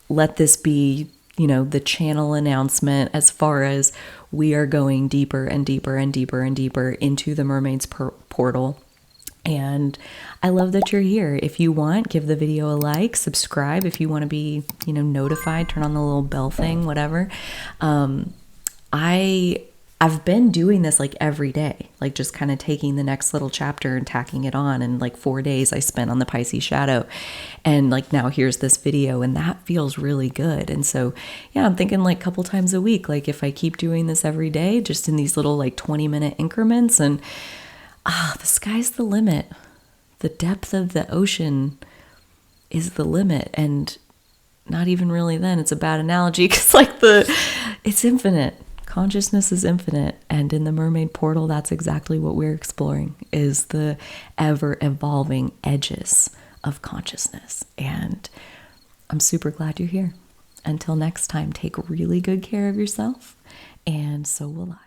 let this be, the channel announcement as far as we are going deeper and deeper and deeper and deeper into the Mermaid's Portal. And I love that you're here. If you want, give the video a like, subscribe if you want to be, notified, turn on the little bell thing, whatever. I've been doing this like every day, like just kind of taking the next little chapter and tacking it on. And like 4 days I spent on the Pisces shadow, and like now here's this video, and that feels really good. And so, yeah, I'm thinking like a couple times a week, like if I keep doing this every day, just in these little like 20-minute increments, and the sky's the limit. The depth of the ocean is the limit. And not even really then. It's a bad analogy because like it's infinite. Consciousness is infinite. And in the Mermaid Portal, that's exactly what we're exploring, is the ever evolving edges of consciousness. And I'm super glad you're here. Until next time, take really good care of yourself, and so will I.